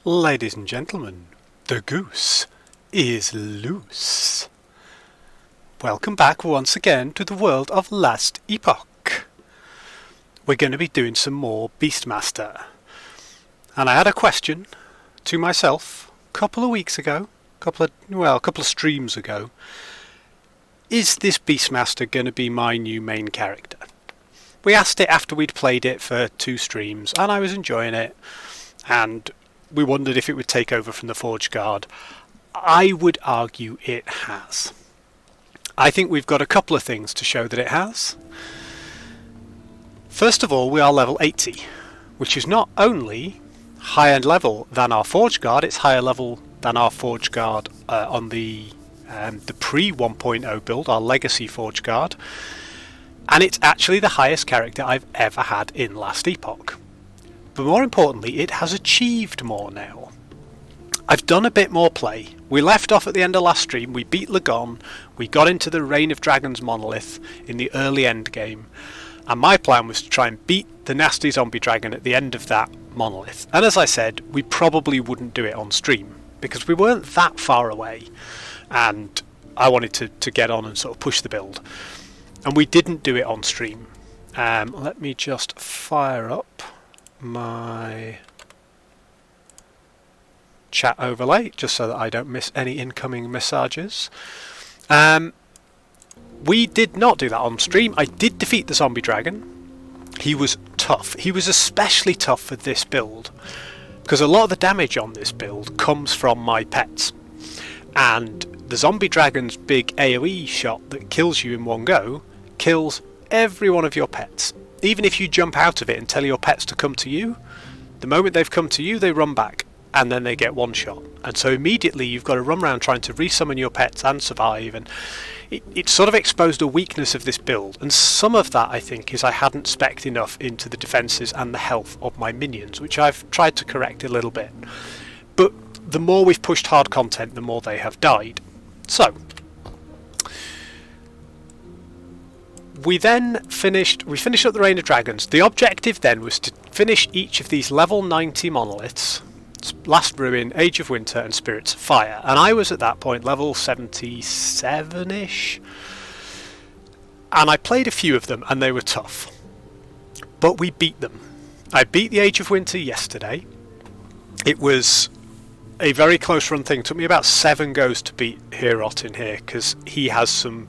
Ladies and gentlemen, the goose is loose. Welcome back once again to the world of Last Epoch. We're going to be doing some more Beastmaster. And I had a question to myself a couple of weeks ago, a couple of streams ago. Is this Beastmaster going to be my new main character? We asked it after we'd played it for 2 streams and I was enjoying it, and we wondered if it would take over from the Forge Guard. I would argue it has. I think we've got a couple of things to show that it has. First of all, we are level 80, which is not only higher level than our Forge Guard, it's higher level than our Forge Guard on the pre 1.0 build, our Legacy Forge Guard, and it's actually the highest character I've ever had in Last Epoch. But more importantly, it has achieved more now. I've done a bit more play. We left off at the end of last stream, we beat Lagon, we got into the Reign of Dragons monolith in the early end game, and my plan was to try and beat the nasty zombie dragon at the end of that monolith. And as I said, we probably wouldn't do it on stream, because we weren't that far away, and I wanted to get on and sort of push the build. And we didn't do it on stream. Let me just fire up my chat overlay just so that I don't miss any incoming messages. We did not do that on stream. I did defeat the zombie dragon. He was tough. He was especially tough for this build because a lot of the damage on this build comes from my pets, and the zombie dragon's big AoE shot that kills you in one go kills every one of your pets. Even if you jump out of it and tell your pets to come to you, the moment they've come to you, they run back, and then they get one shot. And so immediately you've got to run around trying to resummon your pets and survive, and it sort of exposed a weakness of this build. And some of that, I think, is I hadn't specced enough into the defences and the health of my minions, which I've tried to correct a little bit. But the more we've pushed hard content, the more they have died. So we finished up the Reign of Dragons. The objective then was to finish each of these level 90 monoliths: Last Ruin, Age of Winter and Spirits of Fire. And I was at that point level 77ish, and I played a few of them and they were tough, but we beat them. I beat the Age of Winter yesterday. It was a very close run thing. It took me about 7 goes to beat Herot in here, because he has some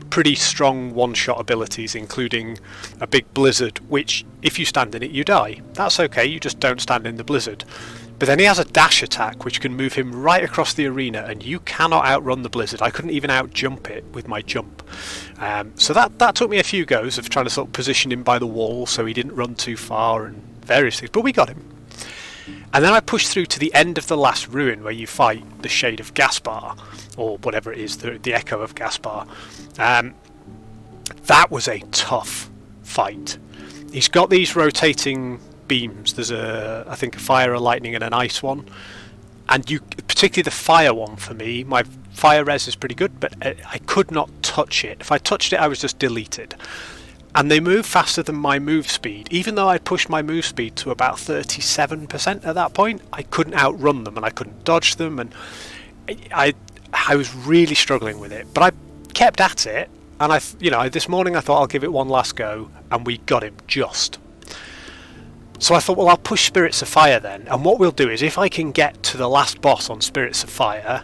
pretty strong one-shot abilities, including a big blizzard, which if you stand in it you die. That's okay, you just don't stand in the blizzard. But then he has a dash attack which can move him right across the arena, and you cannot outrun the blizzard. I couldn't even out-jump it with my jump. So that took me a few goes of trying to sort of position him by the wall so he didn't run too far and various things, but we got him. And then I pushed through to the end of the last ruin where you fight the Shade of Gaspar, or whatever it is, the Echo of Gaspar. That was a tough fight. He's got these rotating beams. There's I think a fire, a lightning, and an ice one. And particularly the fire one for me, my fire res is pretty good, but I could not touch it. If I touched it, I was just deleted. And they move faster than my move speed. Even though I'd pushed my move speed to about 37% at that point, I couldn't outrun them and I couldn't dodge them, and I was really struggling with it. But I kept at it, and this morning I thought I'll give it one last go, and we got him just. So I thought, well, I'll push Spirits of Fire then, and what we'll do is, if I can get to the last boss on Spirits of Fire,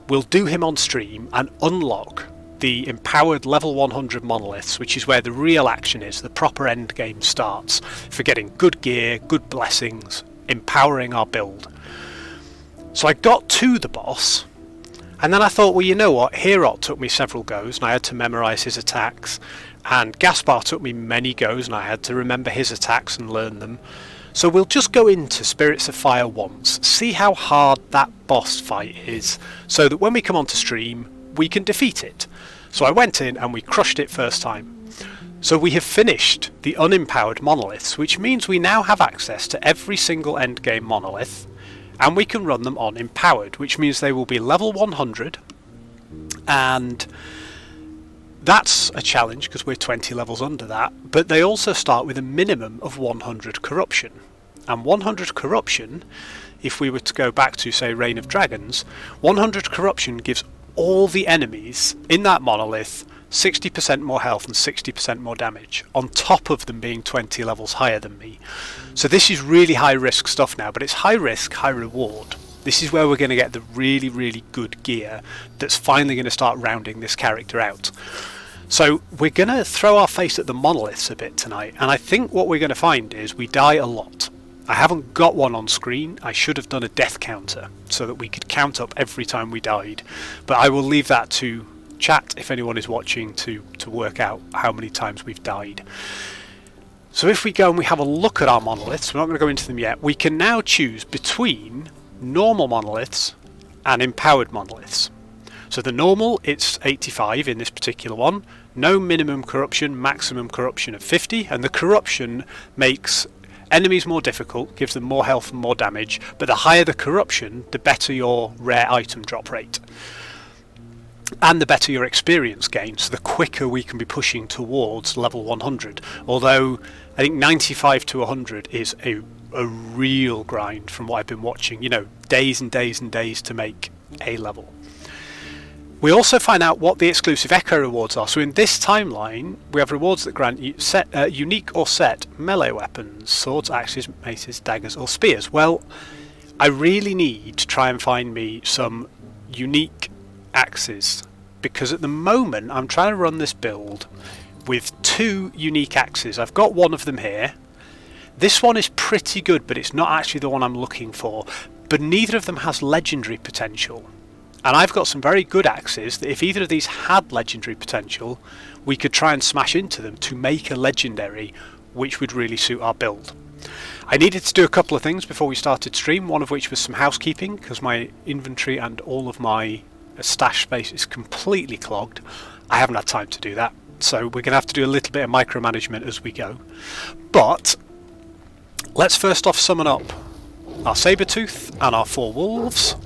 we'll do him on stream and unlock the empowered level 100 monoliths, which is where the real action is, the proper end game starts for getting good gear, good blessings, empowering our build. So I got to the boss, and then I thought, well, you know what, Herot took me several goes and I had to memorise his attacks, and Gaspar took me many goes and I had to remember his attacks and learn them. So we'll just go into Spirits of Fire once, see how hard that boss fight is, so that when we come onto stream we can defeat it. So I went in and we crushed it first time. So we have finished the unempowered monoliths, which means we now have access to every single endgame monolith, and we can run them on empowered, which means they will be level 100, and that's a challenge because we're 20 levels under that, but they also start with a minimum of 100 corruption. And 100 corruption, if we were to go back to, say, Reign of Dragons, 100 corruption gives all the enemies in that monolith 60% more health and 60% more damage, on top of them being 20 levels higher than me. So this is really high risk stuff now, but it's high risk, high reward. This is where we're going to get the really, really good gear that's finally going to start rounding this character out. So we're going to throw our face at the monoliths a bit tonight, and I think what we're going to find is we die a lot. I haven't got one on screen. I should have done a death counter so that we could count up every time we died, but I will leave that to chat if anyone is watching to work out how many times we've died. So if we go and we have a look at our monoliths, we're not going to go into them yet, we can now choose between normal monoliths and empowered monoliths. So the normal, it's 85 in this particular one, no minimum corruption, maximum corruption of 50, and the corruption makes enemies more difficult, gives them more health and more damage, but the higher the corruption, the better your rare item drop rate. And the better your experience gain, so the quicker we can be pushing towards level 100. Although I think 95 to 100 is a real grind from what I've been watching. Days and days and days to make a level. We also find out what the exclusive Echo rewards are. So in this timeline, we have rewards that grant you unique or set melee weapons, swords, axes, maces, daggers, or spears. Well, I really need to try and find me some unique axes, because at the moment I'm trying to run this build with 2 unique axes. I've got one of them here. This one is pretty good, but it's not actually the one I'm looking for. But neither of them has legendary potential. And I've got some very good axes that if either of these had legendary potential, we could try and smash into them to make a legendary, which would really suit our build. I needed to do a couple of things before we started stream, one of which was some housekeeping, because my inventory and all of my stash space is completely clogged. I haven't had time to do that, so we're going to have to do a little bit of micromanagement as we go. But let's first off summon up our Sabertooth and our 4 wolves.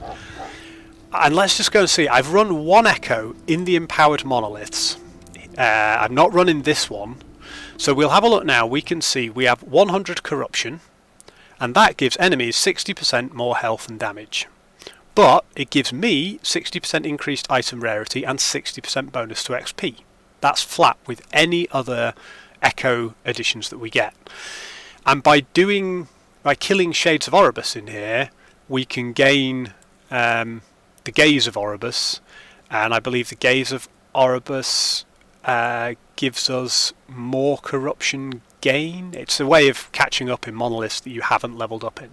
And let's just go and see. I've run 1 Echo in the empowered monoliths. I'm not running this one. So we'll have a look now. We can see we have 100 corruption, and that gives enemies 60% more health and damage. But it gives me 60% increased item rarity and 60% bonus to XP. That's flat with any other Echo additions that we get. And by killing Shades of Oribus in here, we can gain the Gaze of Oribus, and I believe the Gaze of Oribus gives us more corruption gain. It's a way of catching up in monoliths that you haven't leveled up in.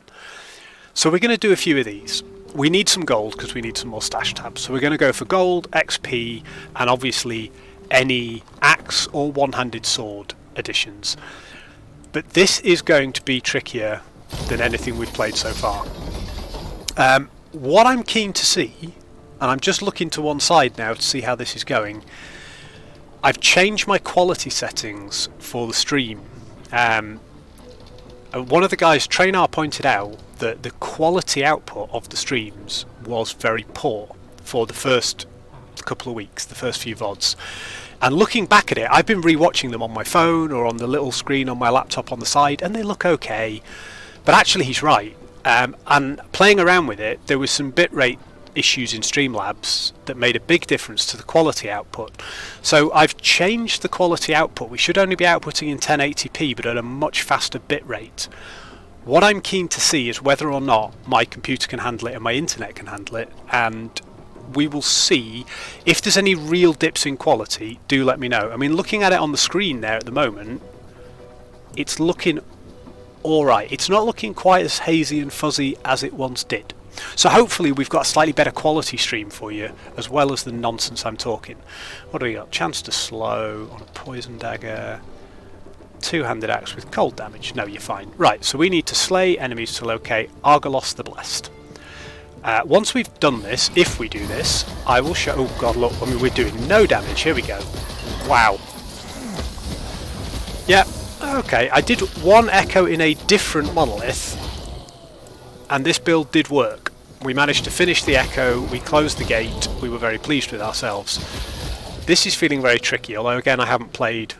So we're going to do a few of these. We need some gold because we need some more stash tabs. So we're going to go for gold, XP, and obviously any axe or one-handed sword additions. But this is going to be trickier than anything we've played so far. What I'm keen to see, and I'm just looking to one side now to see how this is going, I've changed my quality settings for the stream. One of the guys, Trainar, pointed out that the quality output of the streams was very poor for the first couple of weeks, the first few VODs. And looking back at it, I've been rewatching them on my phone or on the little screen on my laptop on the side, and they look okay. But actually he's right. And playing around with it, there was some bitrate issues in Streamlabs that made a big difference to the quality output. So I've changed the quality output. We should only be outputting in 1080p, but at a much faster bitrate. What I'm keen to see is whether or not my computer can handle it and my internet can handle it, and we will see if there's any real dips in quality. Do let me know. I mean, looking at it on the screen there at the moment, it's looking alright. It's not looking quite as hazy and fuzzy as it once did. So hopefully we've got a slightly better quality stream for you, as well as the nonsense I'm talking. What do we got? Chance to slow on a poison dagger. Two-handed axe with cold damage. No, you're fine. Right, so we need to slay enemies to locate Argolos the Blessed. Once we've done this, if we do this, I will show... Oh god, look, I mean, we're doing no damage. Here we go. Wow. Yeah, okay. I did one echo in a different monolith, and this build did work. We managed to finish the echo, we closed the gate, we were very pleased with ourselves. This is feeling very tricky, although again I haven't played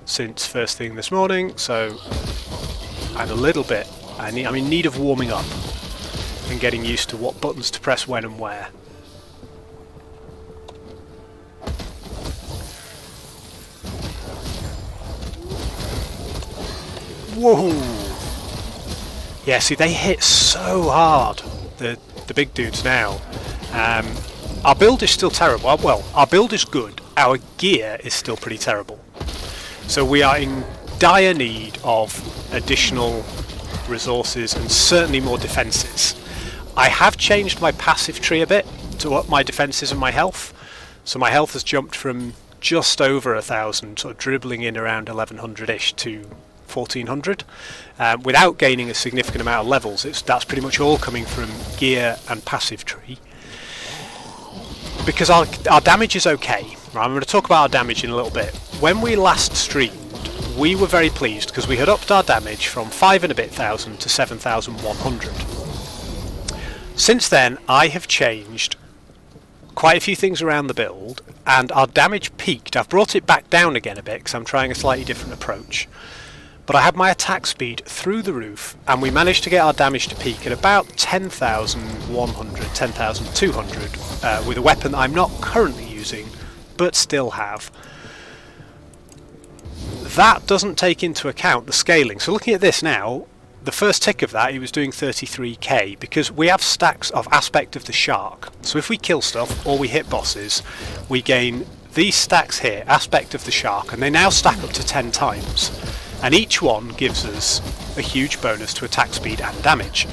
since first thing this morning, so I'm a little bit... I'm in need of warming up and getting used to what buttons to press when and where. Whoa! Yeah, see, they hit so hard, the big dudes now. Our build is still terrible. Well, our build is good. Our gear is still pretty terrible. So we are in dire need of additional resources and certainly more defences. I have changed my passive tree a bit to up my defences and my health. So my health has jumped from just over 1,000, sort of dribbling in around 1,100-ish, to 1,400, without gaining a significant amount of levels. That's pretty much all coming from gear and passive tree. Because our damage is okay. Right, I'm going to talk about our damage in a little bit. When we last streamed, we were very pleased because we had upped our damage from 5 and a bit thousand to 7,100. Since then, I have changed quite a few things around the build, and our damage peaked. I've brought it back down again a bit because I'm trying a slightly different approach. But I had my attack speed through the roof, and we managed to get our damage to peak at about 10,100, 10,200 with a weapon that I'm not currently using, but still have. That doesn't take into account the scaling. So looking at this now, the first tick of that, he was doing 33k, because we have stacks of Aspect of the Shark. So if we kill stuff or we hit bosses, we gain these stacks here, Aspect of the Shark, and they now stack up to 10 times. And each one gives us a huge bonus to attack speed and damage.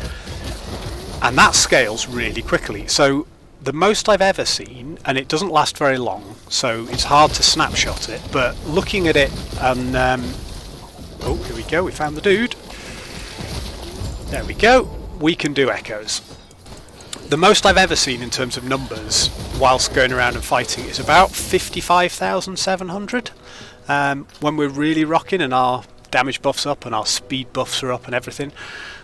And that scales really quickly. So the most I've ever seen, and it doesn't last very long, so it's hard to snapshot it, but looking at it, and oh, here we go, we found the dude. There we go, we can do echoes. The most I've ever seen in terms of numbers whilst going around and fighting is about 55,700 when we're really rocking and our damage buffs up and our speed buffs are up and everything.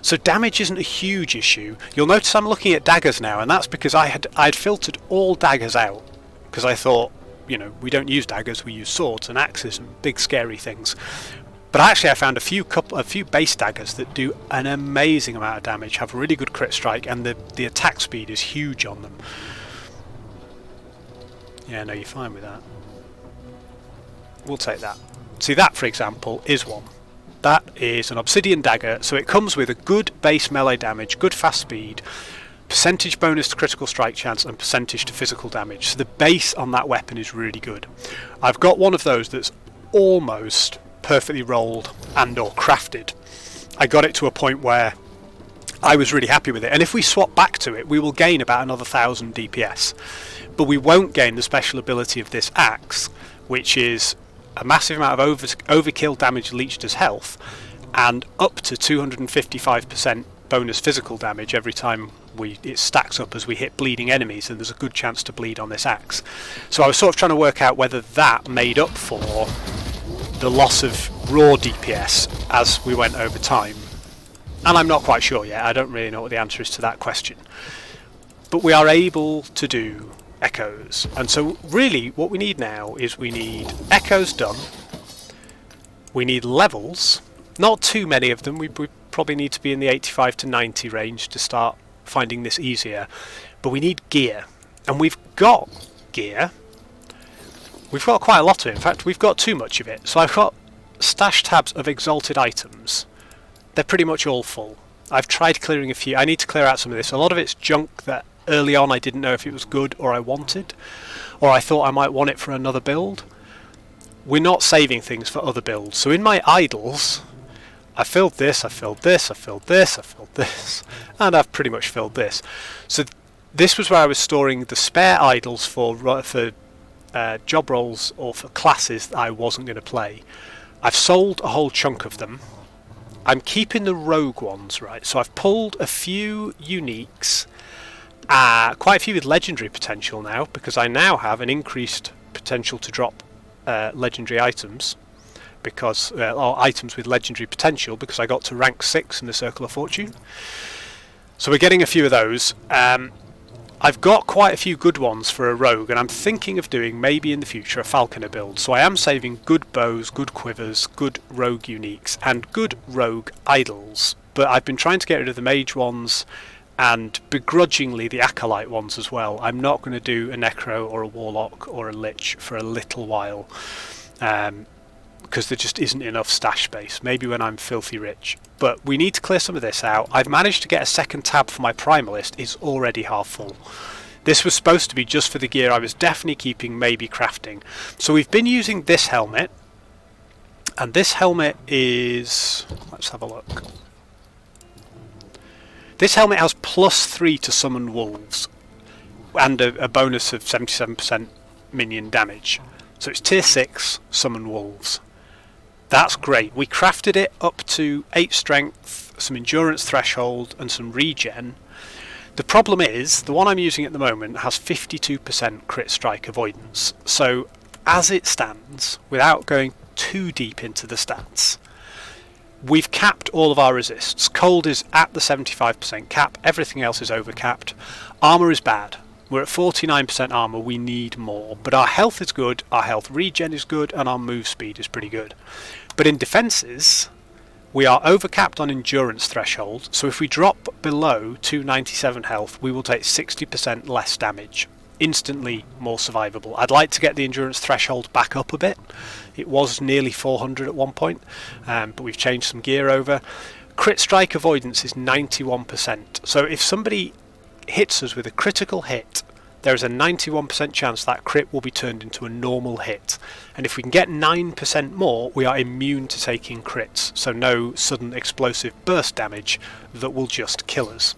So damage isn't a huge issue. You'll notice I'm looking at daggers now, and that's because I'd filtered all daggers out because I thought, you know, we don't use daggers, we use swords and axes and big scary things. But actually I found a few base daggers that do an amazing amount of damage, have a really good crit strike, and the attack speed is huge on them. Yeah, no, you're fine with that. We'll take that. See, that, for example, is one. That is an obsidian dagger, so it comes with a good base melee damage, good fast speed, percentage bonus to critical strike chance, and percentage to physical damage. So the base on that weapon is really good. I've got one of those that's almost perfectly rolled and or crafted. I got it to a point where I was really happy with it, and if we swap back to it we will gain about another 1,000 DPS, but we won't gain the special ability of this axe, which is a massive amount of overkill damage leached as health, and up to 255% bonus physical damage every time it stacks up as we hit bleeding enemies, and there's a good chance to bleed on this axe. So I was sort of trying to work out whether that made up for the loss of raw DPS as we went over time. And I'm not quite sure yet. I don't really know what the answer is to that question. But we are able to do echoes. And so really what we need now is we need echoes done. We need levels. Not too many of them. We probably need to be in the 85 to 90 range to start finding this easier. But we need gear. And we've got gear. We've got quite a lot of it. In fact, we've got too much of it. So I've got stash tabs of exalted items. They're pretty much all full. I've tried clearing a few. I need to clear out some of this. A lot of it's junk that early on I didn't know if it was good or I wanted, or I thought I might want it for another build. We're not saving things for other builds. So in my idols, I filled this, I filled this, I filled this, I filled this, and I've pretty much filled this. So this was where I was storing the spare idols for job roles or for classes that I wasn't going to play. I've sold a whole chunk of them. I'm keeping the rogue ones, right? So I've pulled a few uniques, quite a few with legendary potential now, because I now have an increased potential to drop legendary items, because or items with legendary potential, because I got to rank 6 in the Circle of Fortune. So we're getting a few of those. I've got quite a few good ones for a rogue, and I'm thinking of doing maybe in the future a falconer build. So I am saving good bows, good quivers, good rogue uniques, and good rogue idols. But I've been trying to get rid of the mage ones and begrudgingly the acolyte ones as well. I'm not going to do a necro or a warlock or a lich for a little while, because there just isn't enough stash space. Maybe when I'm filthy rich. But we need to clear some of this out. I've managed to get a second tab for my primalist. It's already half full. This was supposed to be just for the gear I was definitely keeping, maybe crafting. So we've been using this helmet, and this helmet is... let's have a look. This helmet has +3 to summon wolves, and a bonus of 77% minion damage. So it's tier 6, summon wolves. That's great. We crafted it up to 8 strength, some endurance threshold, and some regen. The problem is, the one I'm using at the moment has 52% crit strike avoidance. So, as it stands, without going too deep into the stats, we've capped all of our resists. Cold is at the 75% cap, everything else is overcapped. Armour is bad. We're at 49% armour, we need more. But our health is good, our health regen is good, and our move speed is pretty good. But in defences, we are overcapped on endurance threshold, so if we drop below 297 health, we will take 60% less damage. Instantly more survivable. I'd like to get the endurance threshold back up a bit. It was nearly 400 at one point, but we've changed some gear over. Crit strike avoidance is 91%. So if somebody hits us with a critical hit, there is a 91% chance that crit will be turned into a normal hit. And if we can get 9% more, we are immune to taking crits. So no sudden explosive burst damage that will just kill us.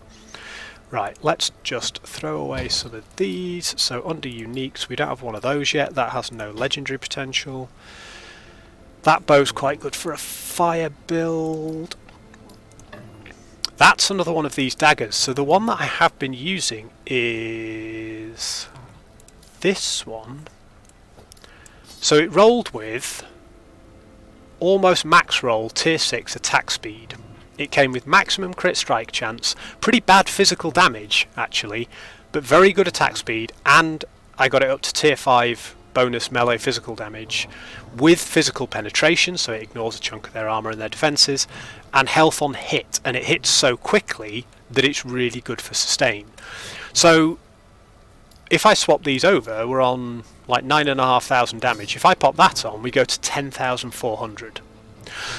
Right, let's just throw away some of these. So under uniques, we don't have one of those yet. That has no legendary potential. That bow's quite good for a fire build. That's another one of these daggers. So the one that I have been using is this one. So it rolled with almost max roll, tier 6 attack speed. It came with maximum crit strike chance, pretty bad physical damage actually, but very good attack speed, and I got it up to tier 5 bonus melee physical damage with physical penetration, so it ignores a chunk of their armour and their defences, and health on hit, and it hits so quickly that it's really good for sustain. So if I swap these over, we're on like 9,500 damage. If I pop that on, we go to 10,400.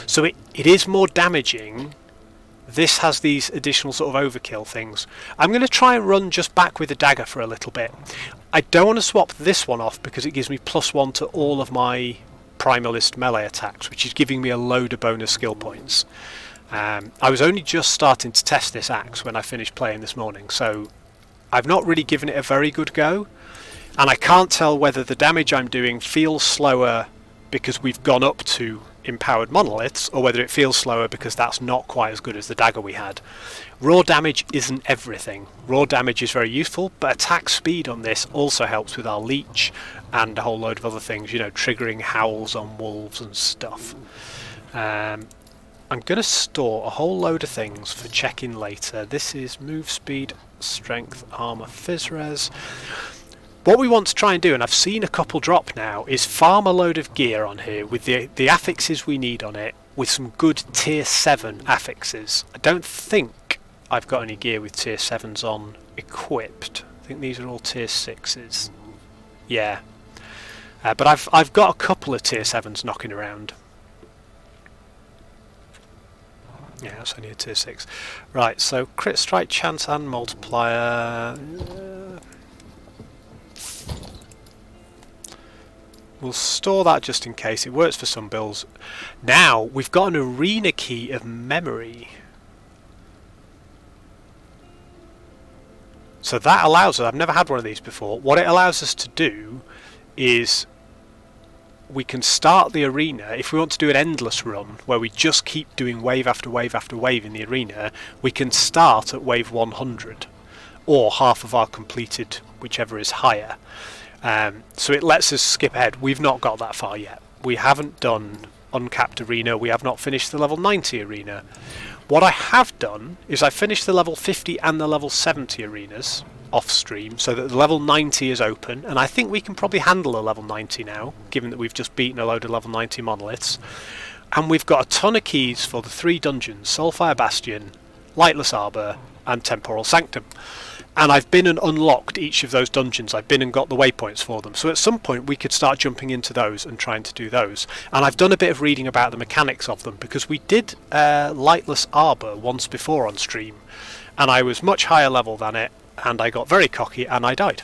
So it is more damaging. This has these additional sort of overkill things. I'm going to try and run just back with the dagger for a little bit. I don't want to swap this one off because it gives me +1 to all of my primalist melee attacks, which is giving me a load of bonus skill points. I was only just starting to test this axe when I finished playing this morning, so I've not really given it a very good go, and I can't tell whether the damage I'm doing feels slower because we've gone up to empowered monoliths, or whether it feels slower because that's not quite as good as the dagger we had. Raw damage isn't everything. Raw damage is very useful, but attack speed on this also helps with our leech and a whole load of other things, you know, triggering howls on wolves and stuff. I'm going to store a whole load of things for checking later. This is move speed, strength, armor, phys res. What we want to try and do, and I've seen a couple drop now, is farm a load of gear on here with the affixes we need on it, with some good tier 7 affixes. I don't think I've got any gear with tier 7s on equipped. I think these are all tier 6s. Yeah. But I've got a couple of tier 7s knocking around. Yeah, that's only a tier 6. Right, so crit strike chance and multiplier. We'll store that just in case. It works for some builds. Now, we've got an arena key of memory. So that allows us, I've never had one of these before, what it allows us to do is we can start the arena. If we want to do an endless run where we just keep doing wave after wave after wave in the arena, we can start at wave 100 or half of our completed, whichever is higher. So it lets us skip ahead. We've not got that far yet. We haven't done uncapped arena. We have not finished the level 90 arena. What I have done is I finished the level 50 and the level 70 arenas off stream, so that the level 90 is open, and I think we can probably handle a level 90 now, given that we've just beaten a load of level 90 monoliths. And we've got a ton of keys for the 3 dungeons: Soulfire Bastion, Lightless Arbor, and Temporal Sanctum. And I've been and unlocked each of those dungeons. I've been and got the waypoints for them. So at some point we could start jumping into those and trying to do those. And I've done a bit of reading about the mechanics of them, because we did Lightless Arbor once before on stream, and I was much higher level than it, and I got very cocky and I died.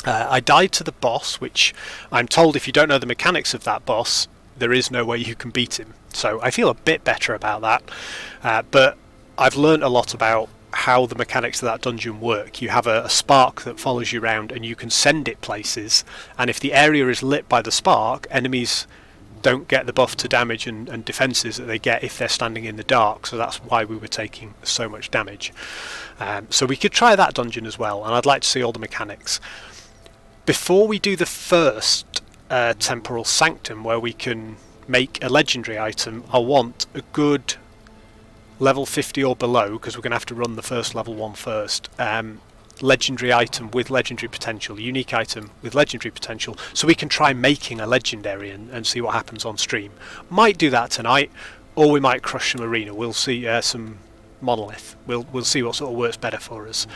I died to the boss, which I'm told if you don't know the mechanics of that boss, there is no way you can beat him. So I feel a bit better about that. But I've learnt a lot about how the mechanics of that dungeon work. You have a spark that follows you around, and you can send it places, and if the area is lit by the spark, enemies don't get the buff to damage and defences that they get if they're standing in the dark. So that's why we were taking so much damage. So we could try that dungeon as well, and I'd like to see all the mechanics. Before we do the first Temporal Sanctum, where we can make a legendary item, I want a good level 50 or below, because we're going to have to run the first level one first, legendary item with legendary potential, unique item with legendary potential, so we can try making a legendary and see what happens on stream. Might do that tonight, or we might crush some arena. We'll see. Some monolith. We'll see what sort of works better for us.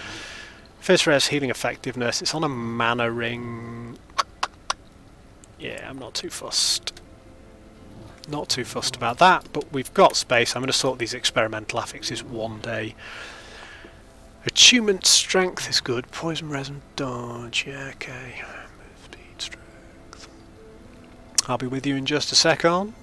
First res healing effectiveness. It's on a mana ring. Yeah, I'm not too fussed. Not too fussed about that, but we've got space. I'm going to sort these experimental affixes one day. Attunement strength is good. Poison res and dodge. Yeah, okay. Move speed, strength. I'll be with you in just a second.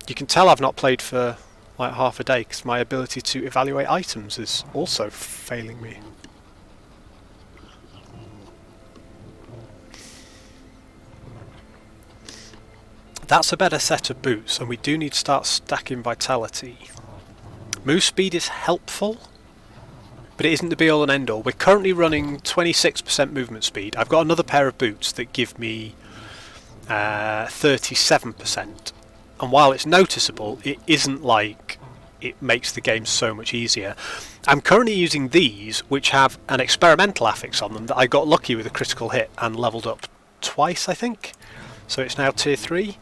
You can tell I've not played for like half a day, because my ability to evaluate items is also failing me. That's a better set of boots, and we do need to start stacking vitality. Move speed is helpful, but it isn't the be all and end all. We're currently running 26% movement speed. I've got another pair of boots that give me 37%, and while it's noticeable, it isn't like it makes the game so much easier. I'm currently using these, which have an experimental affix on them that I got lucky with a critical hit and leveled up twice, I think. So it's now tier 3,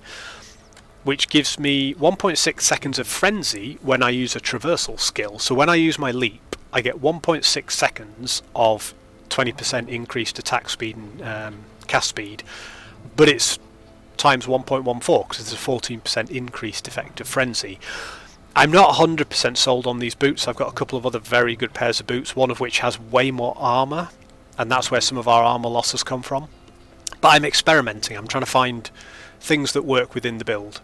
which gives me 1.6 seconds of frenzy when I use a traversal skill. So when I use my leap, I get 1.6 seconds of 20% increased attack speed and cast speed, but it's times 1.14 because there's a 14% increased effect of frenzy. I'm not 100% sold on these boots. I've got a couple of other very good pairs of boots, one of which has way more armour, and that's where some of our armour losses come from. But I'm experimenting. I'm trying to find things that work within the build.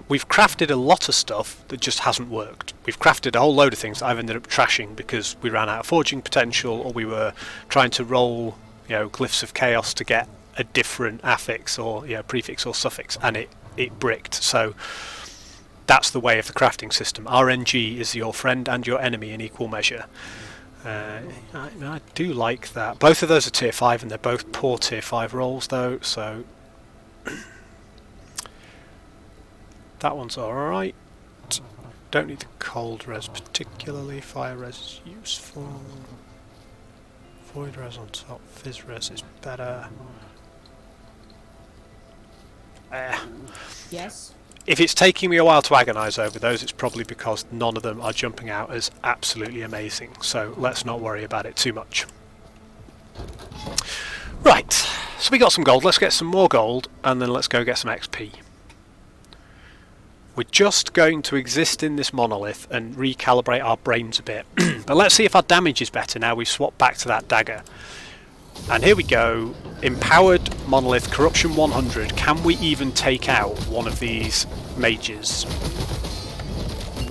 We've crafted a lot of stuff that just hasn't worked. We've crafted a whole load of things that I've ended up trashing because we ran out of forging potential, or we were trying to roll, glyphs of chaos to get a different affix or prefix or suffix, and it bricked. So that's the way of the crafting system. RNG is your friend and your enemy in equal measure. I do like that. Both of those are tier 5, and they're both poor tier 5 rolls though, so that one's alright. Don't need the cold res particularly. Fire res is useful. Void res on top. Fizz res is better. Yes. If it's taking me a while to agonise over those, it's probably because none of them are jumping out as absolutely amazing. So let's not worry about it too much. Right, so we got some gold. Let's get some more gold, and then let's go get some XP. We're just going to exist in this monolith and recalibrate our brains a bit. But let's see if our damage is better now we've swapped back to that dagger. And here we go. Empowered monolith, corruption 100. Can we even take out one of these mages?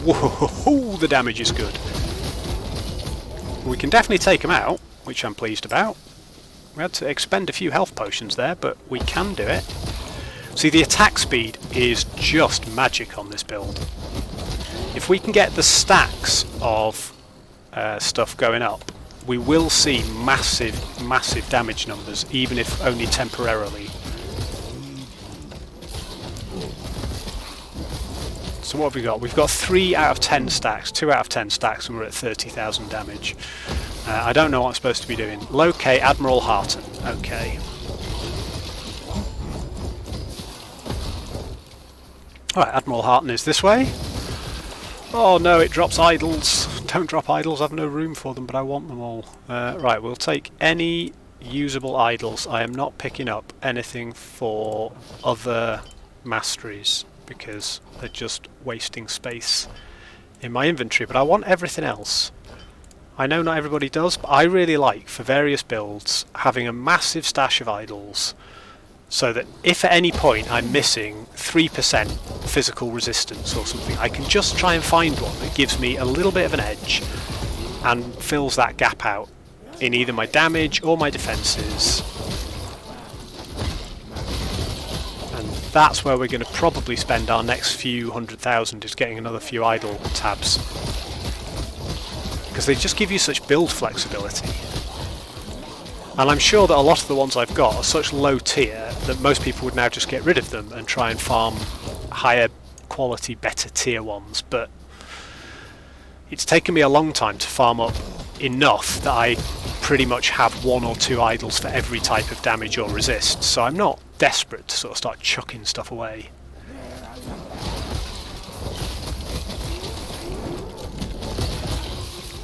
Whoa, the damage is good. We can definitely take them out, which I'm pleased about. We had to expend a few health potions there, but we can do it. See, the attack speed is just magic on this build. If we can get the stacks of stuff going up, we will see massive damage numbers, even if only temporarily. So what have we got? We've got 3 out of 10 stacks, 2 out of 10 stacks, and we're at 30,000 damage. I don't know what I'm supposed to be doing. Locate Admiral Harton. Okay. Alright, Admiral Harton is this way. Oh no, it drops idols. Don't drop idols, I've no room for them, but I want them all. Right, we'll take any usable idols. I am not picking up anything for other masteries, because they're just wasting space in my inventory, but I want everything else. I know not everybody does, but I really like, for various builds, having a massive stash of idols, so that if at any point I'm missing 3% physical resistance or something, I can just try and find one that gives me a little bit of an edge and fills that gap out in either my damage or my defences. And that's where we're going to probably spend our next few 100,000, is getting another few idle tabs, because they just give you such build flexibility. And I'm sure that a lot of the ones I've got are such low tier that most people would now just get rid of them and try and farm higher quality, better tier ones. But it's taken me a long time to farm up enough that I pretty much have 1 or 2 idols for every type of damage or resist. So I'm not desperate to sort of start chucking stuff away.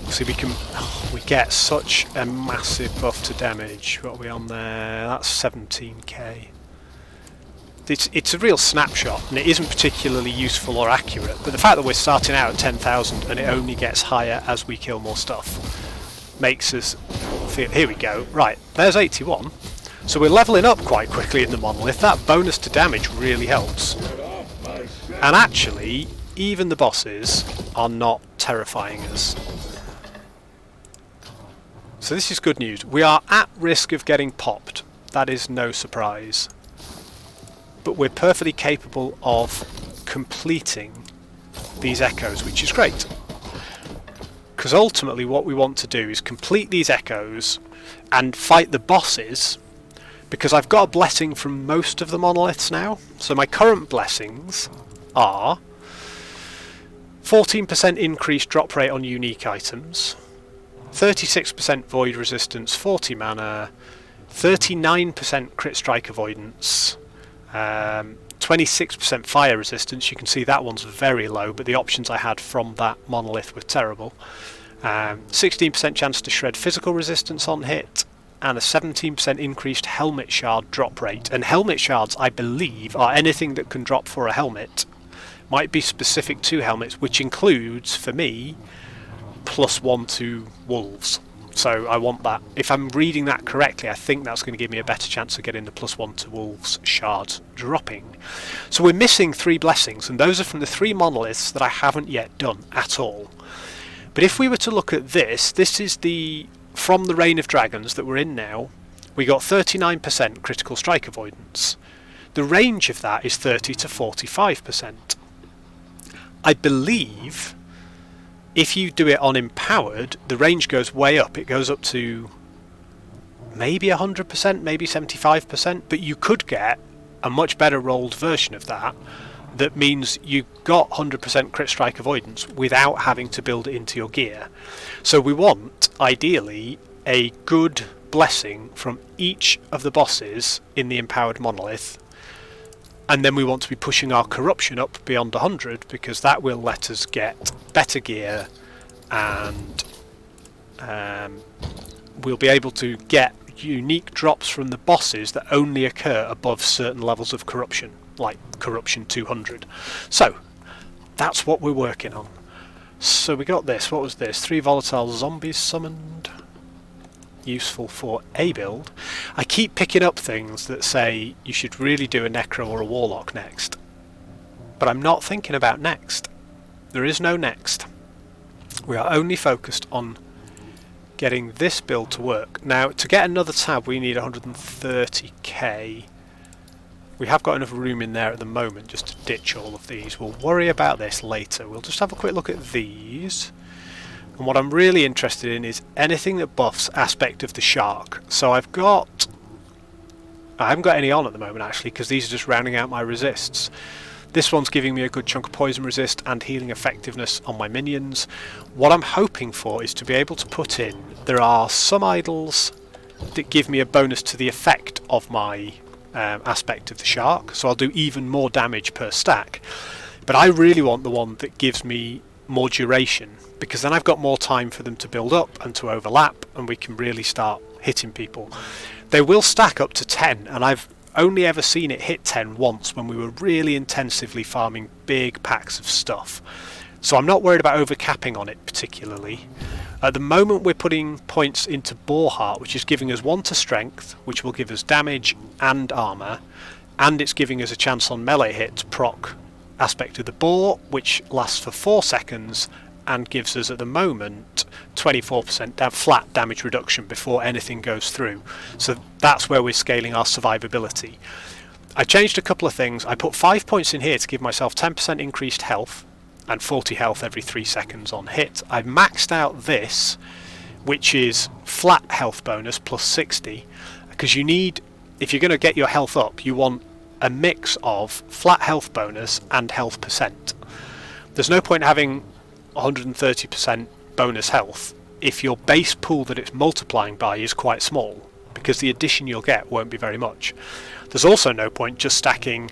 See, we get such a massive buff to damage. What are we on there? That's 17k. It's a real snapshot, and it isn't particularly useful or accurate, but the fact that we're starting out at 10,000 and it only gets higher as we kill more stuff makes us feel... Here we go. Right, there's 81. So we're levelling up quite quickly in the monolith. That bonus to damage really helps. And actually, even the bosses are not terrifying us. So this is good news. We are at risk of getting popped. That is no surprise. But we're perfectly capable of completing these echoes, which is great. Because ultimately what we want to do is complete these echoes and fight the bosses, because I've got a blessing from most of the monoliths now. So my current blessings are 14% increased drop rate on unique items, 36% void resistance, 40 mana, 39% crit strike avoidance, 26% fire resistance. You can see that one's very low, but the options I had from that monolith were terrible. 16% chance to shred physical resistance on hit, and a 17% increased helmet shard drop rate. And helmet shards, I believe, are anything that can drop for a helmet. Might be specific to helmets, which includes, for me, +1 to wolves. So I want that. If I'm reading that correctly, I think that's going to give me a better chance of getting the +1 to wolves shard dropping. So we're missing 3 blessings, and those are from the 3 monoliths that I haven't yet done at all. But if we were to look at this is the from the Reign of Dragons that we're in now, We got 39% critical strike avoidance. The range of that is 30 to 45%. I believe if you do it on empowered, the range goes way up. It goes up to maybe 100%, maybe 75%, but you could get a much better rolled version of that. That means you got 100% crit strike avoidance without having to build it into your gear. So we want, ideally, a good blessing from each of the bosses in the empowered monolith, and then we want to be pushing our corruption up beyond 100 because that will let us get better gear, and we'll be able to get unique drops from the bosses that only occur above certain levels of corruption, like corruption 200. So that's what we're working on. So we got this. What was this? 3 volatile zombies summoned. Useful for a build. I keep picking up things that say you should really do a necro or a warlock next, but I'm not thinking about next. There is no next. We are only focused on getting this build to work. Now, to get another tab we need 130k. We have got enough room in there at the moment just to ditch all of these. We'll worry about this later. We'll just have a quick look at these. And what I'm really interested in is anything that buffs aspect of the shark. So I haven't got any on at the moment actually, because these are just rounding out my resists. This one's giving me a good chunk of poison resist and healing effectiveness on my minions. What I'm hoping for is to be able to put in, there are some idols that give me a bonus to the effect of my aspect of the shark, so I'll do even more damage per stack. But I really want the one that gives me more duration, because then I've got more time for them to build up and to overlap, and we can really start hitting people. They will stack up to 10, and I've only ever seen it hit 10 once when we were really intensively farming big packs of stuff. So I'm not worried about overcapping on it particularly. At the moment we're putting points into Boar Heart, which is giving us 1 to strength, which will give us damage and armour, and it's giving us a chance on melee hit to proc aspect of the boar, which lasts for 4 seconds and gives us at the moment 24% flat damage reduction before anything goes through. So that's where we're scaling our survivability. I changed a couple of things. I put 5 points in here to give myself 10% increased health and 40 health every 3 seconds on hit. I've maxed out this, which is flat health bonus plus 60, because you need, if you're going to get your health up, you want a mix of flat health bonus and health percent. There's no point having 130% bonus health if your base pool that it's multiplying by is quite small, because the addition you'll get won't be very much. There's also no point just stacking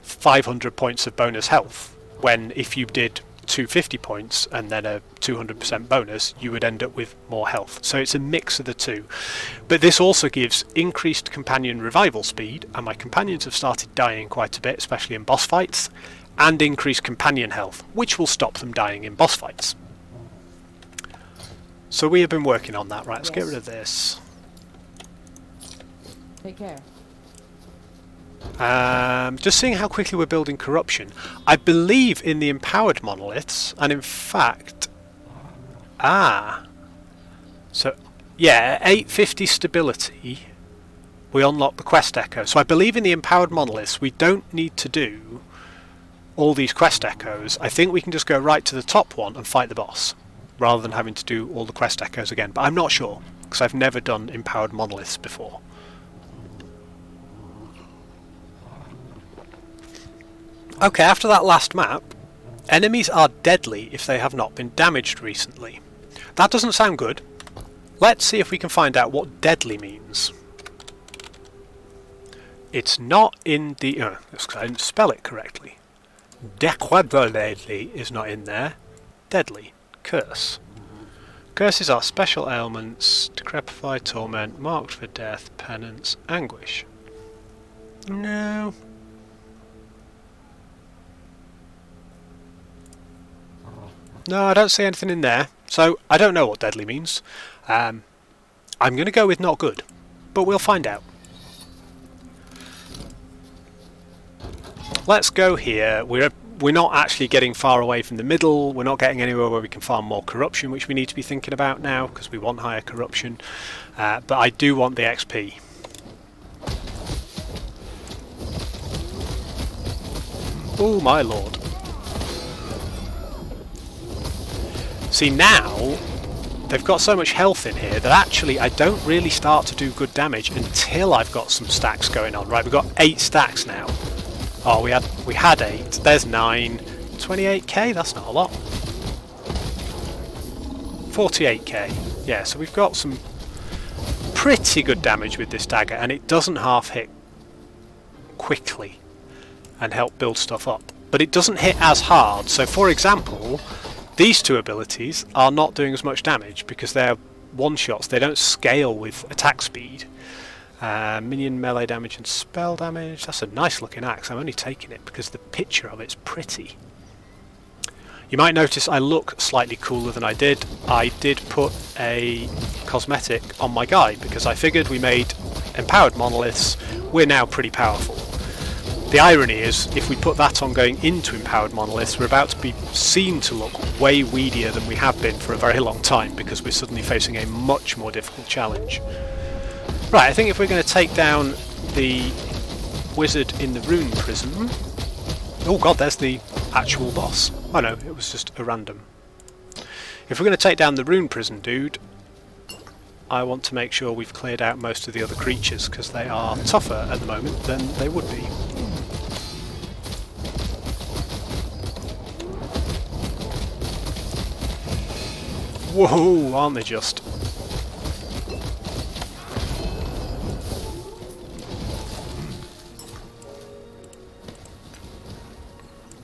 500 points of bonus health, when if you did 250 points and then a 200% bonus, you would end up with more health. So it's a mix of the two. But this also gives increased companion revival speed, and my companions have started dying quite a bit, especially in boss fights, and increased companion health, which will stop them dying in boss fights. So we have been working on that. Right, let's get rid of this. Take care. Just seeing how quickly we're building corruption. I believe in the empowered monoliths, and in fact, so yeah, 850 stability, we unlock the quest echo. So I believe in the empowered monoliths, we don't need to do all these quest echoes. I think we can just go right to the top one and fight the boss, rather than having to do all the quest echoes again. But I'm not sure, because I've never done empowered monoliths before. Okay, after that last map, enemies are deadly if they have not been damaged recently. That doesn't sound good. Let's see if we can find out what deadly means. It's not in the... that's because I didn't spell it correctly. Deadly is not in there. Deadly. Curse. Curses are special ailments, decrepify, torment, marked for death, penance, anguish. No. No, I don't see anything in there, so I don't know what deadly means. I'm going to go with not good, but we'll find out. Let's go here. We're not actually getting far away from the middle. We're not getting anywhere where we can farm more corruption, which we need to be thinking about now, because we want higher corruption. But I do want the XP. Oh my lord. See, now they've got so much health in here that actually I don't really start to do good damage until I've got some stacks going on. Right, we've got 8 stacks now. Oh, we had 8. There's 9. 28k, that's not a lot. 48k. Yeah, so we've got some pretty good damage with this dagger, and it doesn't half hit quickly and help build stuff up. But it doesn't hit as hard. So for example, these two abilities are not doing as much damage because they're one-shots. They don't scale with attack speed. Minion melee damage and spell damage. That's a nice looking axe. I'm only taking it because the picture of it's pretty. You might notice I look slightly cooler than I did. I did put a cosmetic on my guy because I figured we made empowered monoliths. We're now pretty powerful. The irony is, if we put that on going into empowered monoliths, we're about to be seen to look way weedier than we have been for a very long time because we're suddenly facing a much more difficult challenge. Right, I think if we're going to take down the wizard in the rune prism... Oh god, there's the actual boss. Oh no, it was just a random. If we're going to take down the rune prison dude, I want to make sure we've cleared out most of the other creatures because they are tougher at the moment than they would be. Whoa, aren't they just?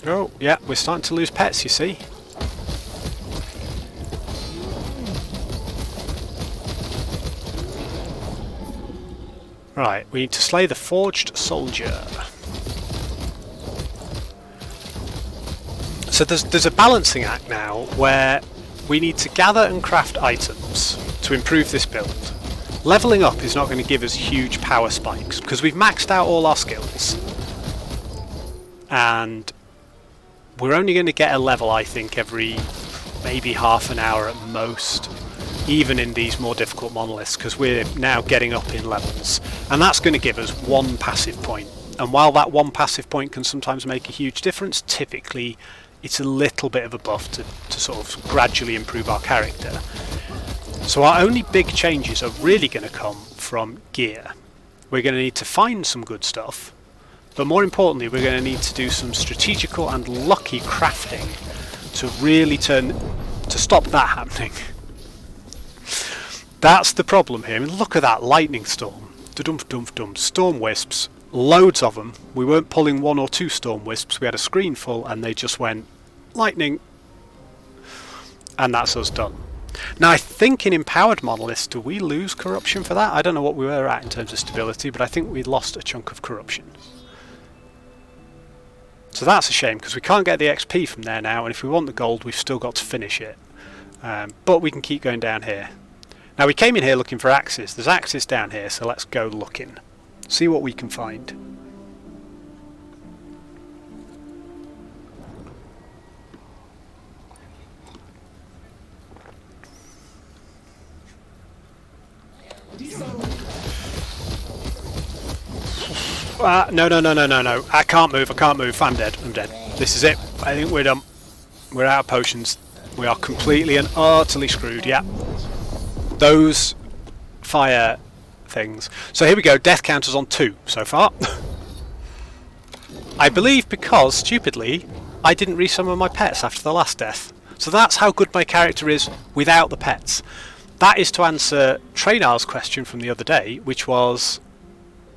Oh, yeah, we're starting to lose pets, you see. Right, we need to slay the forged soldier. So there's a balancing act now where we need to gather and craft items to improve this build. Leveling up is not going to give us huge power spikes because we've maxed out all our skills. And we're only going to get a level, I think, every maybe half an hour at most, even in these more difficult monoliths, because we're now getting up in levels. And that's going to give us 1 passive point. And while that 1 passive point can sometimes make a huge difference, typically it's a little bit of a buff to sort of gradually improve our character. So our only big changes are really going to come from gear. We're going to need to find some good stuff, but more importantly we're going to need to do some strategical and lucky crafting to really stop that happening. That's the problem here. I mean, look at that lightning storm. Da-dum-dum-dum. Storm wisps. Loads of them. We weren't pulling 1 or 2 storm wisps. We had a screen full and they just went lightning. And that's us done. Now I think in empowered monoliths, do we lose corruption for that? I don't know what we were at in terms of stability, but I think we lost a chunk of corruption. So that's a shame because we can't get the XP from there now, and if we want the gold we've still got to finish it. But we can keep going down here. Now we came in here looking for axes. There's axes down here, so let's go looking. See what we can find. No. I can't move. I'm dead. This is it. I think we're done. We're out of potions. We are completely and utterly screwed, yeah. Those fire things. So here we go, death counters on 2 so far. I believe because, stupidly, I didn't resummon my pets after the last death. So that's how good my character is without the pets. That is to answer Traynar's question from the other day, which was,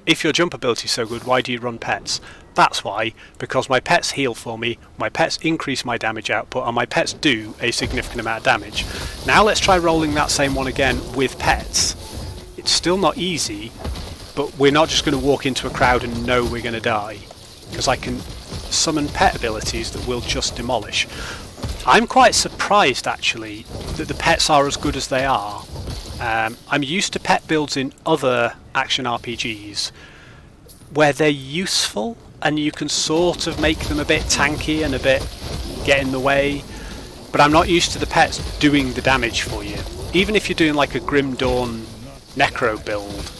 if your jump ability is so good, why do you run pets? That's why, because my pets heal for me, my pets increase my damage output, and my pets do a significant amount of damage. Now let's try rolling that same one again with pets. It's still not easy, but we're not just going to walk into a crowd and know we're going to die, because I can summon pet abilities that will just demolish. I'm quite surprised actually that the pets are as good as they are. I'm used to pet builds in other action RPGs where they're useful and you can sort of make them a bit tanky and a bit get in the way, but I'm not used to the pets doing the damage for you. Even if you're doing like a Grim Dawn Necro build,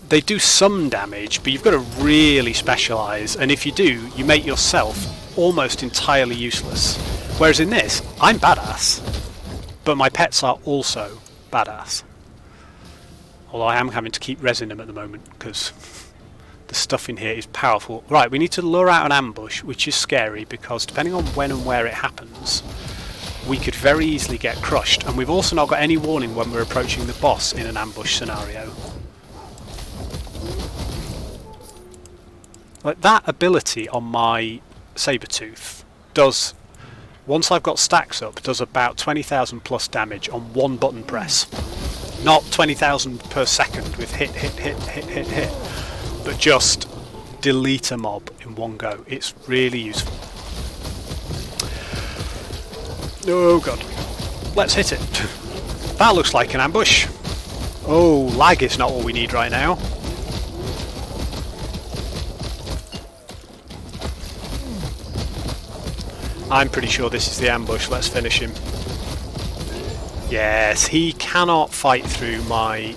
they do some damage, but you've got to really specialise, and if you do, you make yourself almost entirely useless. Whereas in this, I'm badass, but my pets are also badass. Although I am having to keep resin them at the moment, because the stuff in here is powerful. Right, we need to lure out an ambush, which is scary, because depending on when and where it happens, we could very easily get crushed, and we've also not got any warning when we're approaching the boss in an ambush scenario. Like, that ability on my Sabertooth does, once I've got stacks up, does about 20,000 plus damage on one button press. Not 20,000 per second with hit, but just delete a mob in one go. It's really useful. Oh god. Let's hit it. That looks like an ambush. Oh, lag is not what we need right now. I'm pretty sure this is the ambush. Let's finish him. Yes, he cannot fight through my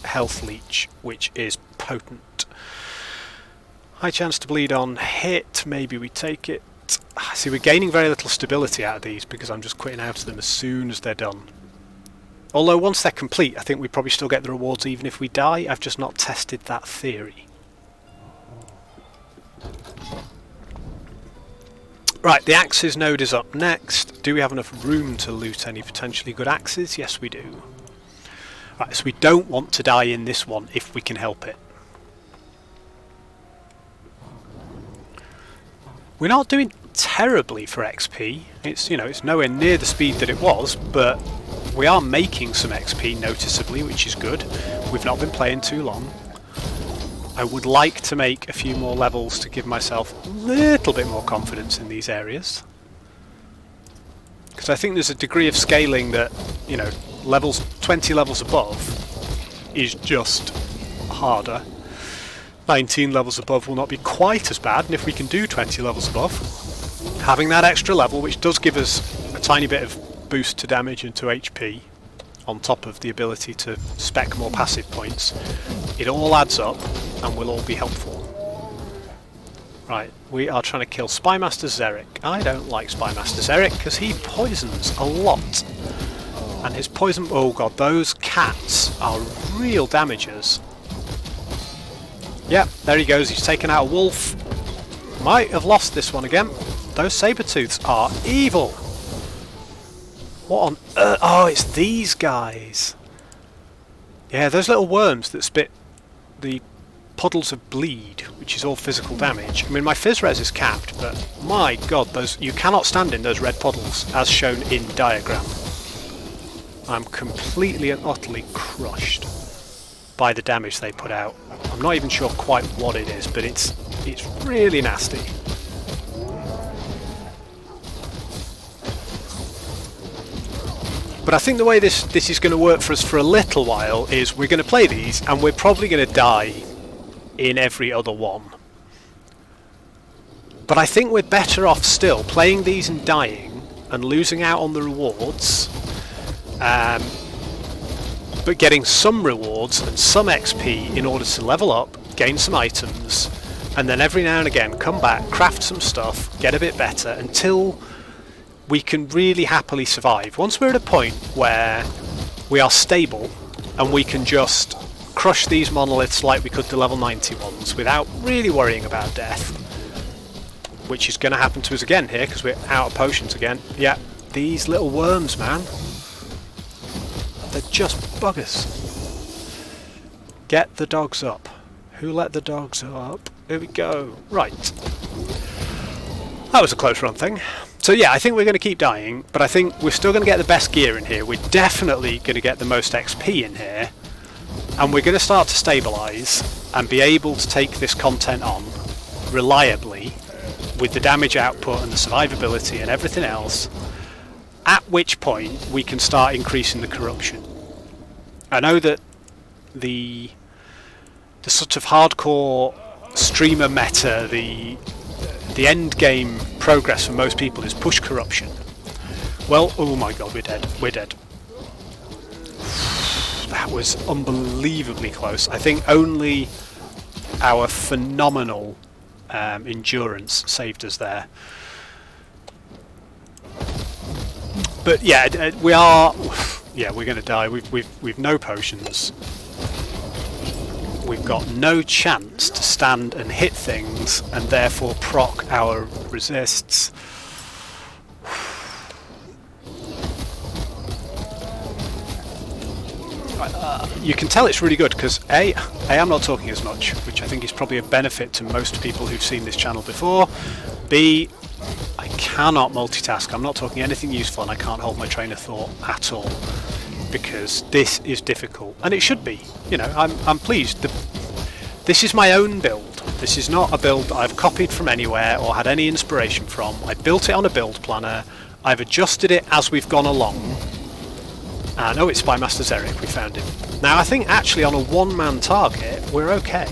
health leech, which is potent. High chance to bleed on hit. Maybe we take it. See, we're gaining very little stability out of these because I'm just quitting out of them as soon as they're done. Although once they're complete, I think we probably still get the rewards even if we die. I've just not tested that theory. Right, the axes node is up next. Do we have enough room to loot any potentially good axes? Yes, we do. Right, so we don't want to die in this one if we can help it. We're not doing terribly for XP. It's, you know, it's nowhere near the speed that it was, but we are making some XP noticeably, which is good. We've not been playing too long. I would like to make a few more levels to give myself a little bit more confidence in these areas. Because I think there's a degree of scaling that, you know, levels 20 levels above is just harder. 19 levels above will not be quite as bad, and if we can do 20 levels above, having that extra level, which does give us a tiny bit of boost to damage and to HP, on top of the ability to spec more passive points, it all adds up and will all be helpful. Right, we are trying to kill Spymaster Xeric. I don't like Spymaster Xeric because he poisons a lot. And his poison... oh god, those cats are real damagers. Yep, there he goes, he's taken out a wolf. Might have lost this one again. Those Sabertooths are evil. What on earth? Oh, it's these guys. Yeah, those little worms that spit the puddles of bleed, which is all physical damage. I mean, my fizz res is capped, but my god, those, you cannot stand in those red puddles, as shown in diagram. I'm completely and utterly crushed by the damage they put out. I'm not even sure quite what it is, but it's really nasty. But I think the way this is going to work for us for a little while is we're going to play these and we're probably going to die in every other one. But I think we're better off still playing these and dying and losing out on the rewards, but getting some rewards and some XP in order to level up, gain some items, and then every now and again come back, craft some stuff, get a bit better until we can really happily survive. Once we're at a point where we are stable and we can just crush these monoliths like we could the level 90 ones without really worrying about death, which is going to happen to us again here because we're out of potions again. Yeah, these little worms, man. They're just buggers. Get the dogs up. Who let the dogs up? Here we go. Right. That was a close run thing. So yeah, I think we're going to keep dying, but I think we're still going to get the best gear in here. We're definitely going to get the most XP in here, and we're going to start to stabilise and be able to take this content on reliably with the damage output and the survivability and everything else, at which point we can start increasing the corruption. I know that the sort of hardcore streamer meta, the end game progress for most people is push corruption. Well, oh my god, we're dead. We're dead. that was unbelievably close. I think only our phenomenal endurance saved us there. But yeah, we are. Yeah, we're going to die. We've no potions. We've got no chance to stand and hit things, and therefore proc our resists. You can tell it's really good because A, I'm not talking as much, which I think is probably a benefit to most people who've seen this channel before. B, I cannot multitask. I'm not talking anything useful, and I can't hold my train of thought at all because this is difficult, and it should be. You know, I'm pleased. This is my own build. This is not a build that I've copied from anywhere or had any inspiration from. I built it on a build planner. I've adjusted it as we've gone along. And oh, it's Beastmaster Eric, we found him. Now I think actually on a one-man target we're okay,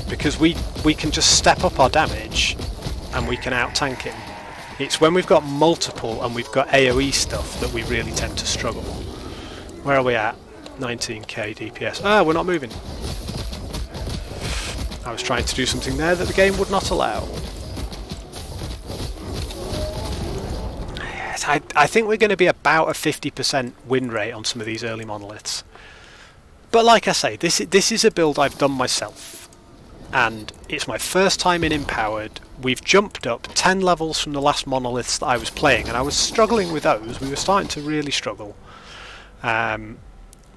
because we can just step up our damage and we can out-tank him. It's when we've got multiple and we've got AoE stuff that we really tend to struggle. Where are we at? 19k DPS. Ah, we're not moving. I was trying to do something there that the game would not allow. I think we're going to be about a 50% win rate on some of these early monoliths. But like I say, this is a build I've done myself. And it's my first time in Empowered. We've jumped up 10 levels from the last monoliths that I was playing, and I was struggling with those. We were starting to really struggle. +1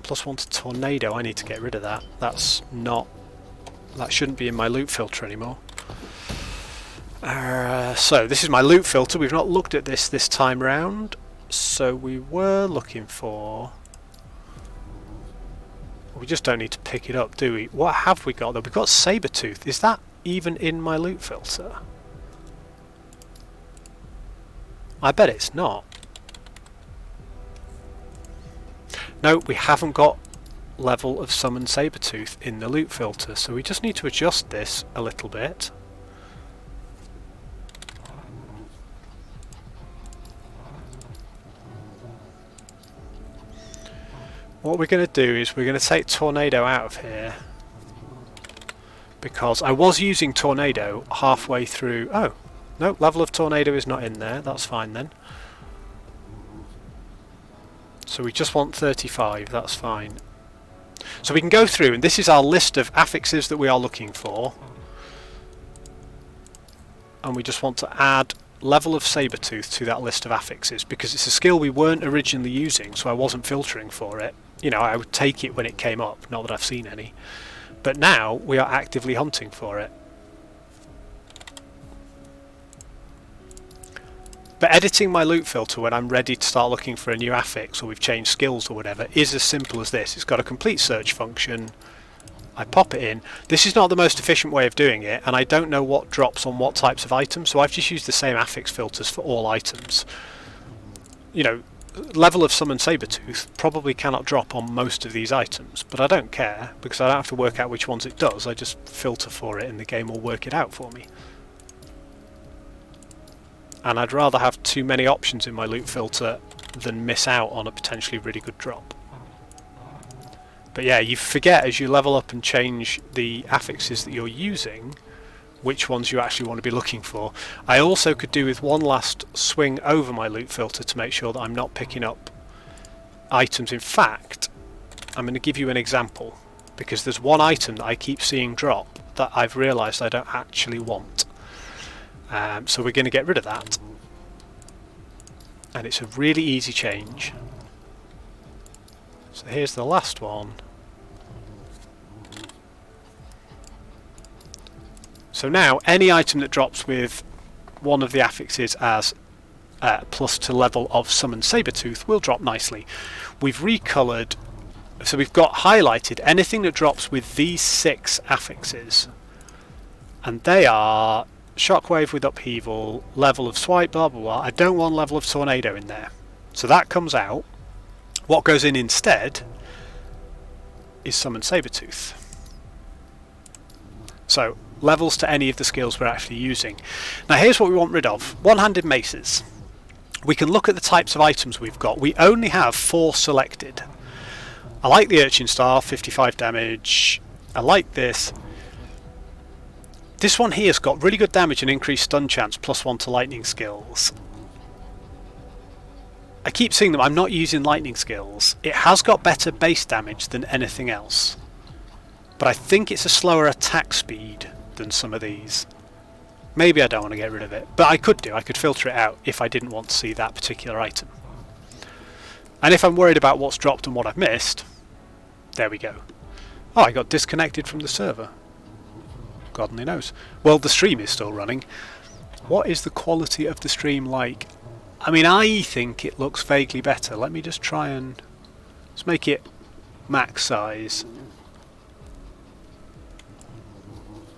to Tornado, I need to get rid of that. That shouldn't be in my loot filter anymore. So this is my loot filter. We've not looked at this time round. So we were looking for... We just don't need to pick it up, do we? What have we got though? We've got Sabertooth. Is that even in my loot filter? I bet it's not. No, we haven't got level of Summon Sabertooth in the loot filter, so we just need to adjust this a little bit. What we're going to do is we're going to take Tornado out of here, because I was using Tornado halfway through. Oh, no, level of Tornado is not in there. That's fine then. So we just want 35, that's fine. So we can go through, and this is our list of affixes that we are looking for. And we just want to add level of Sabertooth to that list of affixes, because it's a skill we weren't originally using, so I wasn't filtering for it. You know, I would take it when it came up, not that I've seen any. But now we are actively hunting for it. But editing my loot filter when I'm ready to start looking for a new affix, or we've changed skills or whatever, is as simple as this. It's got a complete search function. I pop it in. This is not the most efficient way of doing it, and I don't know what drops on what types of items, so I've just used the same affix filters for all items. You know, level of Summon Sabertooth probably cannot drop on most of these items, but I don't care, because I don't have to work out which ones it does. I just filter for it and the game will work it out for me. And I'd rather have too many options in my loot filter than miss out on a potentially really good drop. But yeah, you forget as you level up and change the affixes that you're using which ones you actually want to be looking for. I also could do with one last swing over my loot filter to make sure that I'm not picking up items. In fact, I'm going to give you an example, because there's one item that I keep seeing drop that I've realised I don't actually want. So we're going to get rid of that. And it's a really easy change. So here's the last one. So now any item that drops with one of the affixes as plus to level of Summon Sabertooth will drop nicely. We've recoloured, so we've got highlighted anything that drops with these 6 affixes, and they are Shockwave with Upheaval, level of Swipe, blah blah blah. I don't want level of Tornado in there, so that comes out. What goes in instead is Summon Sabertooth. So levels to any of the skills we're actually using. Now here's what we want rid of. One-handed maces. We can look at the types of items we've got. We only have 4 selected. I like the Urchin Star, 55 damage. I like this. This one here's got really good damage and increased stun chance, +1 to lightning skills. I keep seeing them, I'm not using lightning skills. It has got better base damage than anything else. But I think it's a slower attack speed than some of these. Maybe I don't want to get rid of it, but I could do. I could filter it out if I didn't want to see that particular item. And if I'm worried about what's dropped and what I've missed, there we go. Oh, I got disconnected from the server. God only knows. Well, the stream is still running. What is the quality of the stream like? I mean, I think it looks vaguely better. Let me just try and... let's make it max size.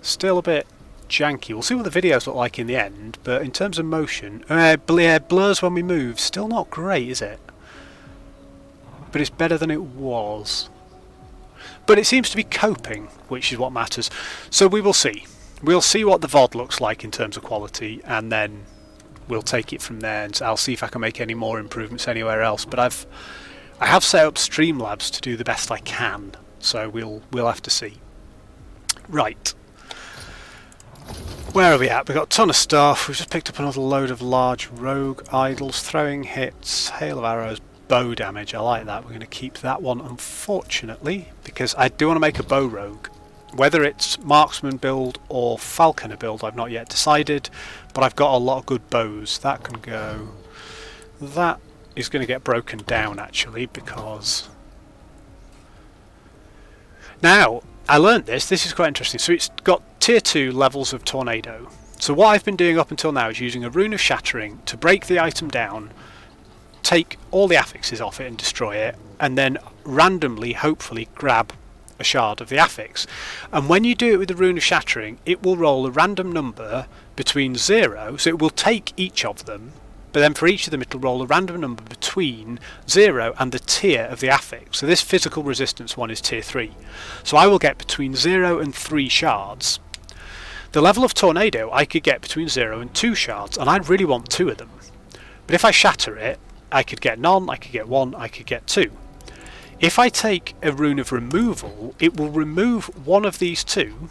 Still a bit janky. We'll see what the videos look like in the end, but in terms of motion... blurs when we move. Still not great, is it? But it's better than it was. But it seems to be coping, which is what matters. So we will see. We'll see what the VOD looks like in terms of quality, and then we'll take it from there, and I'll see if I can make any more improvements anywhere else. But I have set up Streamlabs to do the best I can, so we'll have to see. Right. Where are we at? We've got a ton of stuff. We've just picked up another load of large rogue idols, throwing hits, hail of arrows, bow damage. I like that. We're going to keep that one, unfortunately, because I do want to make a bow rogue. Whether it's marksman build or falconer build, I've not yet decided, but I've got a lot of good bows. That can go. That is going to get broken down, actually, because... now, I learned this. This is quite interesting. So it's got tier 2 levels of tornado. So what I've been doing up until now is using a rune of shattering to break the item down, take all the affixes off it and destroy it, and then randomly, hopefully, grab a shard of the affix. And when you do it with the rune of shattering, it will roll a random number between 0, so it will take each of them, but then for each of them it will roll a random number between 0 and the tier of the affix. So this physical resistance one is tier 3. So I will get between 0 and 3 shards. The level of tornado I could get between 0 and 2 shards, and I really want 2 of them. But if I shatter it, I could get none, I could get 1, I could get 2. If I take a rune of removal, it will remove one of these 2,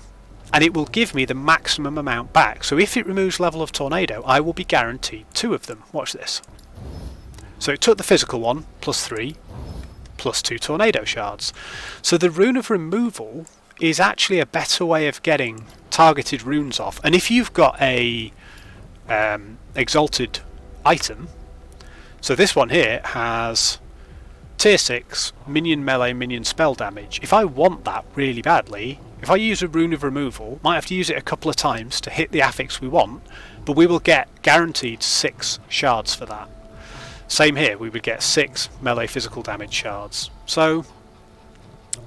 and it will give me the maximum amount back. So if it removes level of tornado, I will be guaranteed 2 of them. Watch this. So it took the physical one, +3, +2 tornado shards. So the rune of removal is actually a better way of getting targeted runes off. And if you've got a exalted item, so this one here has tier 6 minion melee, minion spell damage. If I want that really badly, if I use a rune of removal, might have to use it a couple of times to hit the affix we want, but we will get guaranteed 6 shards for that. Same here, we would get 6 melee physical damage shards. So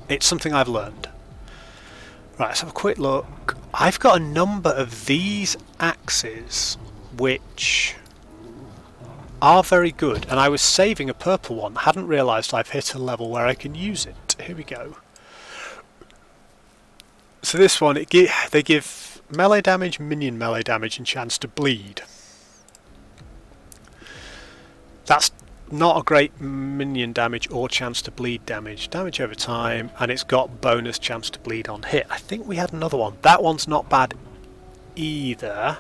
it's something I've learned. Right, let's have a quick look. I've got a number of these axes which are very good, and I was saving a purple one, hadn't realised I've hit a level where I can use it. Here we go. So this one, they give melee damage, minion melee damage, and chance to bleed. That's not a great minion damage or chance to bleed damage. Damage over time, and it's got bonus chance to bleed on hit. I think we had another one. That one's not bad either.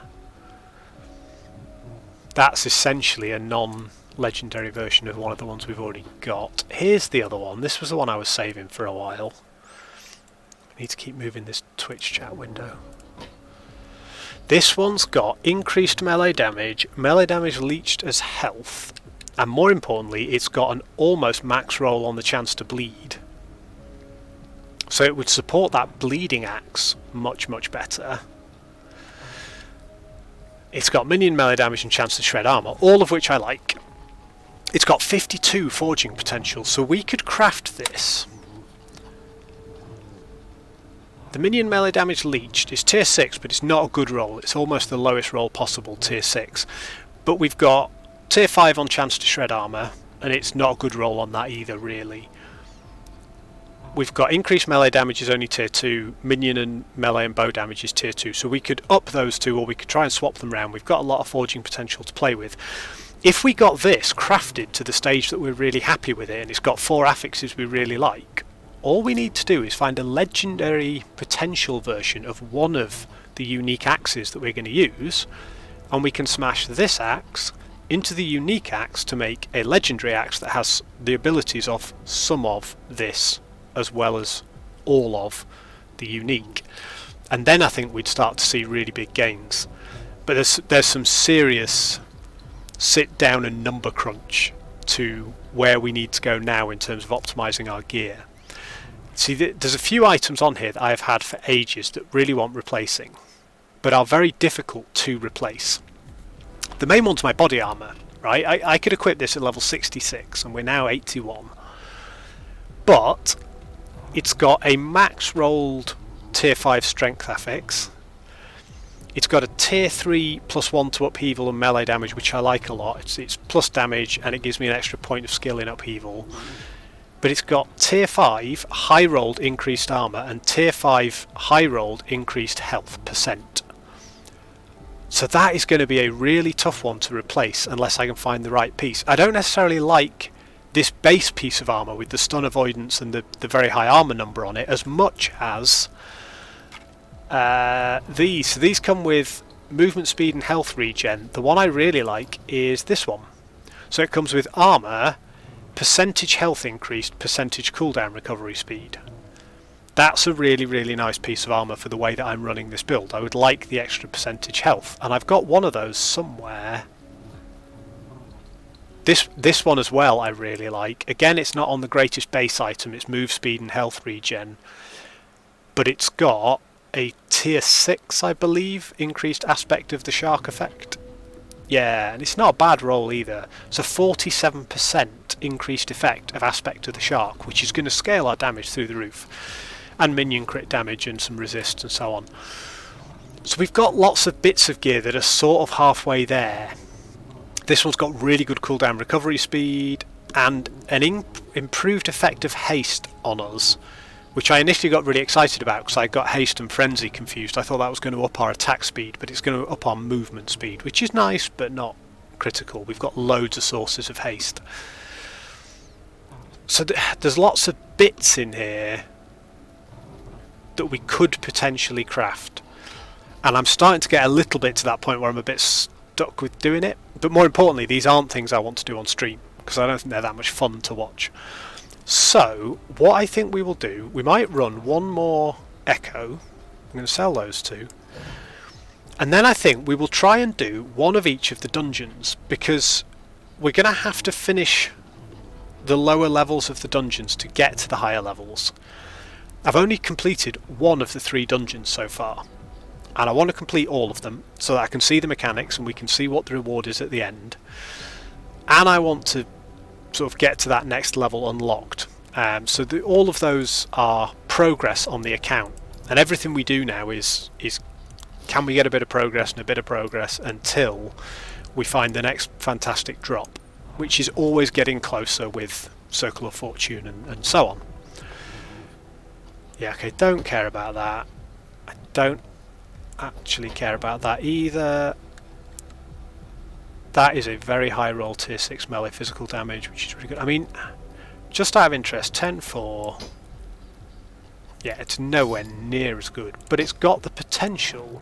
That's essentially a non-legendary version of one of the ones we've already got. Here's the other one. This was the one I was saving for a while. I need to keep moving this Twitch chat window. This one's got increased melee damage leached as health, and more importantly, it's got an almost max roll on the chance to bleed. So it would support that bleeding axe much, much better. It's got minion melee damage and chance to shred armor, all of which I like. It's got 52 forging potential, so we could craft this. The minion melee damage leached is tier 6, but it's not a good roll. It's almost the lowest roll possible, tier 6. But we've got tier 5 on chance to shred armor, and it's not a good roll on that either, really. We've got increased melee damage is only tier 2, minion and melee and bow damage is tier 2, so we could up those two, or we could try and swap them around. We've got a lot of forging potential to play with. if we got this crafted to the stage that we're really happy with it, and it's got 4 affixes we really like, all we need to do is find a legendary potential version of one of the unique axes that we're going to use, and we can smash this axe into the unique axe to make a legendary axe that has the abilities of some of this as well as all of the unique. And then I think we'd start to see really big gains. But there's some serious sit down and number crunch to where we need to go now in terms of optimizing our gear. See, there's a few items on here that I've had for ages that really want replacing, but are very difficult to replace. The main one's my body armour, right? I could equip this at level 66 and we're now 81. But it's got a max rolled tier 5 strength affix. It's got a tier 3 +1 to upheaval and melee damage, which I like a lot. It's plus damage and it gives me an extra point of skill in upheaval. But it's got tier 5 high rolled increased armour and tier 5 high rolled increased health %. So that is going to be a really tough one to replace unless I can find the right piece. I don't necessarily like this base piece of armour with the stun avoidance and the very high armour number on it as much as these. So these come with movement speed and health regen. The one I really like is this one. So it comes with armour, percentage health increased, percentage cooldown recovery speed. That's a really, really nice piece of armour for the way that I'm running this build. I would like the extra percentage health, and I've got one of those somewhere. This one as well I really like. Again, it's not on the greatest base item, it's move speed and health regen, but it's got a tier 6, I believe, increased aspect of the shark effect. Yeah, and it's not a bad roll either. It's a 47% increased effect of aspect of the shark, which is going to scale our damage through the roof. And minion crit damage and some resist and so on. So we've got lots of bits of gear that are sort of halfway there. This one's got really good cooldown recovery speed and an improved effect of haste on us, which I initially got really excited about because I got haste and frenzy confused. I thought that was going to up our attack speed, but it's going to up our movement speed, which is nice but not critical. We've got loads of sources of haste. So there's lots of bits in here that we could potentially craft, and I'm starting to get a little bit to that point where I'm a bit stuck with doing it. But more importantly, these aren't things I want to do on stream because I don't think they're that much fun to watch. So what I think we will do, we might run one more Echo. I'm going to sell those two, and then I think we will try and do one of each of the dungeons, because we're going to have to finish the lower levels of the dungeons to get to the higher levels. I've only completed one of the 3 dungeons so far, and I want to complete all of them so that I can see the mechanics and we can see what the reward is at the end, and I want to sort of get to that next level unlocked. So all of those are progress on the account, and everything we do now is can we get a bit of progress and a bit of progress until we find the next fantastic drop, which is always getting closer with Circle of Fortune and so on. Yeah, okay, don't care about that. I don't actually care about that either. That is a very high roll tier 6 melee physical damage, which is really good. I mean, just out of interest, 10-4. Yeah, it's nowhere near as good, but it's got the potential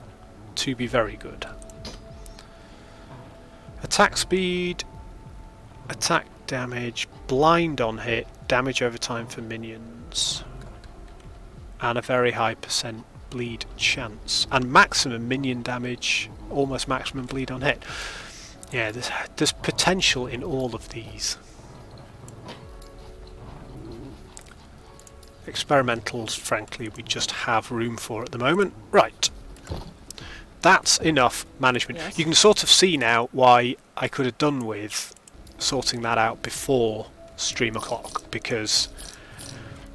to be very good. Attack speed, attack damage, blind on hit, damage over time for minions, and a very high % bleed chance, and maximum minion damage, almost maximum bleed on hit. Yeah, there's potential in all of these. Experimentals, frankly, we just have room for at the moment. Right, that's enough management. Yes. You can sort of see now why I could have done with sorting that out before stream o'clock, because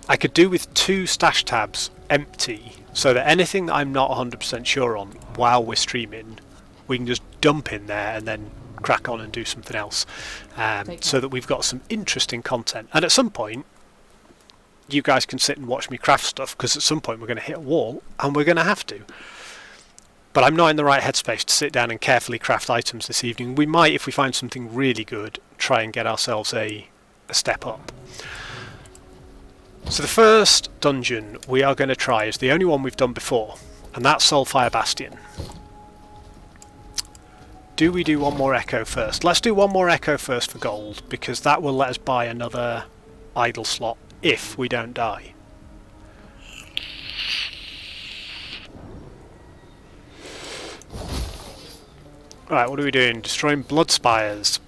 I could do with 2 stash tabs empty, so that anything that I'm not 100% sure on while we're streaming, we can just dump in there and then crack on and do something else, so that we've got some interesting content. And at some point you guys can sit and watch me craft stuff, because at some point we're going to hit a wall and we're going to have to. But I'm not in the right headspace to sit down and carefully craft items this evening. We might, if we find something really good, try and get ourselves a step up. So the first dungeon we are going to try is the only one we've done before, and that's Soulfire Bastion. Do we do one more echo first? Let's do one more echo first for gold, because that will let us buy another idle slot if we don't die. Right, what are we doing? Destroying blood spires.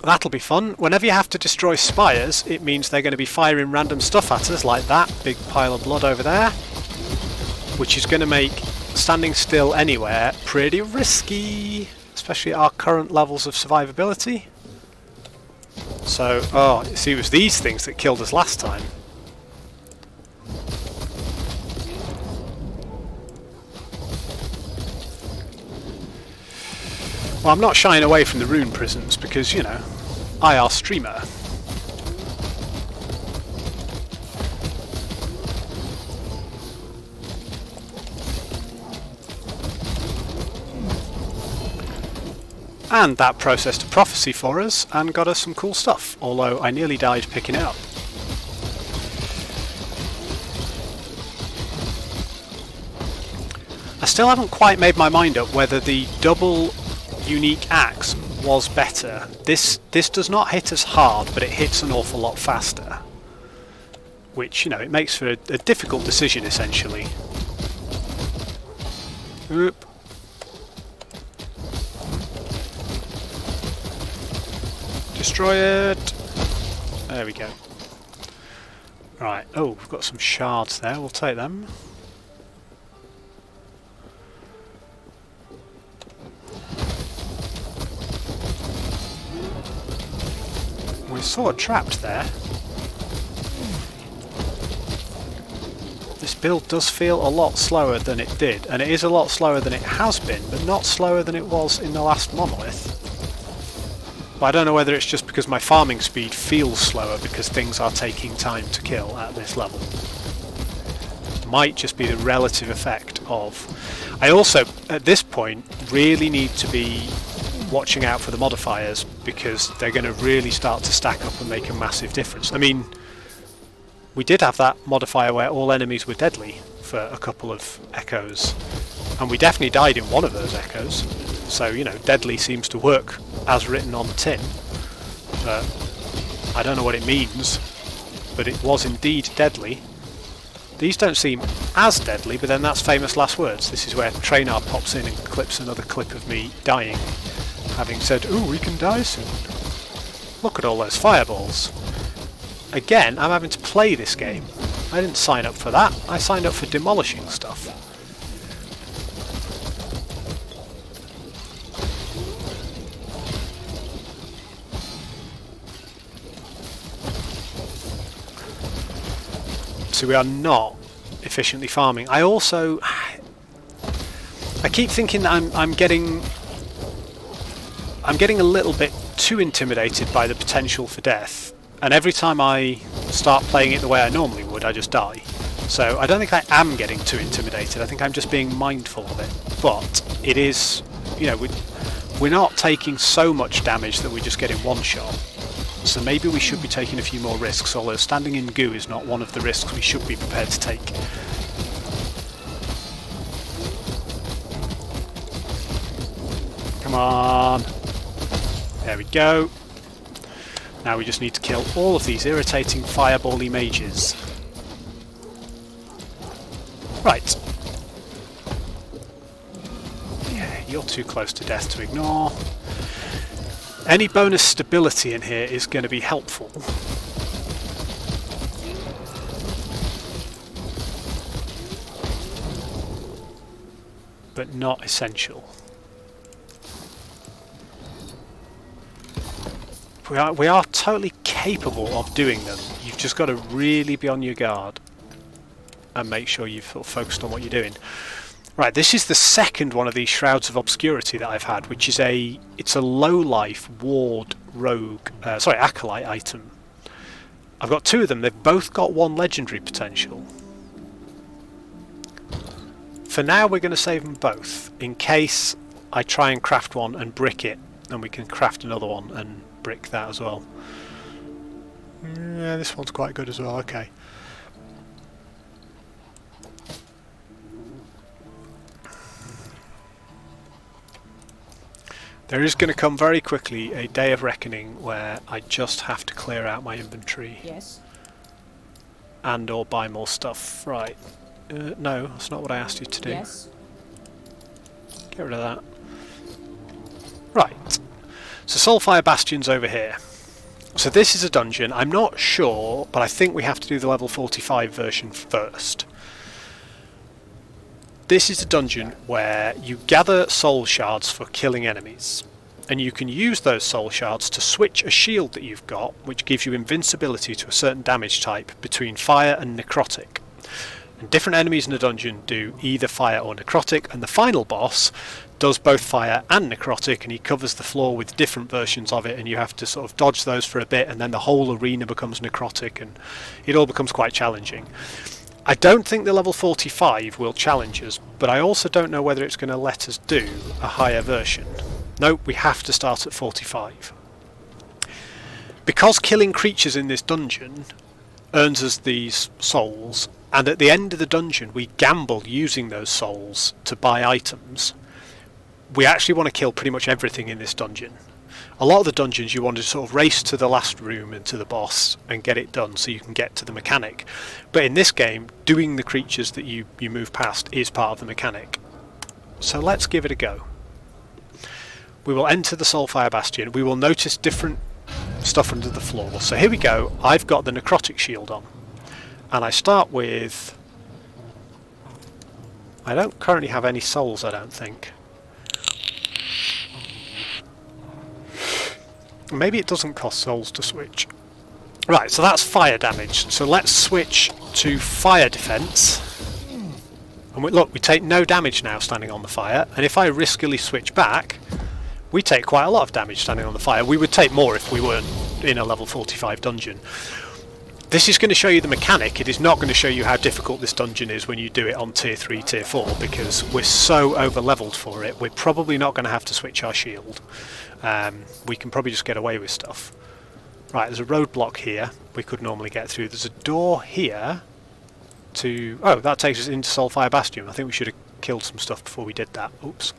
That'll be fun. Whenever you have to destroy spires, it means they're going to be firing random stuff at us, like that big pile of blood over there, which is going to make standing still anywhere pretty risky, especially at our current levels of survivability. So, oh, see, it was these things that killed us last time. Well, I'm not shying away from the rune prisons because, you know, IR streamer. And that processed a prophecy for us and got us some cool stuff, although I nearly died picking it up. I still haven't quite made my mind up whether the double unique axe was better. This does not hit as hard, but it hits an awful lot faster, which, you know, it makes for a difficult decision essentially. Oop. Destroy it. There we go. Right. Oh, we've got some shards there. We'll take them. We're sort of trapped there. This build does feel a lot slower than it did, and it is a lot slower than it has been, but not slower than it was in the last monolith. But I don't know whether it's just because my farming speed feels slower because things are taking time to kill at this level. Might just be the relative effect of... I also, at this point, really need to be watching out for the modifiers because they're going to really start to stack up and make a massive difference. I mean, we did have that modifier where all enemies were deadly for a couple of echoes, and we definitely died in one of those echoes. So, you know, deadly seems to work as written on the tin. I don't know what it means, but it was indeed deadly. These don't seem as deadly, but then that's famous last words. This is where Trainar pops in and clips another clip of me dying, having said, "Ooh, we can die soon. Look at all those fireballs." Again, I'm having to play this game. I didn't sign up for that. I signed up for demolishing stuff. So we are not efficiently farming. I keep thinking that I'm getting a little bit too intimidated by the potential for death, and every time I start playing it the way I normally would, I just die. So I don't think I am getting too intimidated. I think I'm just being mindful of it. But it is, you know, we're not taking so much damage that we just get in one shot. So maybe we should be taking a few more risks, although standing in goo is not one of the risks we should be prepared to take. Come on! There we go. Now we just need to kill all of these irritating firebally mages. Right. Yeah, you're too close to death to ignore. Any bonus stability in here is going to be helpful. But not essential. We are totally capable of doing them. You've just got to really be on your guard and make sure you've focused on what you're doing. Right, this is the second one of these Shrouds of Obscurity that I've had, which is it's a low-life ward rogue, acolyte item. I've got two of them. They've both got one legendary potential. for now we're going to save them both, in case I try and craft one and brick it, and we can craft another one and brick that as well. Yeah, this one's quite good as well, okay. There is going to come very quickly a day of reckoning where I just have to clear out my inventory. Yes. And or buy more stuff. Right. No, that's not what I asked you to do. Yes. Get rid of that. Right. So Soulfire Bastion's over here. So this is a dungeon. I'm not sure, but I think we have to do the level 45 version first. This is a dungeon where you gather soul shards for killing enemies, and you can use those soul shards to switch a shield that you've got, which gives you invincibility to a certain damage type between fire and necrotic. And different enemies in the dungeon do either fire or necrotic, and the final boss does both fire and necrotic, and he covers the floor with different versions of it, and you have to sort of dodge those for a bit, and then the whole arena becomes necrotic, and it all becomes quite challenging. I don't think the level 45 will challenge us, but I also don't know whether it's going to let us do a higher version. No, we have to start at 45. Because killing creatures in this dungeon earns us these souls, and at the end of the dungeon we gamble using those souls to buy items, we actually want to kill pretty much everything in this dungeon. A lot of the dungeons you want to sort of race to the last room and to the boss and get it done so you can get to the mechanic. But in this game, doing the creatures that you move past is part of the mechanic. So let's give it a go. We will enter the Soulfire Bastion. We will notice different stuff under the floor. So here we go. I've got the necrotic shield on. And I start with... I don't currently have any souls, I don't think. Maybe it doesn't cost souls to switch. Right, so that's fire damage. So let's switch to fire defense. And look, we take no damage now standing on the fire. And if I riskily switch back, we take quite a lot of damage standing on the fire. We would take more if we weren't in a level 45 dungeon. This is going to show you the mechanic. It is not going to show you how difficult this dungeon is when you do it on tier 3, tier 4, because we're so over leveled for it. We're probably not going to have to switch our shield. We can probably just get away with stuff. Right, there's a roadblock here we could normally get through. There's a door here to... Oh, that takes us into Soulfire Bastion. I think we should have killed some stuff before we did that. Oops.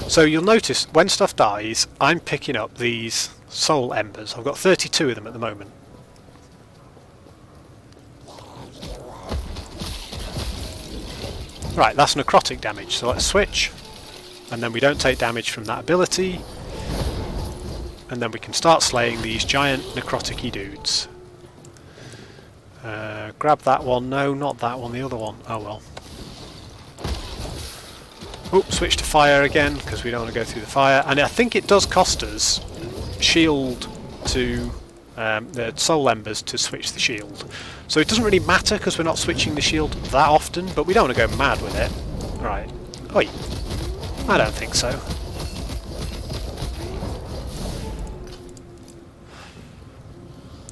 So you'll notice when stuff dies, I'm picking up these soul embers. I've got 32 of them at the moment. Right, that's necrotic damage, so let's switch. And then we don't take damage from that ability. And then we can start slaying these giant necrotic-y dudes. Grab that one. No, not that one, the other one. Oh well. Oop, switch to fire again, because we don't want to go through the fire. And I think it does cost us shield to... the soul embers to switch the shield. So it doesn't really matter because we're not switching the shield that often, but we don't want to go mad with it. Right. Oi. I don't think so.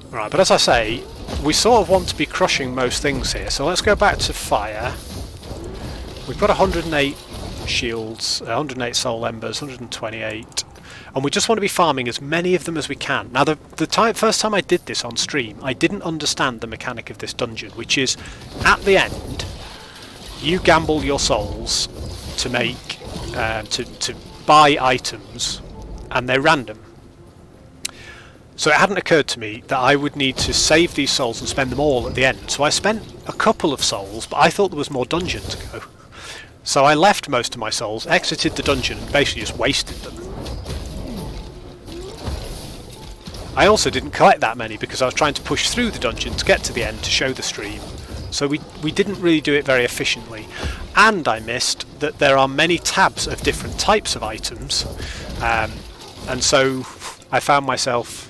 Right, but as I say, we sort of want to be crushing most things here, so let's go back to fire. We've got 108 shields, 108 soul embers, 128, and we just want to be farming as many of them as we can. Now first time I did this on stream, I didn't understand the mechanic of this dungeon, which is at the end you gamble your souls to make to buy items, and they're random. So it hadn't occurred to me that I would need to save these souls and spend them all at the end. So I spent a couple of souls, but I thought there was more dungeon to go. So I left most of my souls, exited the dungeon, and basically just wasted them. I also didn't collect that many because I was trying to push through the dungeon to get to the end to show the stream. So we didn't really do it very efficiently. And I missed that there are many tabs of different types of items. And so I found myself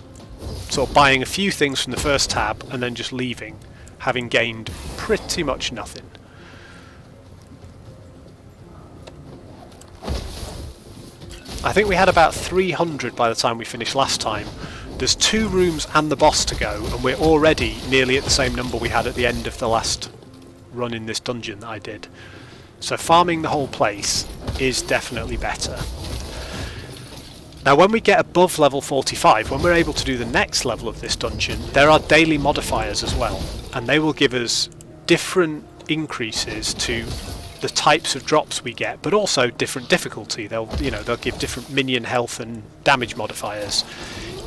sort of buying a few things from the first tab and then just leaving, having gained pretty much nothing. I think we had about 300 by the time we finished last time. There's 2 rooms and the boss to go, and we're already nearly at the same number we had at the end of the last running this dungeon that I did. So farming the whole place is definitely better. Now when we get above level 45, when we're able to do the next level of this dungeon, there are daily modifiers as well, and they will give us different increases to the types of drops we get, but also different difficulty. They'll give different minion health and damage modifiers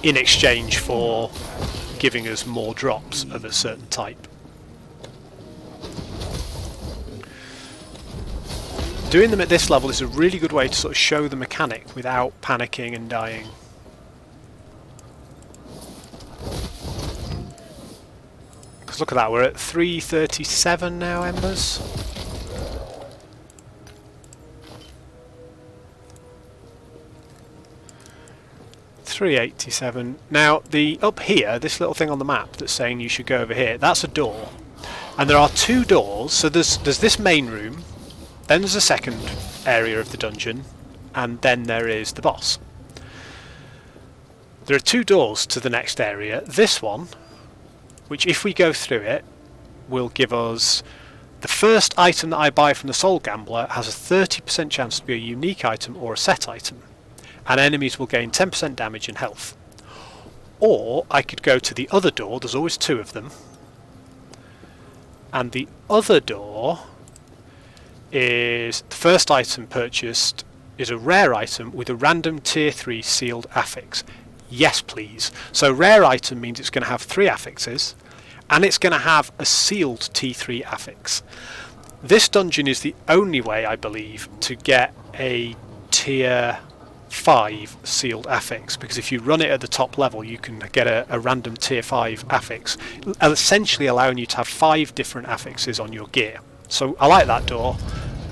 in exchange for giving us more drops of a certain type. Doing them at this level is a really good way to sort of show the mechanic without panicking and dying. Because look at that, we're at 337 now, embers. .387. Now the up here, this little thing on the map that's saying you should go over here, that's a door. And there are two doors, so there's this main room, then there's a second area of the dungeon, and then there is the boss. There are two doors to the next area. This one, which if we go through it, will give us the first item that I buy from the Soul Gambler has a 30% chance to be a unique item or a set item, and enemies will gain 10% damage and health. Or I could go to the other door, there's always two of them, and the other door is the first item purchased is a rare item with a random tier 3 sealed affix. Yes please. So rare item means it's going to have 3 affixes and it's going to have a sealed T3 affix. This dungeon is the only way, I believe, to get a tier 5 sealed affix, because if you run it at the top level you can get a random tier 5 affix, essentially allowing you to have 5 different affixes on your gear. So I like that door,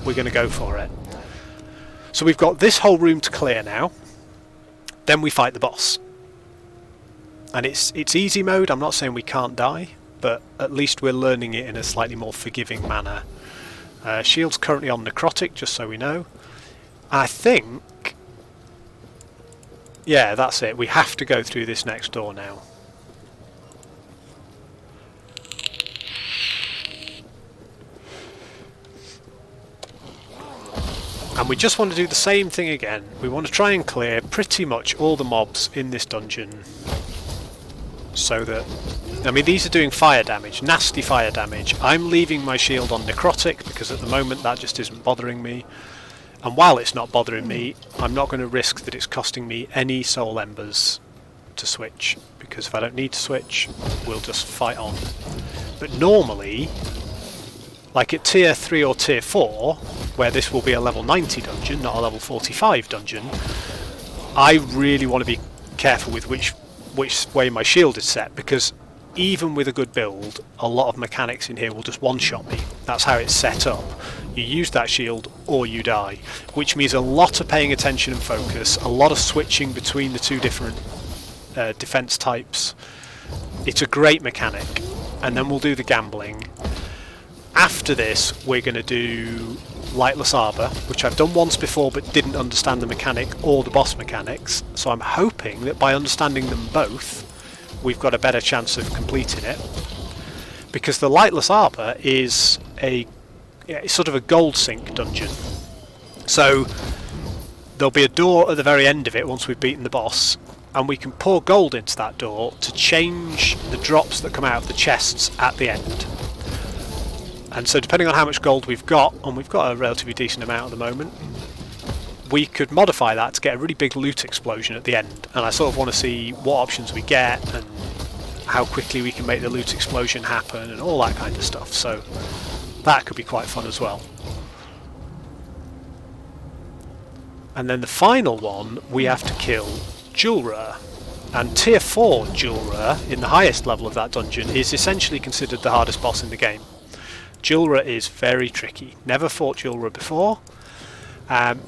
we're going to go for it. So we've got this whole room to clear now, then we fight the boss. And it's easy mode, I'm not saying we can't die, but at least we're learning it in a slightly more forgiving manner. Shield's currently on necrotic, just so we know. I think, yeah, that's it, we have to go through this next door now. And we just want to do the same thing again. We want to try and clear pretty much all the mobs in this dungeon. So that, I mean, these are doing fire damage, nasty fire damage. I'm leaving my shield on necrotic because at the moment that just isn't bothering me. And while it's not bothering me, I'm not going to risk that it's costing me any soul embers to switch. Because if I don't need to switch, we'll just fight on. But normally, like at tier 3 or tier 4, where this will be a level 90 dungeon, not a level 45 dungeon, I really want to be careful with which way my shield is set, because even with a good build, a lot of mechanics in here will just one-shot me. That's how it's set up. You use that shield or you die, which means a lot of paying attention and focus, a lot of switching between the two different defense types. It's a great mechanic. And then we'll do the gambling. After this, we're going to do Lightless Arbor, which I've done once before but didn't understand the mechanic or the boss mechanics, so I'm hoping that by understanding them both we've got a better chance of completing it, because the Lightless Arbor is it's sort of a gold sink dungeon. So there'll be a door at the very end of it once we've beaten the boss, and we can pour gold into that door to change the drops that come out of the chests at the end. And so depending on how much gold we've got, and we've got a relatively decent amount at the moment, we could modify that to get a really big loot explosion at the end. And I sort of want to see what options we get and how quickly we can make the loot explosion happen and all that kind of stuff. So that could be quite fun as well. And then the final one, we have to kill Julra. And tier 4 Julra, in the highest level of that dungeon, is essentially considered the hardest boss in the game. Julra is very tricky. Never fought Julra before. And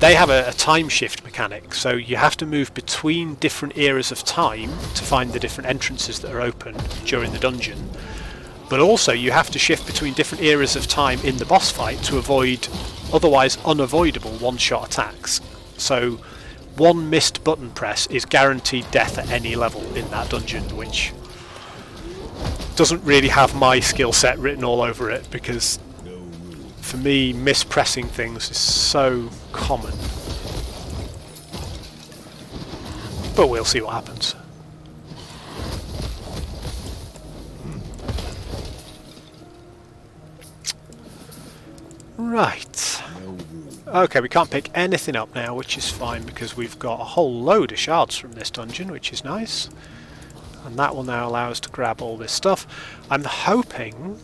they have a time shift mechanic, so you have to move between different eras of time to find the different entrances that are open during the dungeon. But also you have to shift between different eras of time in the boss fight to avoid otherwise unavoidable one-shot attacks. So one missed button press is guaranteed death at any level in that dungeon, which doesn't really have my skill set written all over it, because for me mispressing things is so common. But we'll see what happens. Right. Okay, we can't pick anything up now, which is fine because we've got a whole load of shards from this dungeon, which is nice. And that will now allow us to grab all this stuff. I'm hoping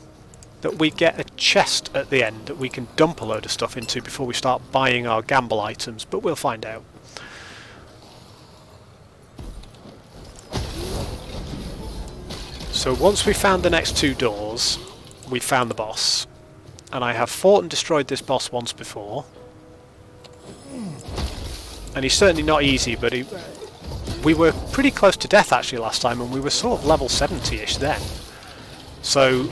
that we get a chest at the end that we can dump a load of stuff into before we start buying our gamble items, but we'll find out. So once we found the next two doors, we found the boss. And I have fought and destroyed this boss once before. And he's certainly not easy, but we were pretty close to death actually last time, and we were sort of level 70-ish then. So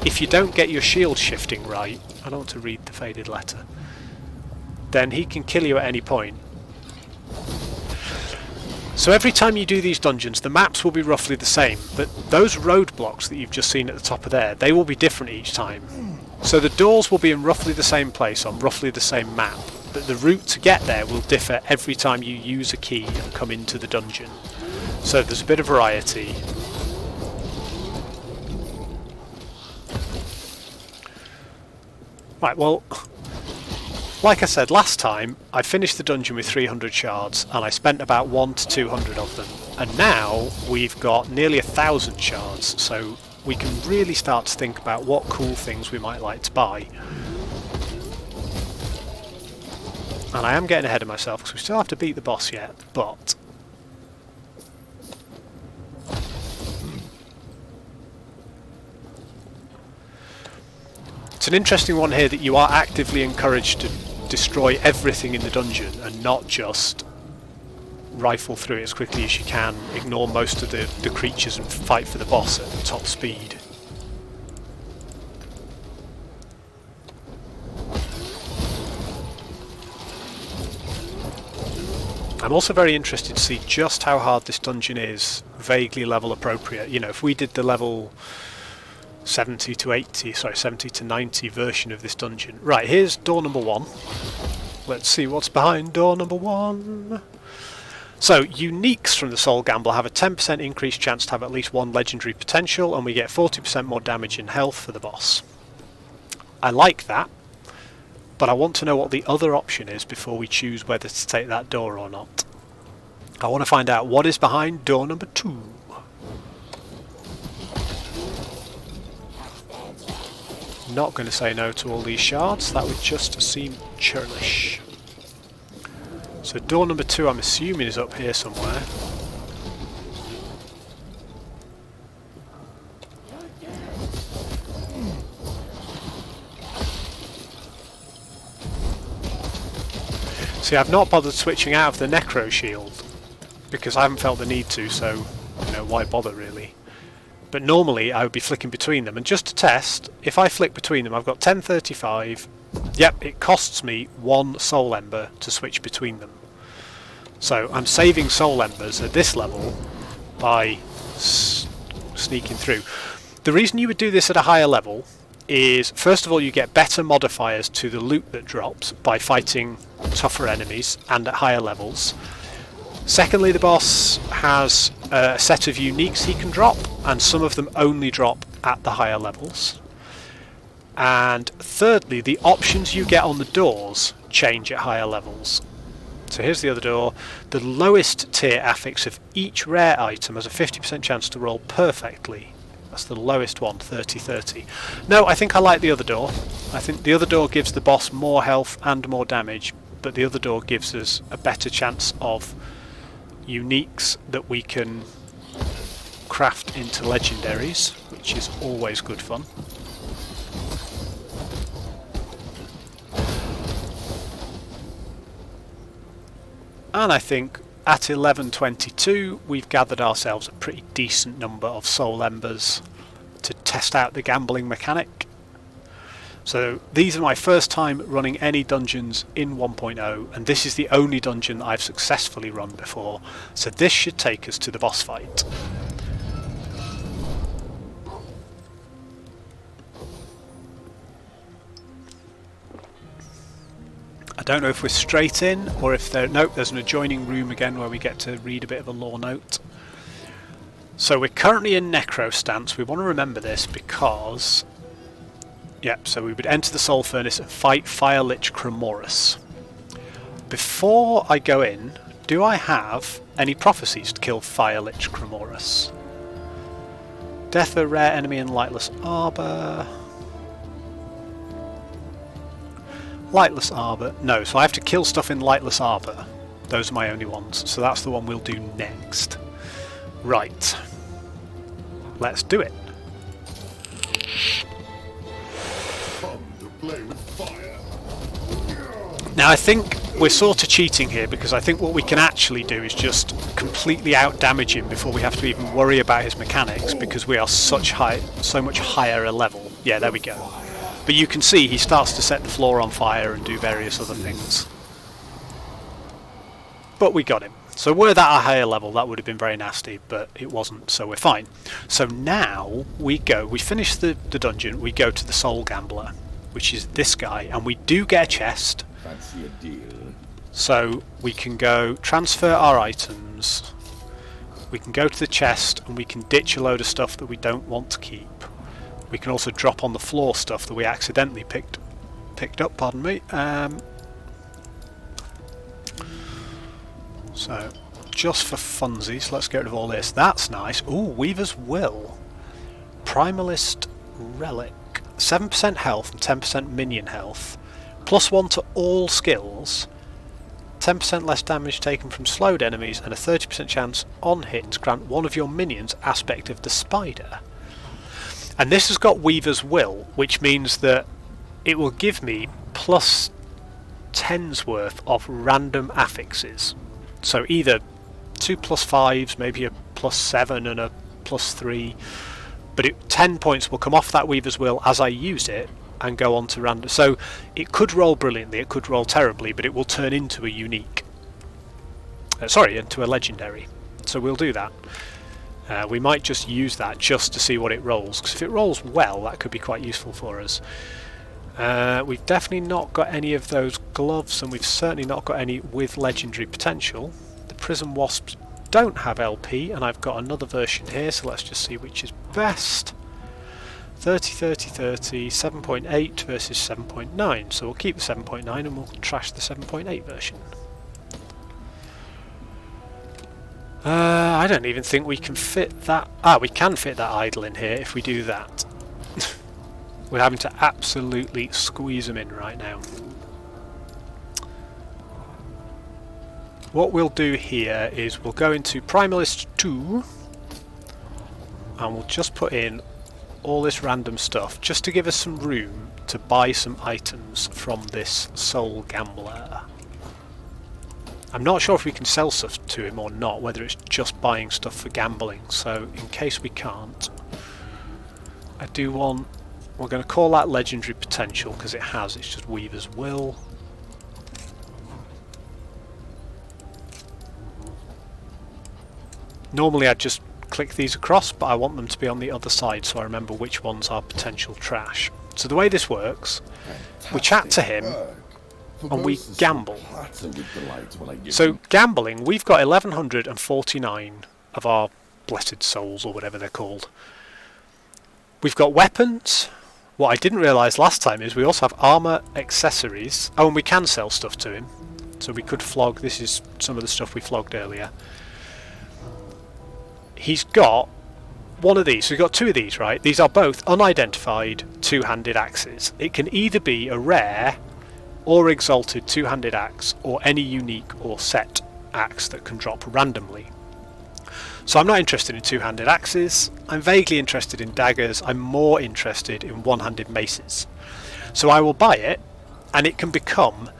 if you don't get your shield shifting right, I don't want to read the faded letter, then he can kill you at any point. So every time you do these dungeons, the maps will be roughly the same, but those roadblocks that you've just seen at the top of there, they will be different each time. So the doors will be in roughly the same place on roughly the same map, but the route to get there will differ every time you use a key and come into the dungeon. So there's a bit of variety. Right, well, like I said last time, I finished the dungeon with 300 shards and I spent about 1 to 200 of them. And now we've got nearly 1,000 shards, so we can really start to think about what cool things we might like to buy. And I am getting ahead of myself because we still have to beat the boss yet, but it's an interesting one here that you are actively encouraged to destroy everything in the dungeon and not just rifle through it as quickly as you can, ignore most of the creatures and fight for the boss at top speed. I'm also very interested to see just how hard this dungeon is, vaguely level appropriate. You know, if we did the level 70 to 90 version of this dungeon. Right, here's door number 1. Let's see what's behind door number 1. So, uniques from the Soul Gambler have a 10% increased chance to have at least one legendary potential, and we get 40% more damage and health for the boss. I like that, but I want to know what the other option is before we choose whether to take that door or not. I want to find out what is behind door number 2. Not going to say no to all these shards, that would just seem churlish. So door number 2 I'm assuming is up here somewhere. See, I've not bothered switching out of the Necro Shield because I haven't felt the need to, so you know, why bother really. But normally I would be flicking between them, and just to test, if I flick between them, I've got 1035. Yep, it costs me 1 Soul Ember to switch between them. So I'm saving Soul Embers at this level by sneaking through. The reason you would do this at a higher level is, first of all, you get better modifiers to the loot that drops by fighting tougher enemies and at higher levels. Secondly, the boss has a set of uniques he can drop, and some of them only drop at the higher levels. And thirdly, the options you get on the doors change at higher levels. So here's the other door. The lowest tier affix of each rare item has a 50% chance to roll perfectly. That's the lowest one, 30-30. No, I think I like the other door. I think the other door gives the boss more health and more damage, but the other door gives us a better chance of uniques that we can craft into legendaries, which is always good fun. And I think at 11:22 we've gathered ourselves a pretty decent number of Soul Embers to test out the gambling mechanic. So these are my first time running any dungeons in 1.0, and this is the only dungeon that I've successfully run before, so this should take us to the boss fight. don't know if we're straight in or if there... Nope, there's an adjoining room again where we get to read a bit of a lore note. So we're currently in Necro stance. We want to remember this because... Yep, so we would enter the Soul Furnace and fight Fire Lich Cremorus. Before I go in, do I have any prophecies to kill Fire Lich Cremorus? Death of a rare enemy in Lightless Arbor. Lightless Arbor. No, so I have to kill stuff in Lightless Arbor. Those are my only ones. So that's the one we'll do next. Right. Let's do it. Come to play with fire. Now I think we're sort of cheating here because I think what we can actually do is just completely out-damage him before we have to even worry about his mechanics because we are so much higher a level. Yeah, there we go. But you can see he starts to set the floor on fire and do various other things. But we got him. So were that a higher level, that would have been very nasty, but it wasn't, so we're fine. So now we finish the dungeon, we go to the Soul Gambler, which is this guy, and we do get a chest. Fancy a deal? So we can go transfer our items, we can go to the chest, and we can ditch a load of stuff that we don't want to keep. We can also drop on the floor stuff that we accidentally picked up, pardon me. So, just for funsies, let's get rid of all this. That's nice. Ooh, Weaver's Will. Primalist Relic. 7% health and 10% minion health. +1 to all skills. 10% less damage taken from slowed enemies and a 30% chance on hit to grant one of your minions aspect of the spider. And this has got Weaver's Will, which means that it will give me +10's worth of random affixes. So either 2 +5s, maybe a +7 and a +3, but 10 points will come off that Weaver's Will as I use it and go on to random. So it could roll brilliantly, it could roll terribly, but it will turn into a unique. Into a legendary. So we'll do that. We might just use that just to see what it rolls, because if it rolls well, that could be quite useful for us. We've definitely not got any of those gloves, and we've certainly not got any with legendary potential. The Prism Wasps don't have LP, and I've got another version here, so let's just see which is best. 30, 30, 30, 7.8 versus 7.9, so we'll keep the 7.9 and we'll trash the 7.8 version. I don't even think we can fit that... we can fit that idol in here if we do that. We're having to absolutely squeeze them in right now. What we'll do here is we'll go into Primalist 2 and we'll just put in all this random stuff just to give us some room to buy some items from this Soul Gambler. I'm not sure if we can sell stuff to him or not, whether it's just buying stuff for gambling, so in case we can't, I do want... We're going to call that legendary potential because it has, it's just Weaver's Will. Normally I'd just click these across, but I want them to be on the other side so I remember which ones are potential trash. So the way this works, we chat to him and we gamble. So gambling, we've got 1149 of our blessed souls or whatever they're called. We've got weapons. What I didn't realise last time is we also have armour, accessories. Oh, and we can sell stuff to him. So we could flog, this is some of the stuff we flogged earlier. He's got one of these, so we've got two of these, right? These are both unidentified two-handed axes. It can either be a rare or exalted two-handed axe, or any unique or set axe that can drop randomly. So I'm not interested in two-handed axes, I'm vaguely interested in daggers, I'm more interested in one-handed maces. So I will buy it, and it can become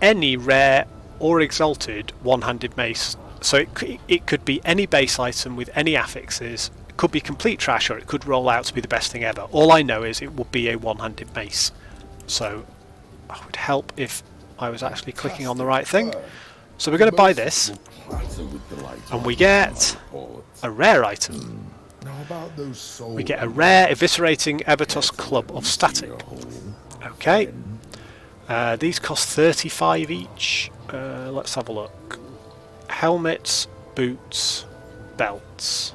any rare or exalted one-handed mace. So it could be any base item with any affixes, it could be complete trash, or it could roll out to be the best thing ever. All I know is it will be a one-handed mace. So it would help if I was actually clicking on the right thing. So we're going to buy this, and we get a rare item. We get a rare Eviscerating Ebertus Club of Static. Okay. These cost 35 each. Let's have a look. Helmets, boots, belts.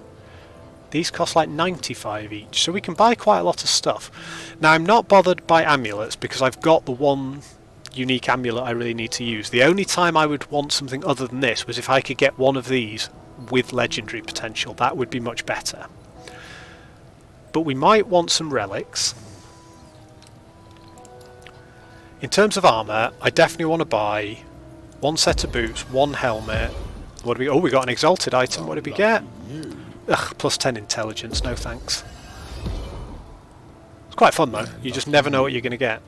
These cost like 95 each, so we can buy quite a lot of stuff. Now I'm not bothered by amulets because I've got the one unique amulet I really need to use. The only time I would want something other than this was if I could get one of these with legendary potential. That would be much better. But we might want some relics. In terms of armour, I definitely want to buy one set of boots, one helmet. What do we? Oh, we got an exalted item. What did we get? Ugh, plus 10 intelligence, no thanks. It's quite fun though, you just never know what you're going to get.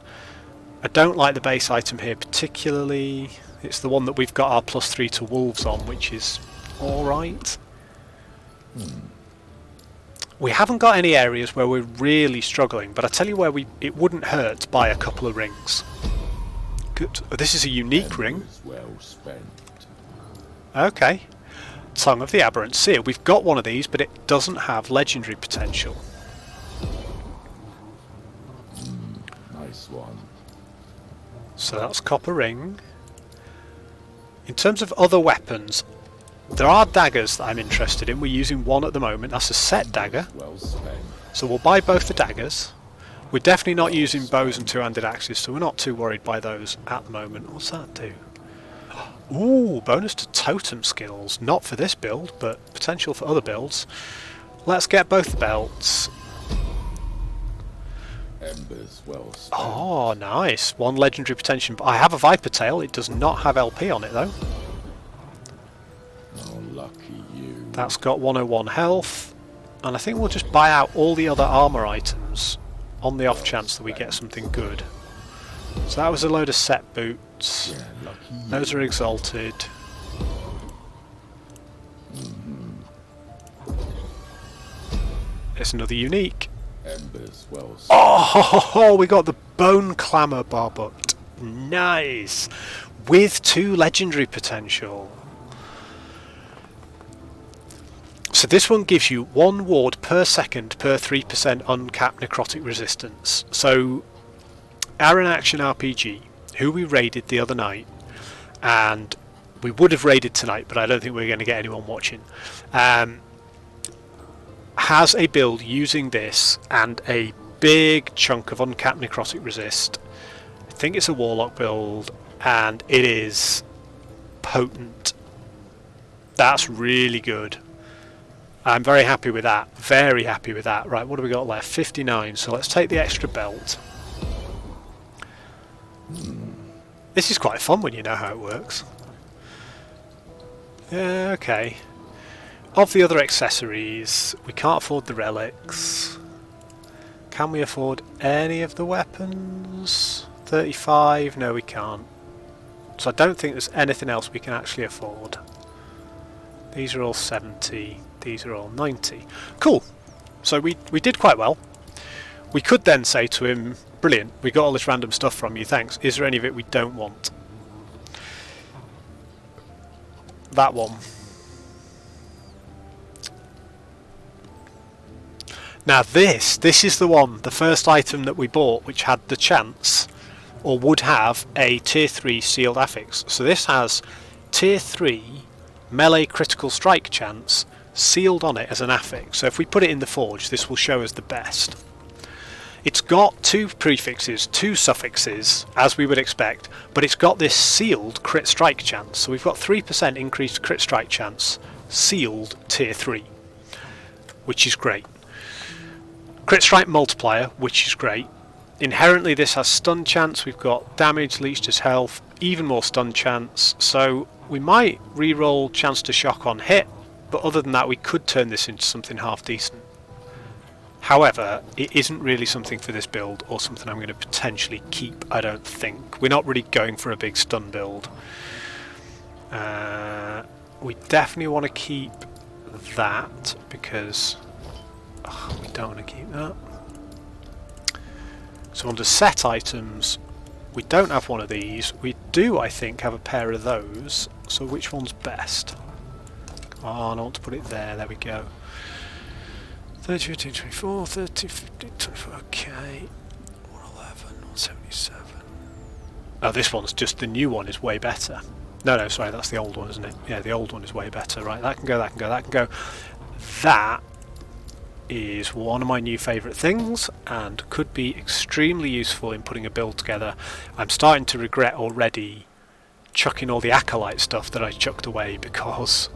I don't like the base item here particularly. It's the one that we've got our plus 3 to wolves on, which is alright. We haven't got any areas where we're really struggling, but I tell you where it wouldn't hurt to buy a couple of rings. Good. Oh, this is a unique ring. Okay. Tongue of the Aberrant Seer. We've got one of these, but it doesn't have legendary potential. Nice one. So that's copper ring. In terms of other weapons, there are daggers that I'm interested in. We're using one at the moment. That's a set dagger. Well spent. So we'll buy both the daggers. We're definitely not using bows and two-handed axes, so we're not too worried by those at the moment. What's that do? Ooh, bonus to totem skills. Not for this build, but potential for other builds. Let's get both the belts. Embers well spent. Oh, nice. One legendary potential. I have a Viper Tail. It does not have LP on it, though. Oh, lucky you. That's got 101 health. And I think we'll just buy out all the other armour items on the off chance that we get something good. So that was a load of set boots. Yeah, lucky you. Those are exalted. There's another unique. Embers well spent. Oh, we got the Bone Clamor Barbuck. Nice. With 2 legendary potential. So this one gives you 1 ward per second per 3% uncapped necrotic resistance. So our in-action RPG, who we raided the other night, and we would have raided tonight, but I don't think we're going to get anyone watching, has a build using this and a big chunk of uncapped necrotic resist. I think it's a warlock build, and it is potent. That's really good. I'm very happy with that. Very happy with that. Right, what do we got left? 59. So let's take the extra belt. This is quite fun when you know how it works. Yeah, okay. Of the other accessories, we can't afford the relics. Can we afford any of the weapons? 35? No, we can't. So I don't think there's anything else we can actually afford. These are all 70. These are all 90. Cool. So we did quite well. We could then say to him, brilliant, we got all this random stuff from you, thanks. Is there any of it we don't want? That one. Now this is the one, the first item that we bought, which had the chance, or would have, a tier 3 sealed affix. So this has tier 3 melee critical strike chance sealed on it as an affix. So if we put it in the forge, this will show us the best. It's got 2 prefixes, 2 suffixes, as we would expect, but it's got this sealed crit strike chance. So we've got 3% increased crit strike chance, sealed tier 3, which is great. Crit strike multiplier, which is great. Inherently this has stun chance, we've got damage, leech as health, even more stun chance, so we might reroll chance to shock on hit, but other than that we could turn this into something half decent. However, it isn't really something for this build, or something I'm going to potentially keep, I don't think. We're not really going for a big stun build. We definitely want to keep that, because we don't want to keep that. So under set items, we don't have one of these. We do, I think, have a pair of those. So which one's best? Oh, I don't want to put it there. There we go. 30, 15, 24, 30, 50, 24. Okay. 111, 177. Oh, this one's just, the new one is way better. No, sorry, that's the old one, isn't it? Yeah, the old one is way better. Right, that can go, that can go, that can go. That is one of my new favourite things and could be extremely useful in putting a build together. I'm starting to regret already chucking all the Acolyte stuff that I chucked away, because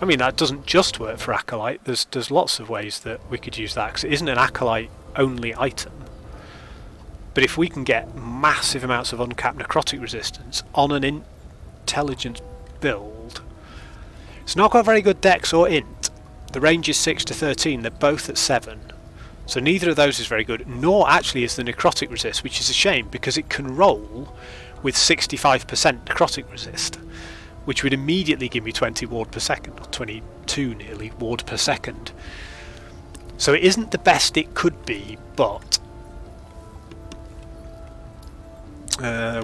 I mean, that doesn't just work for Acolyte. There's lots of ways that we could use that, because it isn't an Acolyte only item. But if we can get massive amounts of uncapped necrotic resistance on an intelligence build, it's not got very good dex or int. The range is 6 to 13, they're both at 7. So neither of those is very good, nor actually is the necrotic resist, which is a shame, because it can roll with 65% necrotic resist, which would immediately give me 20 ward per second, or 22 nearly ward per second. So it isn't the best it could be, but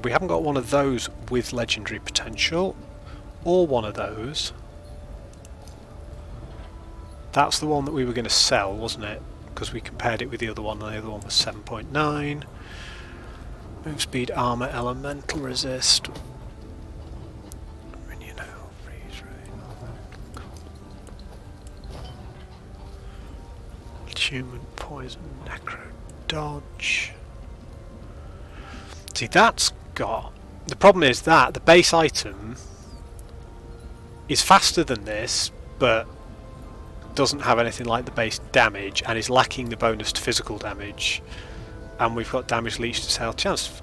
we haven't got one of those with legendary potential, or one of those. That's the one that we were going to sell, wasn't it? Because we compared it with the other one, and the other one was 7.9. Move speed, armor, elemental resist. Freeze rain. Attunement, poison, necro, dodge. See, that's got... The problem is that the base item is faster than this, but doesn't have anything like the base damage, and is lacking the bonus to physical damage. And we've got damage leech to sell chance.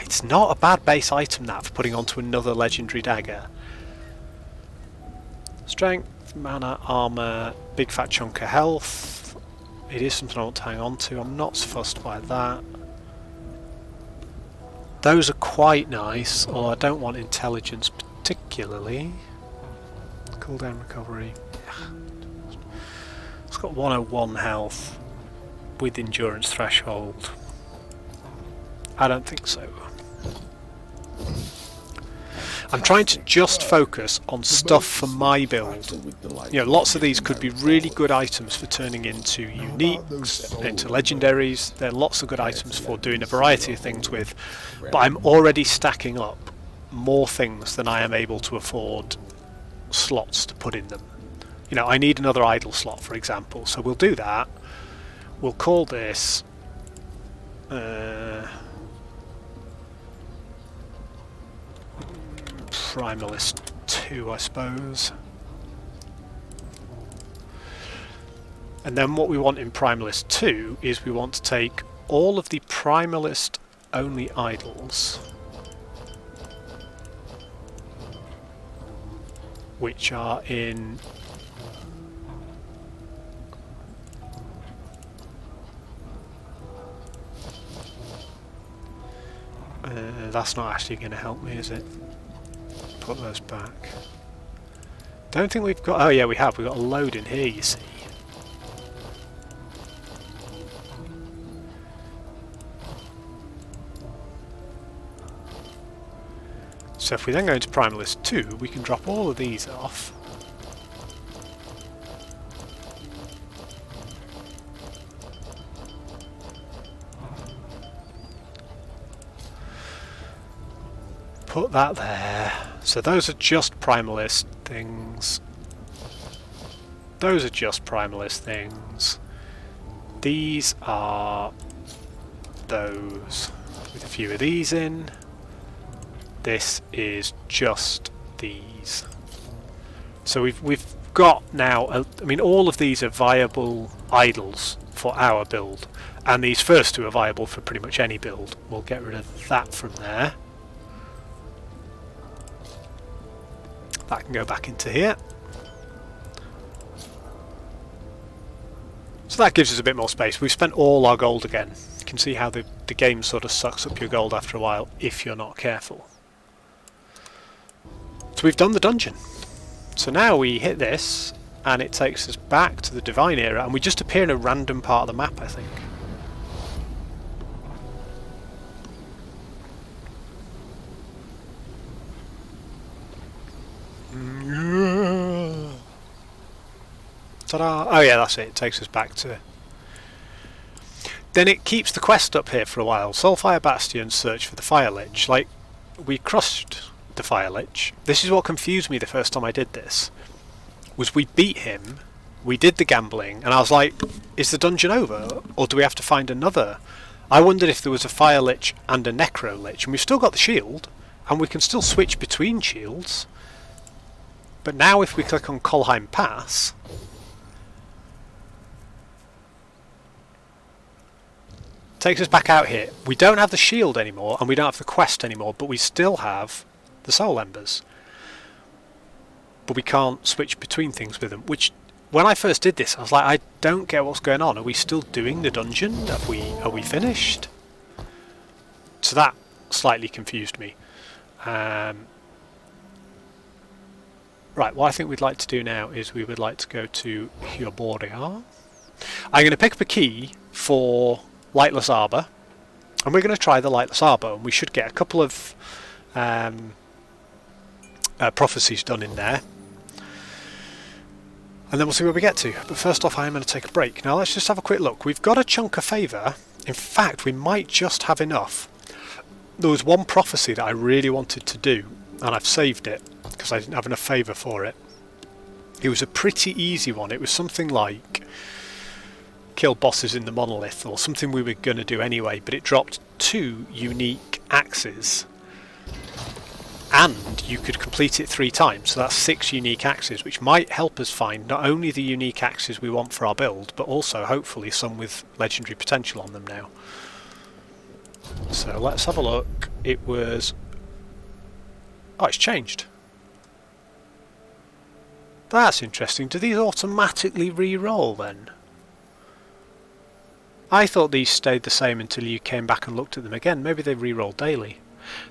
It's not a bad base item, that, for putting onto another legendary dagger. Strength, mana, armor, big fat chunk of health. It is something I want to hang on to. I'm not so fussed by that. Those are quite nice, although I don't want intelligence particularly. Cooldown recovery. It's got 101 health with endurance threshold. I don't think so. I'm trying to just focus on stuff for my build. You know, lots of these could be really good items for turning into uniques, into legendaries. There are lots of good items for doing a variety of things with, but I'm already stacking up more things than I am able to afford slots to put in them. You know, I need another idle slot, for example, so we'll do that. We'll call this Primalist 2, I suppose. And then what we want in Primalist 2 is we want to take all of the Primalist only idols, which are in that's not actually going to help me, is it? Put those back. Don't think we've got... Oh yeah, we have. We've got a load in here, you see. So if we then go into Primalist 2, we can drop all of these off. Put that there. So those are just Primalist things. Those are just Primalist things. These are those with a few of these in. This is just these. So we've got now, I mean, all of these are viable idols for our build, and these first two are viable for pretty much any build. We'll get rid of that from there. That can go back into here. So that gives us a bit more space. We've spent all our gold again. You can see how the game sort of sucks up your gold after a while if you're not careful. So we've done the dungeon. So now we hit this and it takes us back to the Divine Era, and we just appear in a random part of the map, I think. Ta-da! Oh yeah, that's it. It takes us back to then it keeps the quest up here for a while. Soulfire Bastion, search for the Fire Lich. Like, we crushed the Fire Lich. This is what confused me the first time I did this. Was we beat him, we did the gambling, and I was like, is the dungeon over? Or do we have to find another? I wondered if there was a Fire Lich and a Necro Lich, and we've still got the shield, and we can still switch between shields. But now if we click on Kolheim Pass, takes us back out here. We don't have the shield anymore, and we don't have the quest anymore, but we still have the Soul Embers. But we can't switch between things with them, which, when I first did this, I was like, I don't get what's going on. Are we still doing the dungeon? Are we finished? So that slightly confused me. Right, what I think we'd like to do now is we would like to go to Hyoboria. I'm going to pick up a key for Lightless Arbor, and we're going to try the Lightless Arbor, and we should get a couple of prophecies done in there, and then we'll see where we get to. But first off, I am going to take a break. Now let's just have a quick look. We've got a chunk of favour. In fact, we might just have enough. There was one prophecy that I really wanted to do, and I've saved it because I didn't have enough favour for it. It was a pretty easy one. It was something like kill bosses in the monolith, or something we were going to do anyway, but it dropped 2 unique axes, and you could complete it 3 times, so that's 6 unique axes, which might help us find not only the unique axes we want for our build, but also hopefully some with legendary potential on them now. So let's have a look. It was... oh, it's changed. That's interesting. Do these automatically re-roll then? I thought these stayed the same until you came back and looked at them again. Maybe they re-roll daily.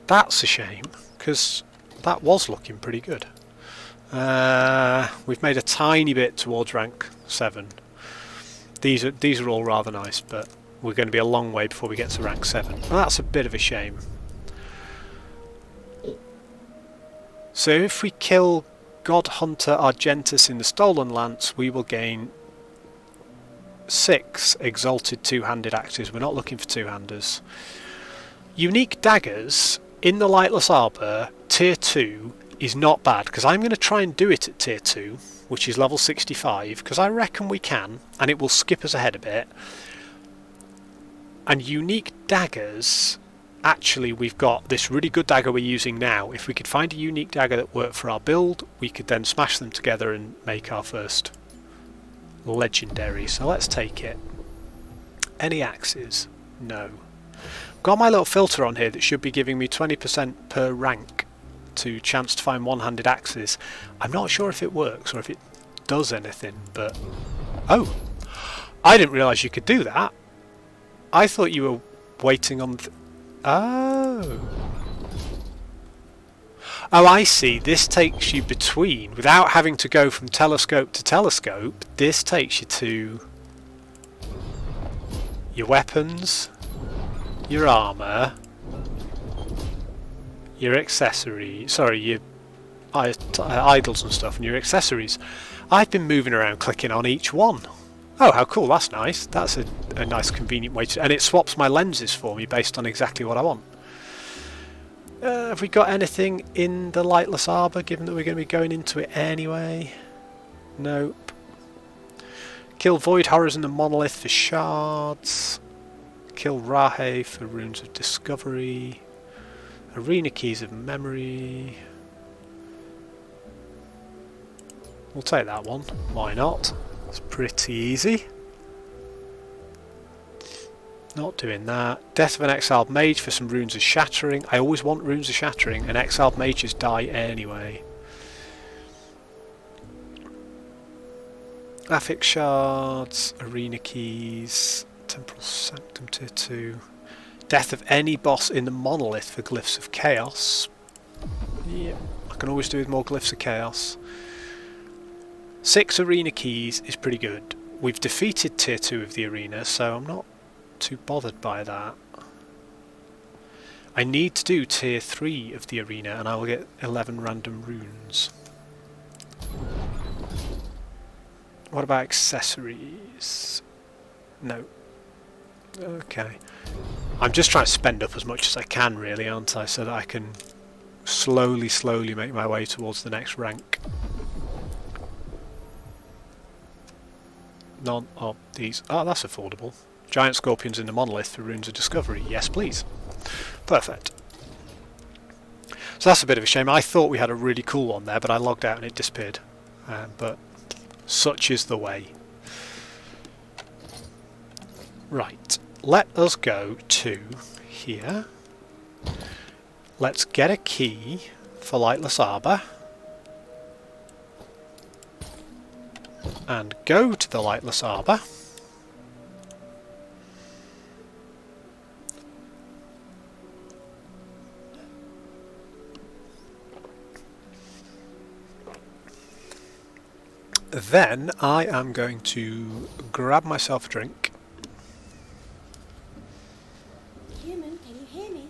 That's a shame, because that was looking pretty good. We've made a tiny bit towards rank 7. These are all rather nice, but we're going to be a long way before we get to rank 7. And that's a bit of a shame. So if we kill God Hunter Argentus in the Stolen Lance, we will gain 6 exalted 2-handed axes. We're not looking for 2-handers. Unique daggers in the Lightless Arbor, tier 2, is not bad, because I'm going to try and do it at tier 2, which is level 65, because I reckon we can, and it will skip us ahead a bit. And unique daggers, actually we've got this really good dagger we're using now. If we could find a unique dagger that worked for our build, we could then smash them together and make our first legendary. So let's take it. Any axes? No. Got my little filter on here that should be giving me 20% per rank to chance to find one-handed axes. I'm not sure if it works or if it does anything, but... oh! I didn't realise you could do that. I thought you were waiting on... oh! Oh, I see. This takes you between, without having to go from telescope to telescope, this takes you to your weapons, your armour, your accessories, sorry, your idols and stuff, and your accessories. I've been moving around clicking on each one. Oh, how cool, that's nice. That's a nice convenient way to... and it swaps my lenses for me based on exactly what I want. Have we got anything in the Lightless Arbor, given that we're going to be going into it anyway? Nope. Kill Void Horrors in the Monolith for shards. Kill Rahe for Runes of Discovery. Arena Keys of Memory. We'll take that one. Why not? It's pretty easy. Not doing that. Death of an Exiled Mage for some Runes of Shattering. I always want Runes of Shattering, and Exiled Mages die anyway. Affix Shards, Arena Keys, Temporal Sanctum Tier 2. Death of any boss in the Monolith for Glyphs of Chaos. Yeah, I can always do with more Glyphs of Chaos. 6 Arena Keys is pretty good. We've defeated Tier 2 of the Arena, so I'm not too bothered by that. I need to do tier 3 of the arena and I will get 11 random runes. What about accessories? No. Okay. I'm just trying to spend up as much as I can, really, aren't I? So that I can slowly make my way towards the next rank. None of these. Oh, that's affordable. Giant scorpions in the monolith for runes of discovery. Yes, please. Perfect. So that's a bit of a shame. I thought we had a really cool one there, but I logged out and it disappeared. But such is the way. Right. Let us go to here. Let's get a key for Lightless Arbor. And go to the Lightless Arbor. Then I am going to grab myself a drink. Human, can you hear me?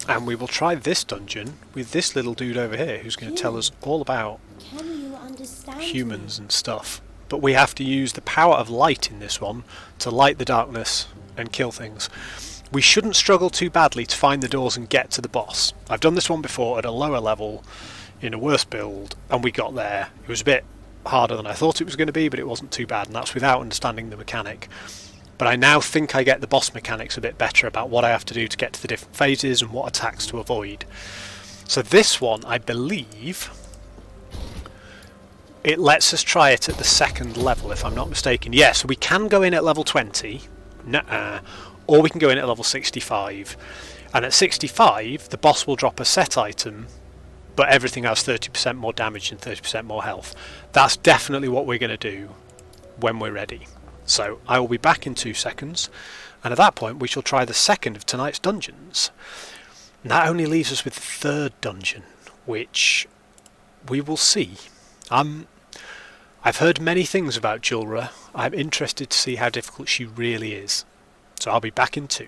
And we will try this dungeon with this little dude over here who's going to tell us all about Can you understand humans and stuff. But we have to use the power of light in this one to light the darkness and kill things. We shouldn't struggle too badly to find the doors and get to the boss. I've done this one before at a lower level in a worse build and we got there. It was a bit harder than I thought it was going to be, but it wasn't too bad, and that's without understanding the mechanic. But I now think I get the boss mechanics a bit better about what I have to do to get to the different phases and what attacks to avoid. So this one, I believe, it lets us try it at the second level, if I'm not mistaken. Yeah, so we can go in at level 20, or we can go in at level 65. And at 65, the boss will drop a set item, but everything has 30% more damage and 30% more health. That's definitely what we're going to do when we're ready. So I will be back in 2 seconds, and at that point we shall try the second of tonight's dungeons. And that only leaves us with the third dungeon, which we will see. I've heard many things about Julra. I'm interested to see how difficult she really is. So I'll be back in 2.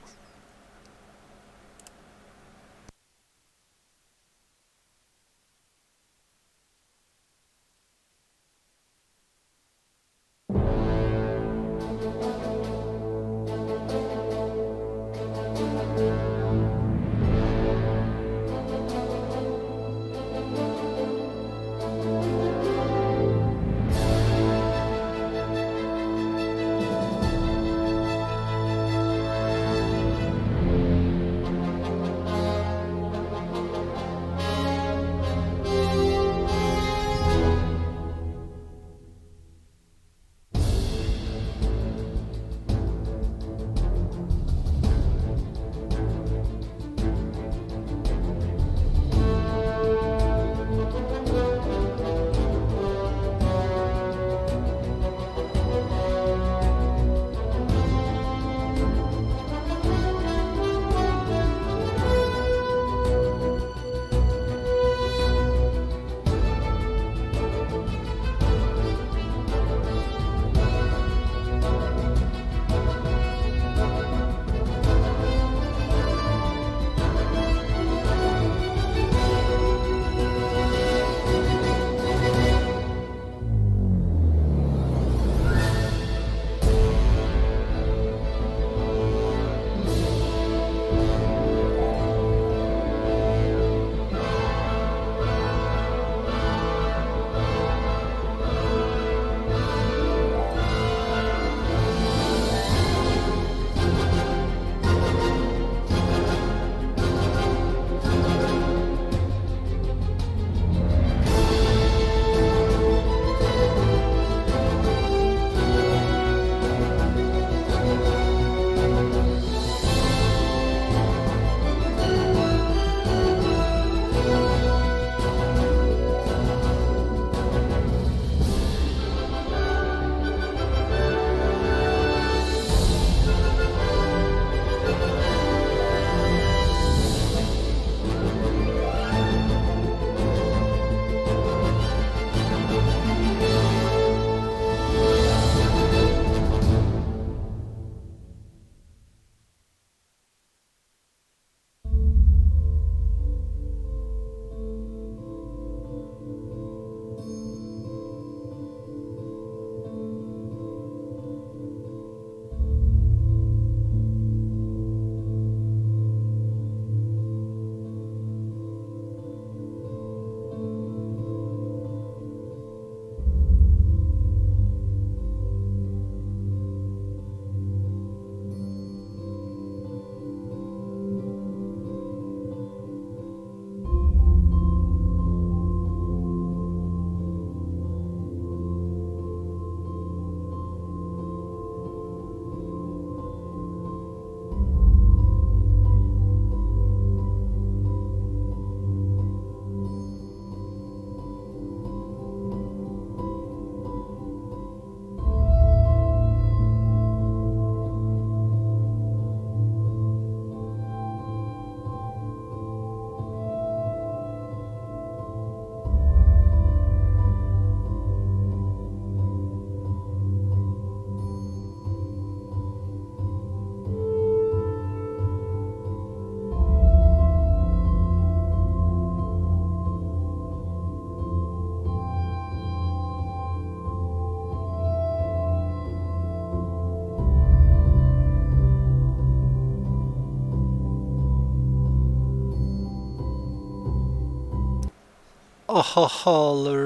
Alrighty.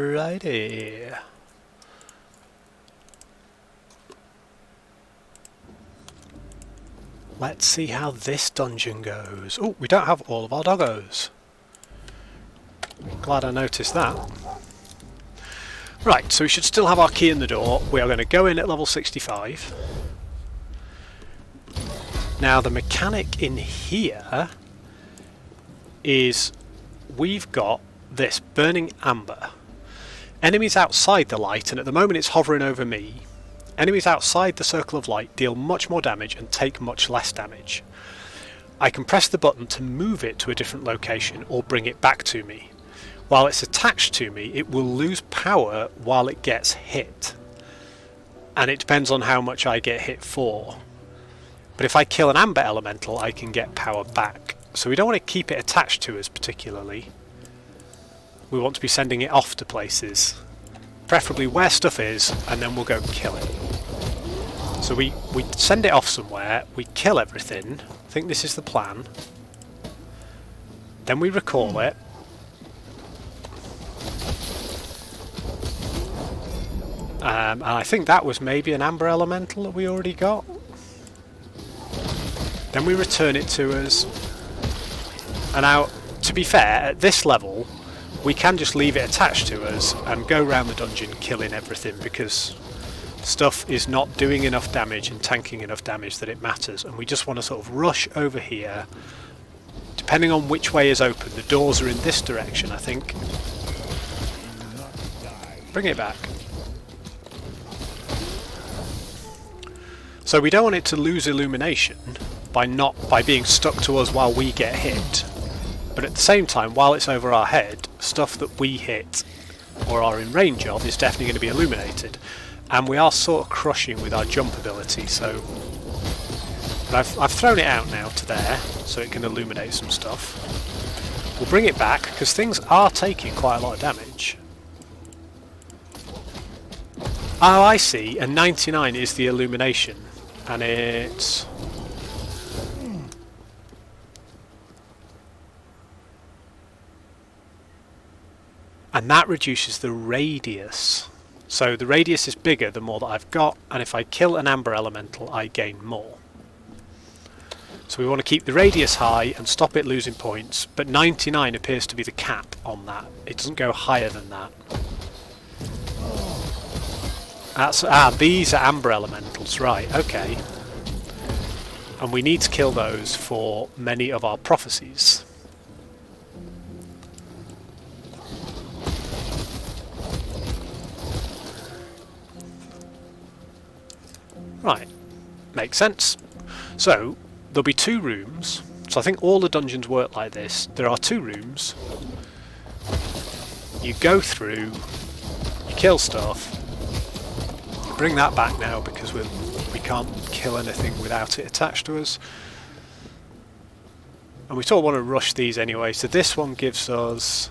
Let's see how this dungeon goes. Oh, we don't have all of our doggos. Glad I noticed that. Right, so we should still have our key in the door. We are going to go in at level 65. Now the mechanic in here is we've got this burning amber. Enemies outside the light, and at the moment it's hovering over me. Enemies outside the circle of light deal much more damage and take much less damage. I can press the button to move it to a different location or bring it back to me. While it's attached to me, it will lose power while it gets hit. And it depends on how much I get hit for. But if I kill an amber elemental, I can get power back. So we don't want to keep it attached to us particularly. We want to be sending it off to places. Preferably where stuff is, and then we'll go kill it. So we send it off somewhere, we kill everything. I think this is the plan. Then we recall it. And I think that was maybe an amber elemental that we already got. Then we return it to us. And now, to be fair, at this level, we can just leave it attached to us and go around the dungeon killing everything, because stuff is not doing enough damage and tanking enough damage that it matters, and we just want to sort of rush over here. Depending on which way is open, the doors are in this direction, I think. Bring it back. So we don't want it to lose illumination by being stuck to us while we get hit. But at the same time, while it's over our head, stuff that we hit or are in range of is definitely going to be illuminated. And we are sort of crushing with our jump ability, so... But I've thrown it out now to there, so it can illuminate some stuff. We'll bring it back, because things are taking quite a lot of damage. Oh, I see, and 99 is the illumination. And it's... And that reduces the radius. So the radius is bigger the more that I've got, and if I kill an amber elemental I gain more. So we want to keep the radius high and stop it losing points, but 99 appears to be the cap on that. It doesn't go higher than that. These are amber elementals, right, okay. And we need to kill those for many of our prophecies. Right, makes sense. So, there'll be 2 rooms. So I think all the dungeons work like this. There are 2 rooms. You go through, you kill stuff, you bring that back now because we can't kill anything without it attached to us. And we sort of want to rush these anyway, so this one gives us...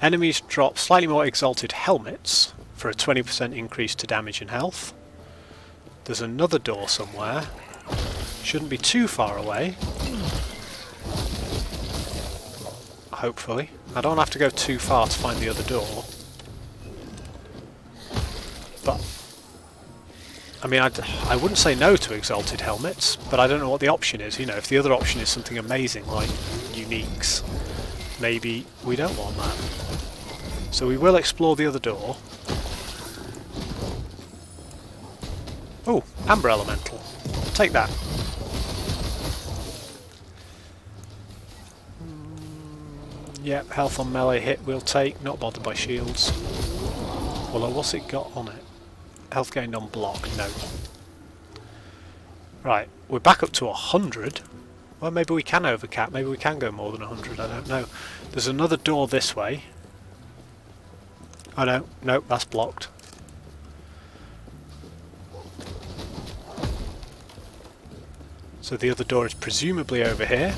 Enemies drop slightly more exalted helmets for a 20% increase to damage and health. There's another door somewhere. Shouldn't be too far away. Hopefully. I don't have to go too far to find the other door. But... I mean, I wouldn't say no to exalted helmets, but I don't know what the option is. You know, if the other option is something amazing like uniques, maybe we don't want that. So we will explore the other door. Oh, amber elemental. Take that. Yep, health on melee hit we'll take, not bothered by shields. Well, what's it got on it? Health gained on block, no. Right, we're back up to 100. Well, maybe we can overcap, maybe we can go more than 100, I don't know. There's another door this way. Oh no, nope, that's blocked. So the other door is presumably over here.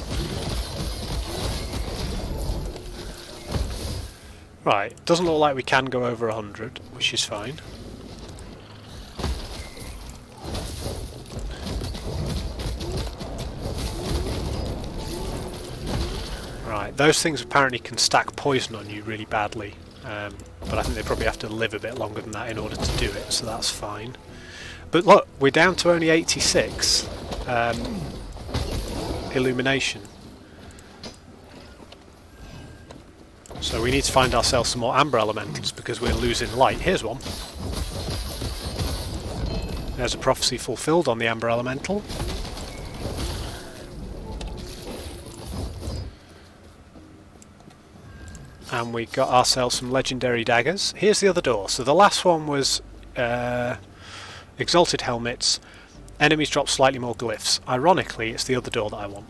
Right, doesn't look like we can go over 100, which is fine. Right, Right, those things apparently can stack poison on you really badly, but I think they probably have to live a bit longer than that in order to do it, so that's fine. But look, we're down to only 86 illumination. So we need to find ourselves some more amber elementals because we're losing light. Here's one. There's a prophecy fulfilled on the amber elemental. And we got ourselves some legendary daggers. Here's the other door. So the last one was exalted helmets. Enemies drop slightly more glyphs. Ironically, it's the other door that I want.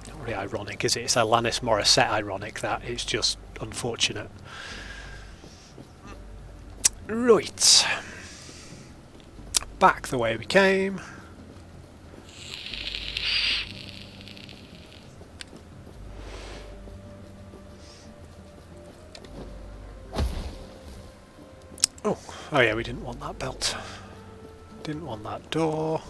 Not really ironic, is it? It's Alanis Morissette ironic that. It's just unfortunate. Right. Back the way we came. Oh yeah, we didn't want that belt. Didn't want that door.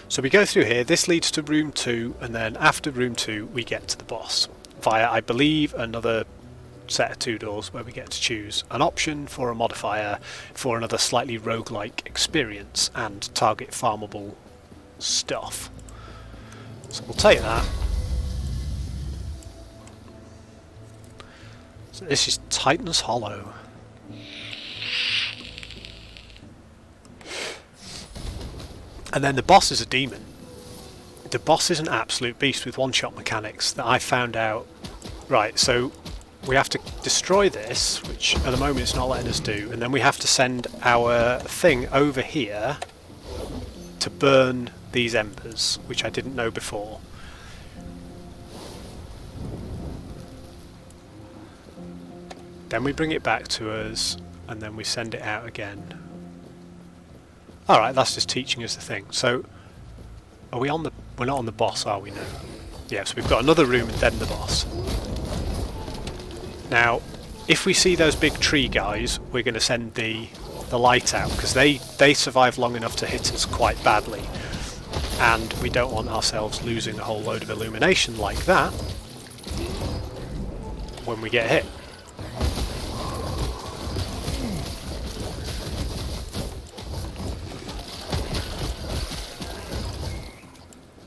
So we go through here, this leads to room 2, and then after room 2 we get to the boss. Via, I believe, another set of 2 doors where we get to choose an option for a modifier for another slightly roguelike experience and target farmable stuff. So we'll take that. So this is Titan's Hollow. And then the boss is a demon. The boss is an absolute beast with one-shot mechanics that I found out. Right, so we have to destroy this, which at the moment it's not letting us do, and then we have to send our thing over here to burn these embers, which I didn't know before. Then we bring it back to us, and then we send it out again. Alright, that's just teaching us the thing. So, are we on the... We're not on the boss, are we? No. Yeah, so we've got another room and then the boss. Now, if we see those big tree guys, we're going to send the light out, because they survive long enough to hit us quite badly. And we don't want ourselves losing a whole load of illumination like that when we get hit.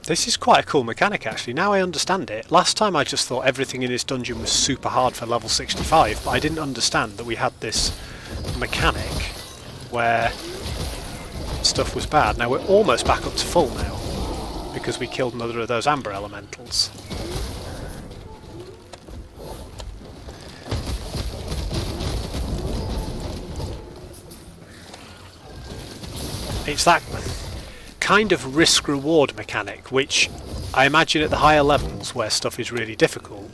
This is quite a cool mechanic actually, now I understand it. Last time I just thought everything in this dungeon was super hard for level 65, but I didn't understand that we had this mechanic where stuff was bad. Now we're almost back up to full now, because we killed another of those amber elementals. It's that kind of risk-reward mechanic, which I imagine at the higher levels where stuff is really difficult,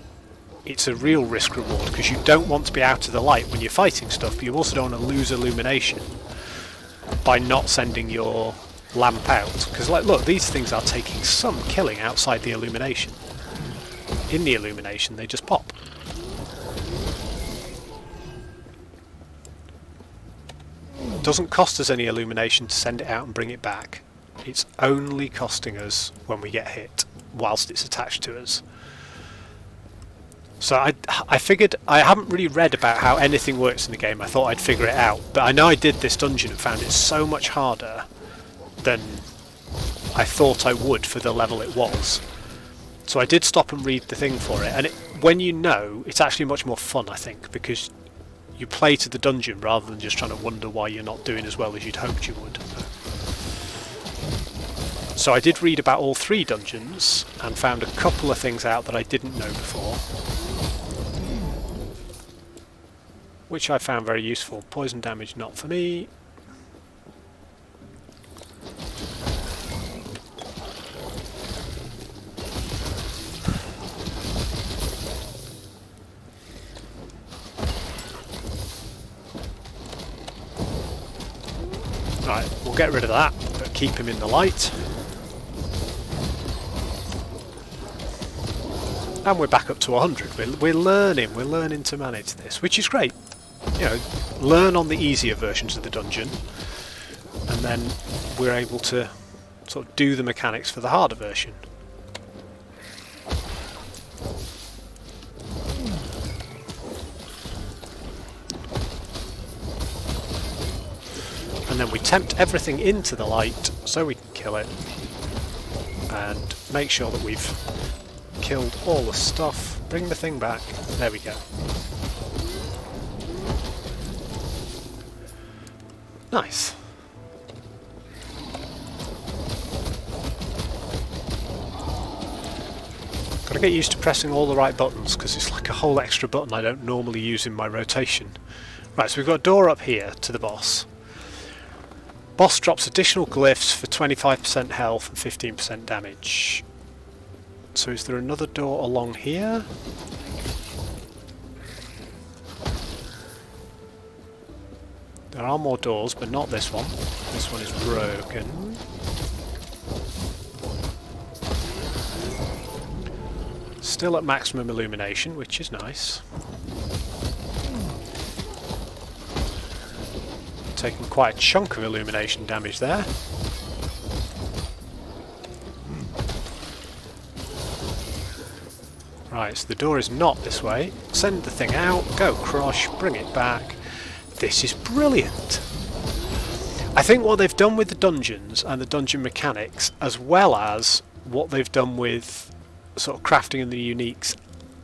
it's a real risk-reward, because you don't want to be out of the light when you're fighting stuff, but you also don't want to lose illumination by not sending your lamp out. Because, like, look, these things are taking some killing outside the illumination. In the illumination, they just pop. It doesn't cost us any illumination to send it out and bring it back. It's only costing us when we get hit, whilst it's attached to us. So I figured, I haven't really read about how anything works in the game, I thought I'd figure it out. But I know I did this dungeon and found it so much harder than I thought I would for the level it was. So I did stop and read the thing for it, and when you know, it's actually much more fun, I think, because you play to the dungeon rather than just trying to wonder why you're not doing as well as you'd hoped you would. So I did read about all 3 dungeons and found a couple of things out that I didn't know before, which I found very useful. Poison damage not for me. Right, we'll get rid of that, but keep him in the light. And we're back up to 100. We're learning to manage this, which is great. You know, learn on the easier versions of the dungeon, and then we're able to sort of do the mechanics for the harder version. and then we tempt everything into the light so we can kill it and make sure that we've killed all the stuff. Bring the thing back. There we go. Nice. Gotta get used to pressing all the right buttons because it's like a whole extra button I don't normally use in my rotation. Right, so we've got a door up here to the boss. Boss drops additional glyphs for 25% health and 15% damage. So is there another door along here? There are more doors, but not this one. This one is broken. Still at maximum illumination, which is nice. Taking quite a chunk of illumination damage there. Right, so the door is not this way. Send the thing out, go crush, bring it back. This is brilliant. I think what they've done with the dungeons and the dungeon mechanics, as well as what they've done with sort of crafting and the uniques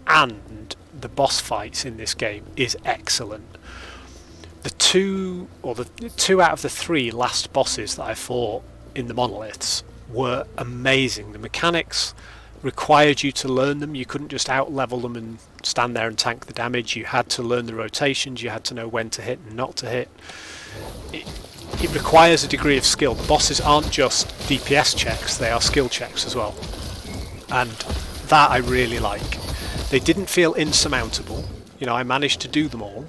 and the boss fights in this game is excellent. The two out of the three last bosses that I fought in the monoliths were amazing. The mechanics required you to learn them. You couldn't just out level them and stand there and tank the damage. You had to learn the rotations. You had to know when to hit and not to hit. It requires a degree of skill. The bosses aren't just DPS checks, they are skill checks as well. And that I really like. They didn't feel insurmountable. You know, I managed to do them all.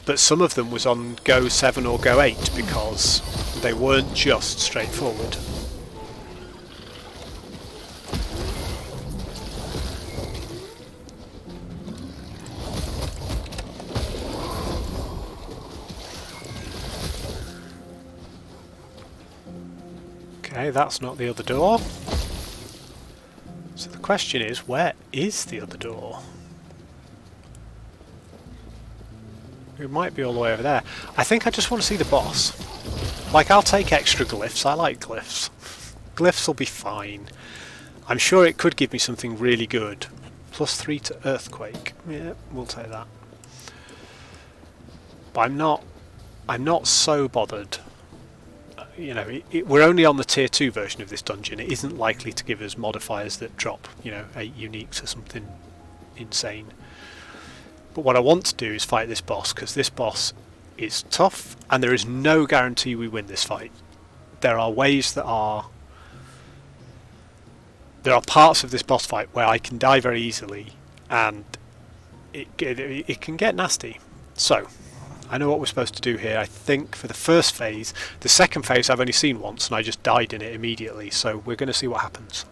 But some of them was on go 7 or go 8 because they weren't just straightforward. Okay, that's not the other door. So the question is, where is the other door? It might be all the way over there. I think I just want to see the boss. Like, I'll take extra glyphs. I like glyphs. Glyphs will be fine. I'm sure it could give me something really good. +3 to earthquake. Yeah, we'll take that. But I'm not so bothered. You know, we're only on the tier 2 version of this dungeon. It isn't likely to give us modifiers that drop, you know, 8 uniques or something insane. But what I want to do is fight this boss, because this boss is tough, and there is no guarantee we win this fight. There are parts of this boss fight where I can die very easily, and it can get nasty. So, I know what we're supposed to do here. I think for the first phase, the second phase I've only seen once, and I just died in it immediately, so we're going to see what happens.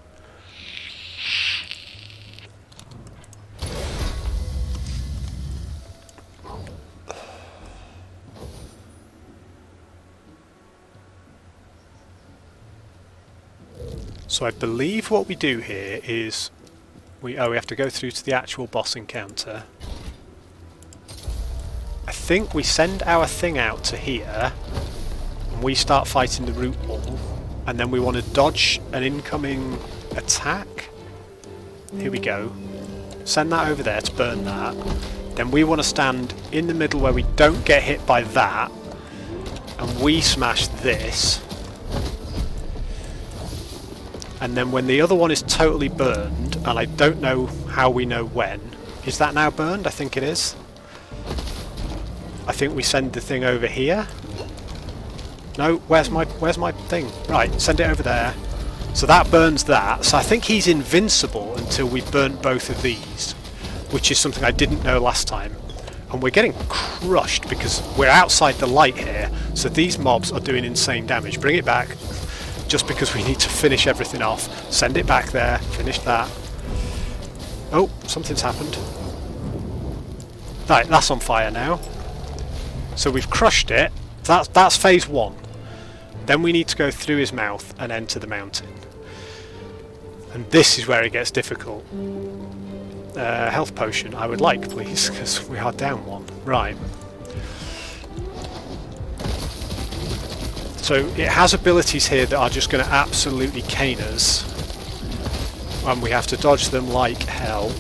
So I believe what we do here is we have to go through to the actual boss encounter. I think we send our thing out to here and we start fighting the root wall, and then we want to dodge an incoming attack. Here we go. Send that over there to burn that. Then we want to stand in the middle where we don't get hit by that, and we smash this. And then when the other one is totally burned, and I don't know how we know when. Is that now burned? I think it is. I think we send the thing over here. No, where's my thing? Right, send it over there. So that burns that. So I think he's invincible until we burnt both of these, which is something I didn't know last time. And we're getting crushed because we're outside the light here, so these mobs are doing insane damage. Bring it back. Just because we need to finish everything off. Send it back there, finish that. Oh, something's happened. Right, that's on fire now. So we've crushed it. That's phase 1. Then we need to go through his mouth and enter the mountain. And this is where it gets difficult. Health potion, I would like, please, because we are down 1. Right. So it has abilities here that are just going to absolutely cane us, and we have to dodge them like hell.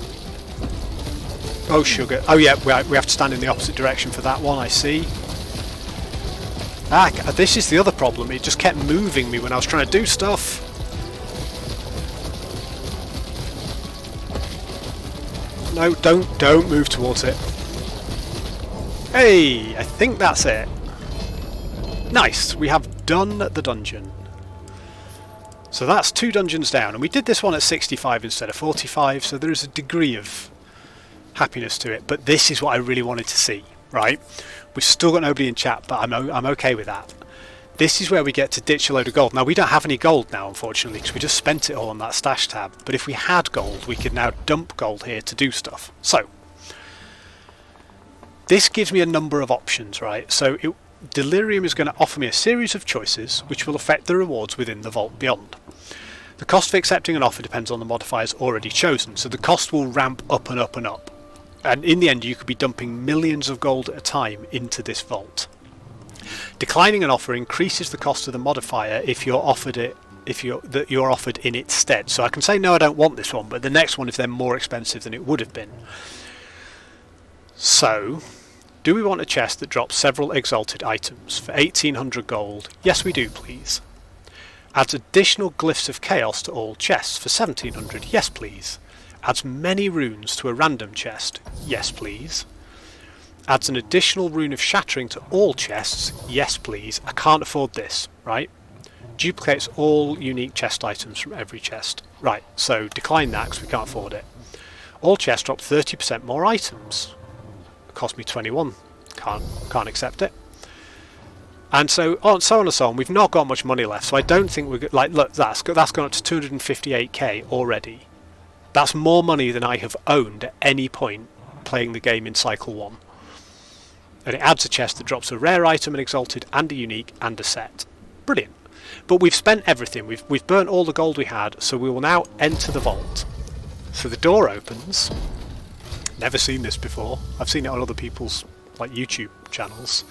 Oh sugar. Oh yeah, we have to stand in the opposite direction for that one, I see. Ah, this is the other problem, it just kept moving me when I was trying to do stuff. No, don't move towards it. Hey, I think that's it. Nice, we have done the dungeon. So that's 2 dungeons down, and we did this one at 65 instead of 45, so there is a degree of happiness to it, but this is what I really wanted to see, right? We've still got nobody in chat, but I'm okay with that. This is where we get to ditch a load of gold. Now we don't have any gold now, unfortunately, because we just spent it all on that stash tab, but if we had gold, we could now dump gold here to do stuff. So this gives me a number of options, right? So Delirium is going to offer me a series of choices which will affect the rewards within the vault beyond. The cost of accepting an offer depends on the modifiers already chosen, so the cost will ramp up and up and up. And in the end you could be dumping millions of gold at a time into this vault. Declining an offer increases the cost of the modifier if you're offered in its stead. So I can say no, I don't want this one, but the next one is then more expensive than it would have been. So do we want a chest that drops several exalted items for 1800 gold? Yes we do, please. Adds additional glyphs of chaos to all chests for 1700? Yes please. Adds many runes to a random chest? Yes please. Adds an additional rune of shattering to all chests? Yes please. I can't afford this, right? Duplicates all unique chest items from every chest. Right, so decline that because we can't afford it. All chests drop 30% more items. Cost me 21. Can't accept it. And so on and so on. We've not got much money left, so I don't think we're like, look, that's gone up to 258k already. That's more money than I have owned at any point playing the game in cycle 1. And it adds a chest that drops a rare item, an exalted, and a unique, and a set. Brilliant. But we've spent everything. We've burnt all the gold we had, so we will now enter the vault. So the door opens. Never seen this before. I've seen it on other people's like YouTube channels.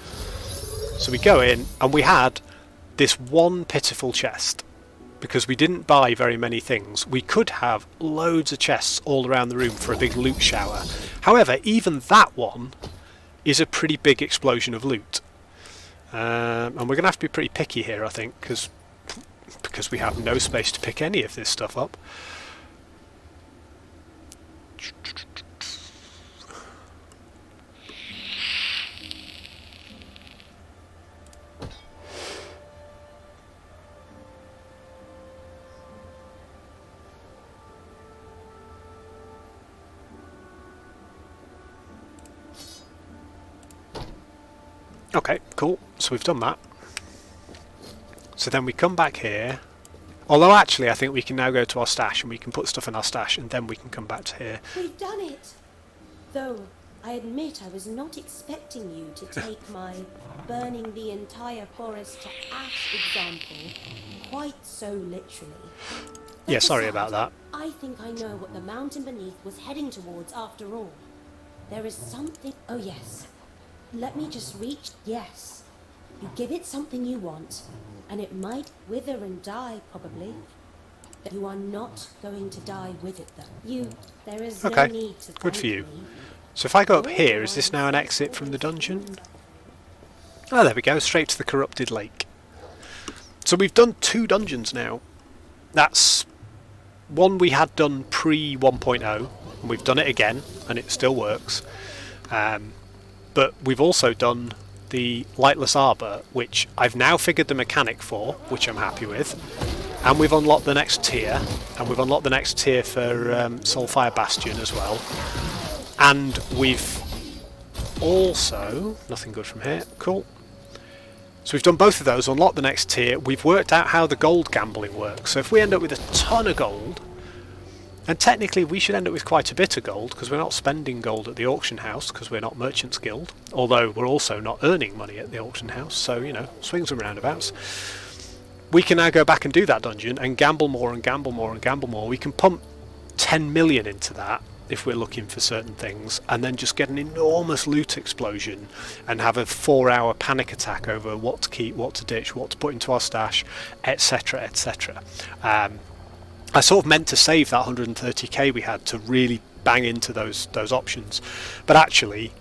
So we go in, and we had this one pitiful chest. Because we didn't buy very many things. We could have loads of chests all around the room for a big loot shower. However, even that one is a pretty big explosion of loot. And we're going to have to be pretty picky here, I think, because we have no space to pick any of this stuff up. Okay, cool. So we've done that. So then we come back here. Although actually I think we can now go to our stash and we can put stuff in our stash and then we can come back to here. We've done it! Though, I admit I was not expecting you to take my burning the entire forest to ash example quite so literally. Yeah, sorry about that. I think I know what the mountain beneath was heading towards after all. There is something... Oh yes. Let me just reach... Yes. You give it something you want, and it might wither and die, probably. But you are not going to die with it, though. There is no need to good for you. me. So if I go up here, is this now an exit from the dungeon? Oh, there we go, straight to the corrupted lake. So we've done 2 dungeons now. That's one we had done pre 1.0, and we've done it again, and it still works. But we've also done the Lightless Arbor, which I've now figured the mechanic for, which I'm happy with. And we've unlocked the next tier, and we've unlocked the next tier for Soulfire Bastion as well. And we've also... Nothing good from here. Cool. So we've done both of those, unlocked the next tier. We've worked out how the gold gambling works. So if we end up with a ton of gold... And technically we should end up with quite a bit of gold, because we're not spending gold at the auction house, because we're not Merchants Guild. Although we're also not earning money at the auction house, so, you know, swings and roundabouts. We can now go back and do that dungeon, and gamble more and gamble more and gamble more. We can pump 10 million into that if we're looking for certain things, and then just get an enormous loot explosion and have a 4-hour panic attack over what to keep, what to ditch, what to put into our stash, etc, etc. I sort of meant to save that 130k we had to really bang into those options, but actually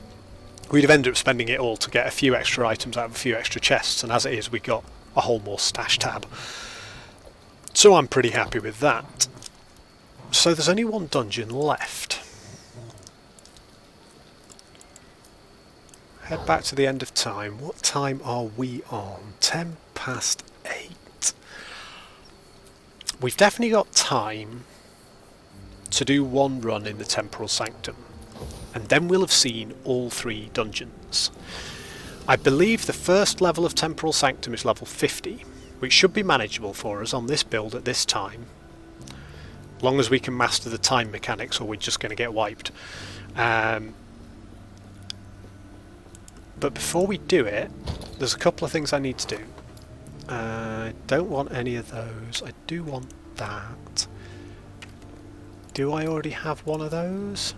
we'd have ended up spending it all to get a few extra items out of a few extra chests, and as it is we got a whole more stash tab. So I'm pretty happy with that. So there's only one dungeon left. Head back to the end of time. What time are we on? 10 past 8. We've definitely got time to do one run in the Temporal Sanctum, and then we'll have seen all 3 dungeons. I believe the first level of Temporal Sanctum is level 50, which should be manageable for us on this build at this time, as long as we can master the time mechanics, or we're just going to get wiped. But before we do it, there's a couple of things I need to do. I don't want any of those. I do want that. Do I already have one of those?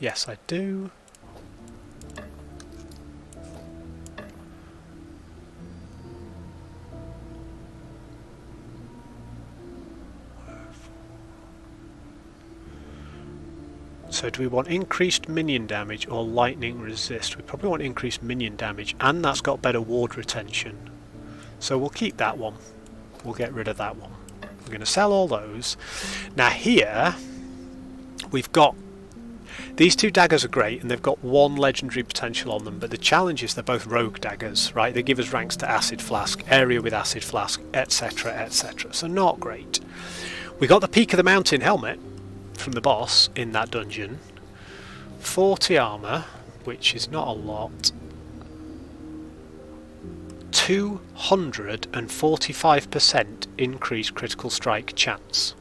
Yes, I do. So do we want increased minion damage or lightning resist? We probably want increased minion damage, and that's got better ward retention. So we'll keep that one. We'll get rid of that one. We're going to sell all those. Now here, we've got... These 2 daggers are great, and they've got 1 legendary potential on them, but the challenge is they're both rogue daggers, right? They give us ranks to Acid Flask, area with Acid Flask, etc, etc. So not great. We got the Peak of the Mountain helmet from the boss in that dungeon. 40 armor, which is not a lot. 245% increased critical strike chance.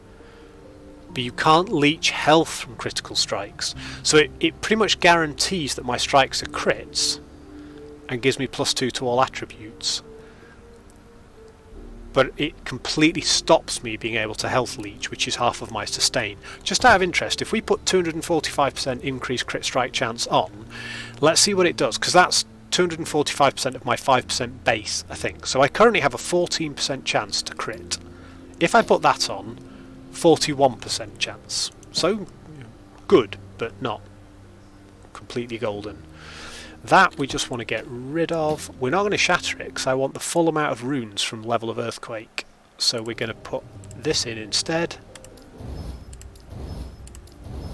But you can't leech health from critical strikes, so it pretty much guarantees that my strikes are crits and gives me +2 to all attributes. But it completely stops me being able to health leech, which is half of my sustain. Just out of interest, if we put 245% increased crit strike chance on, let's see what it does, because that's 245% of my 5% base, I think. So I currently have a 14% chance to crit. If I put that on, 41% chance. So good, but not completely golden. That we just want to get rid of. We're not going to shatter it because I want the full amount of runes from level of earthquake. So we're going to put this in instead.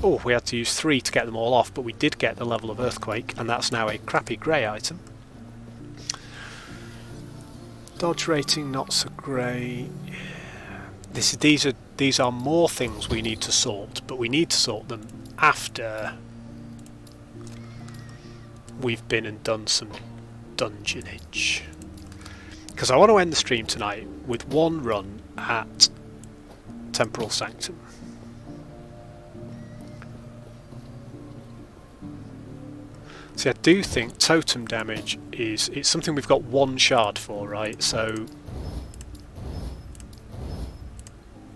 Oh, we had to use 3 to get them all off, but we did get the level of earthquake, and that's now a crappy grey item. Dodge rating not so great. These are more things we need to sort, but we need to sort them after we've been and done some dungeonage. Because I want to end the stream tonight with one run at Temporal Sanctum. See, I do think totem damage it's something we've got 1 shard for, right? So...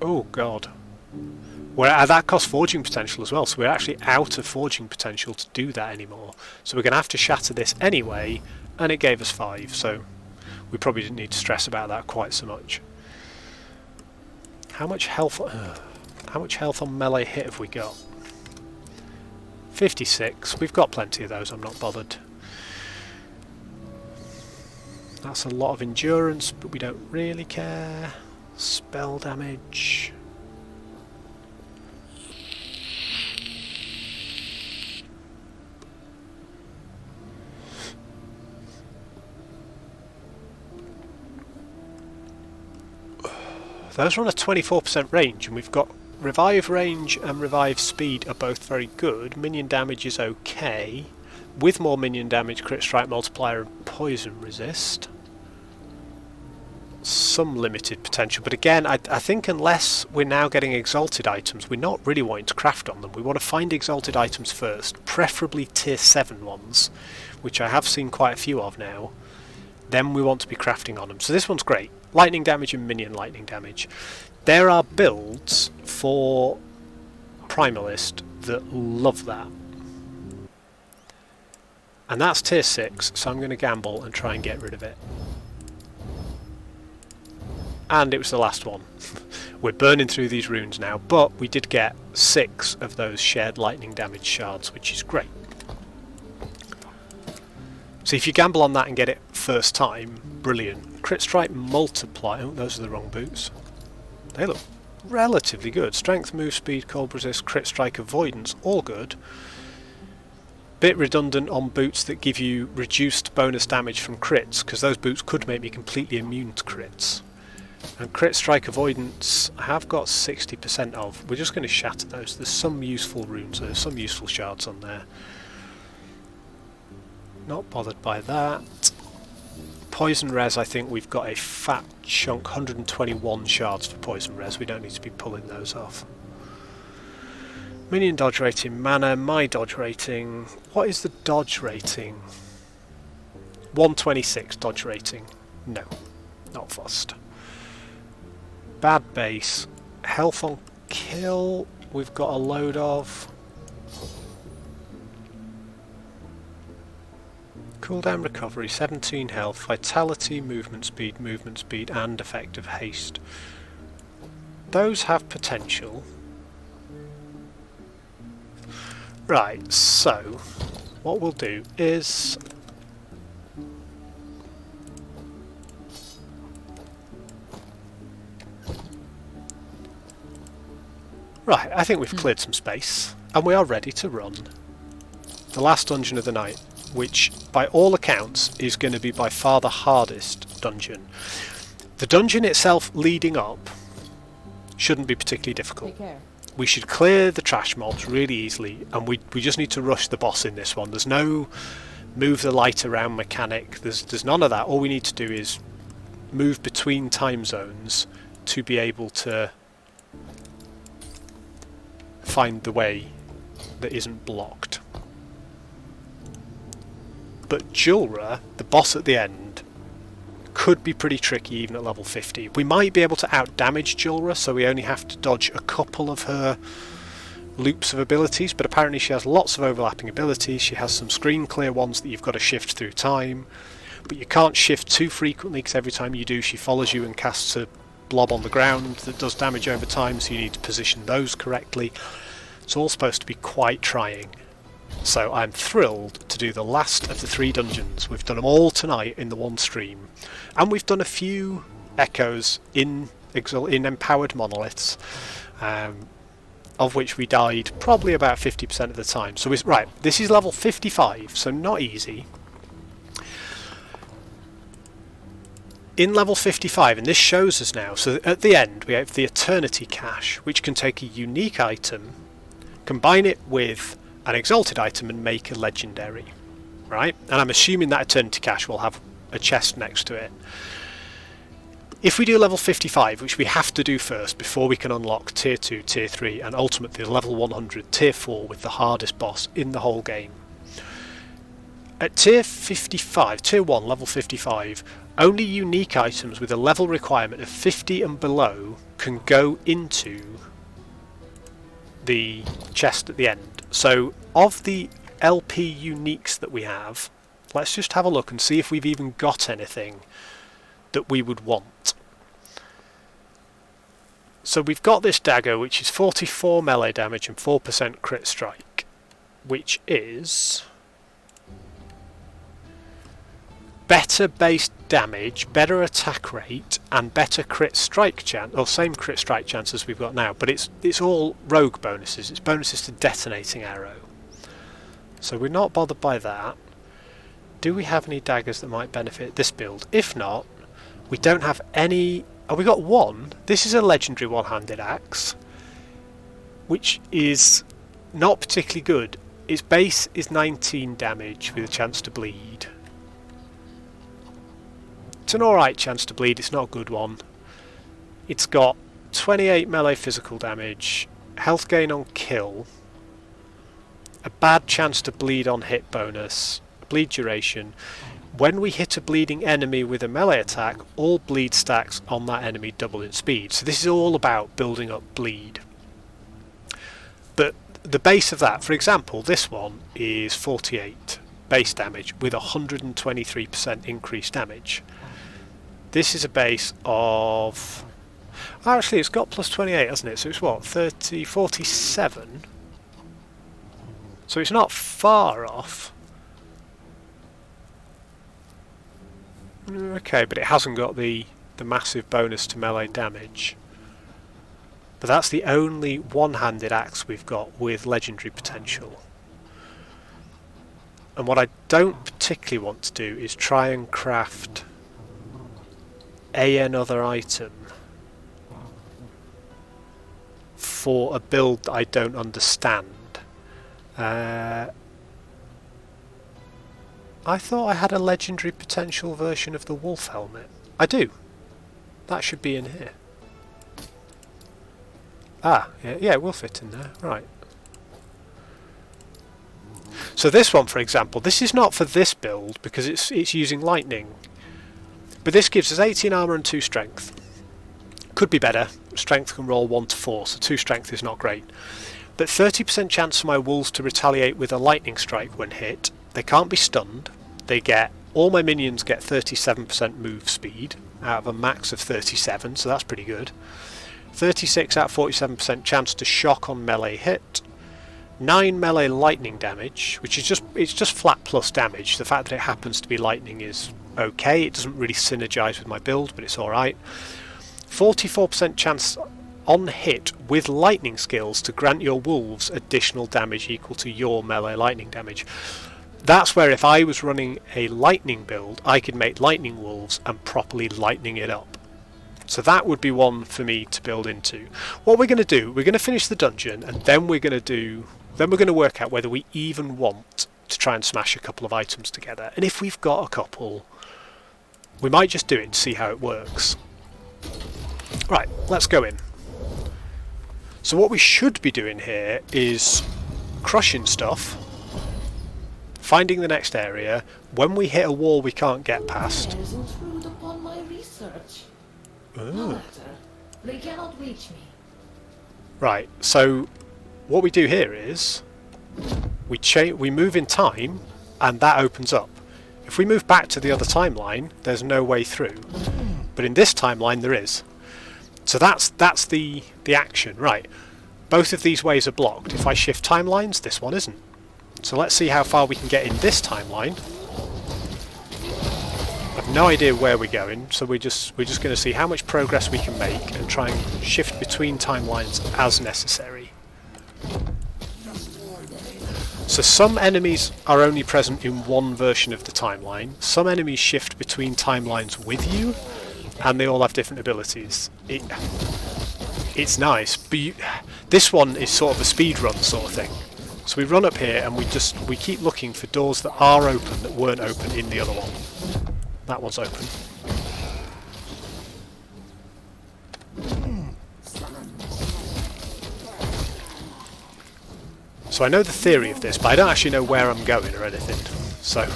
Oh god. That costs forging potential as well, so we're actually out of forging potential to do that anymore. So we're going to have to shatter this anyway, and it gave us 5, so we probably didn't need to stress about that quite so much. How much health on melee hit have we got? 56. We've got plenty of those, I'm not bothered. That's a lot of endurance, but we don't really care. Spell damage. Those are on a 24% range, and we've got revive range and revive speed are both very good. Minion damage is okay. With more minion damage, crit strike multiplier and poison resist. Some limited potential, but again, I think unless we're now getting exalted items, we're not really wanting to craft on them. We want to find exalted items first, preferably tier 7 ones, which I have seen quite a few of now. Then we want to be crafting on them. So this one's great. Lightning damage and minion lightning damage. There are builds for Primalist that love that. And that's tier 6, so I'm going to gamble and try and get rid of it. And it was the last one. We're burning through these runes now, but we did get 6 of those shared lightning damage shards, which is great. So if you gamble on that and get it first time, brilliant. Crit strike multiply. Oh, those are the wrong boots. They look relatively good. Strength, move speed, cold resist, crit strike avoidance, all good. Bit redundant on boots that give you reduced bonus damage from crits, because those boots could make me completely immune to crits. And crit strike avoidance I have got 60% of. We're just going to shatter those. There's some useful runes, there's some useful shards on there. Not bothered by that. Poison res, I think we've got a fat chunk, 121 shards for poison res. We don't need to be pulling those off. Minion dodge rating, mana, my dodge rating. What is the dodge rating? 126 dodge rating. No, not fussed. Bad base. Health on kill, we've got a load of. Cooldown recovery, 17 health, vitality, movement speed, and effective haste. Those have potential. Right, so what we'll do is right, I think we've cleared some space and we are ready to run the last dungeon of the night, which by all accounts is going to be by far the hardest dungeon. The dungeon itself leading up shouldn't be particularly difficult. Take care. We should clear the trash mobs really easily, and we just need to rush the boss in this one. There's no move the light around mechanic, there's none of that. All we need to do is move between time zones to be able to find the way that isn't blocked. But Julra, the boss at the end, could be pretty tricky even at level 50. We might be able to out-damage Julra, so we only have to dodge a couple of her loops of abilities, but apparently she has lots of overlapping abilities. She has some screen clear ones that you've got to shift through time, but you can't shift too frequently because every time you do she follows you and casts a blob on the ground that does damage over time, so you need to position those correctly. It's all supposed to be quite trying. So I'm thrilled to do the last of the 3 dungeons. We've done them all tonight in the one stream. And we've done a few echoes in empowered monoliths, of which we died probably about 50% of the time. So right, this is level 55, so not easy. In level 55, and this shows us now, so at the end we have the Eternity Cache, which can take a unique item, combine it with an exalted item and make a legendary, right? And I'm assuming that Eternity Cache will have a chest next to it. If we do level 55, which we have to do first before we can unlock tier 2, tier 3 and ultimately level 100, tier 4 with the hardest boss in the whole game. At tier 55, tier 1, level 55, only unique items with a level requirement of 50 and below can go into the chest at the end. So of the LP uniques that we have, let's just have a look and see if we've even got anything that we would want. So we've got this dagger, which is 44 melee damage and 4% crit strike, which is better base damage, better attack rate, and better crit strike chance, or same crit strike chance as we've got now, but it's all rogue bonuses. It's bonuses to detonating arrow. So we're not bothered by that. Do we have any daggers that might benefit this build? If not, we don't have any. Oh, we got one. This is a legendary one-handed axe, which is not particularly good. Its base is 19 damage with a chance to bleed. It's an alright chance to bleed, it's not a good one. It's got 28 melee physical damage, health gain on kill, a bad chance to bleed on hit bonus, bleed duration. When we hit a bleeding enemy with a melee attack, all bleed stacks on that enemy double in speed. So this is all about building up bleed. But the base of that, for example, this one is 48 base damage with 123% increased damage. This is a base of... Actually, it's got plus 28, hasn't it? So it's what, 30, 47? So it's not far off. Okay, but it hasn't got the massive bonus to melee damage. But that's the only one-handed axe we've got with legendary potential. And what I don't particularly want to do is try and craft another item for a build that I don't understand. I thought I had a legendary potential version of the wolf helmet. I do. That should be in here. Ah, yeah, it will fit in there. Right. So this one, for example, this is not for this build because it's using lightning. But this gives us 18 armor and 2 strength. Could be better. Strength can roll 1 to 4, so 2 strength is not great. But 30% chance for my wolves to retaliate with a lightning strike when hit. They can't be stunned. All my minions get 37% move speed out of a max of 37, so that's pretty good. 36 out of 47% chance to shock on melee hit. 9 melee lightning damage, which is just flat plus damage. The fact that it happens to be lightning is okay. It doesn't really synergize with my build, but it's alright. 44% chance on hit with lightning skills to grant your wolves additional damage equal to your melee lightning damage. That's where if I was running a lightning build, I could make lightning wolves and properly lightning it up. So that would be one for me to build into. What we're going to do, we're going to finish the dungeon, and then we're going to work out whether we even want to try and smash a couple of items together. And if we've got a couple, we might just do it to see how it works. Right, let's go in. So what we should be doing here is crushing stuff, finding the next area. When we hit a wall we can't get past. Dares intrude upon my research. No matter. They cannot reach me. Right, so what we do here is we move in time and that opens up. If we move back to the other timeline, there's no way through. But in this timeline there is. So that's the action. Right, both of these ways are blocked. If I shift timelines, this one isn't. So let's see how far we can get in this timeline. I've no idea where we're going, so we're just going to see how much progress we can make and try and shift between timelines as necessary. So some enemies are only present in one version of the timeline. Some enemies shift between timelines with you, and they all have different abilities. It's nice, but this one is sort of a speed run sort of thing. So we run up here and we keep looking for doors that are open that weren't open in the other one. That one's open. So I know the theory of this, but I don't actually know where I'm going or anything. So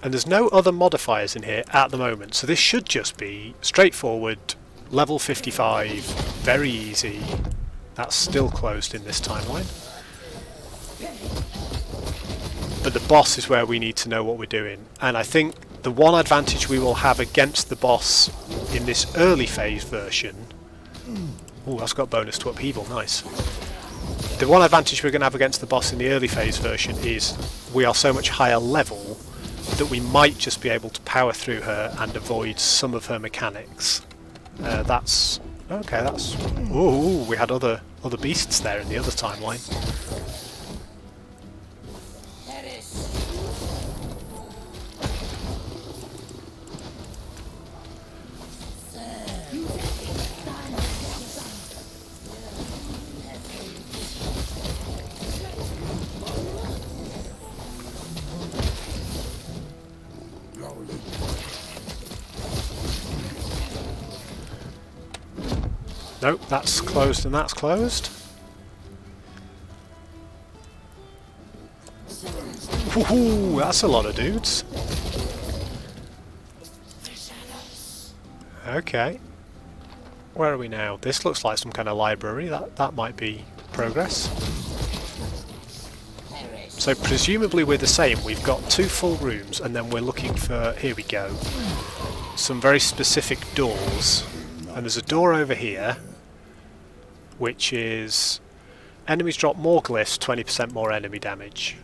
and there's no other modifiers in here at the moment, so this should just be straightforward, level 55, very easy. That's still closed in this timeline. But the boss is where we need to know what we're doing, and I think the one advantage we will have against the boss in this early phase version... Oh, that's got bonus to upheaval, nice. The one advantage we're going to have against the boss in the early phase version is we are so much higher level that we might just be able to power through her and avoid some of her mechanics. That's... okay, that's... Ooh, we had other beasts there in the other timeline. Nope, that's closed and that's closed. Woohoo, that's a lot of dudes. Okay. Where are we now? This looks like some kind of library. That might be progress. So presumably we're the same. We've got 2 full rooms and then we're looking for, here we go, some very specific doors. And there's a door over here, which is enemies drop more glyphs, 20% more enemy damage.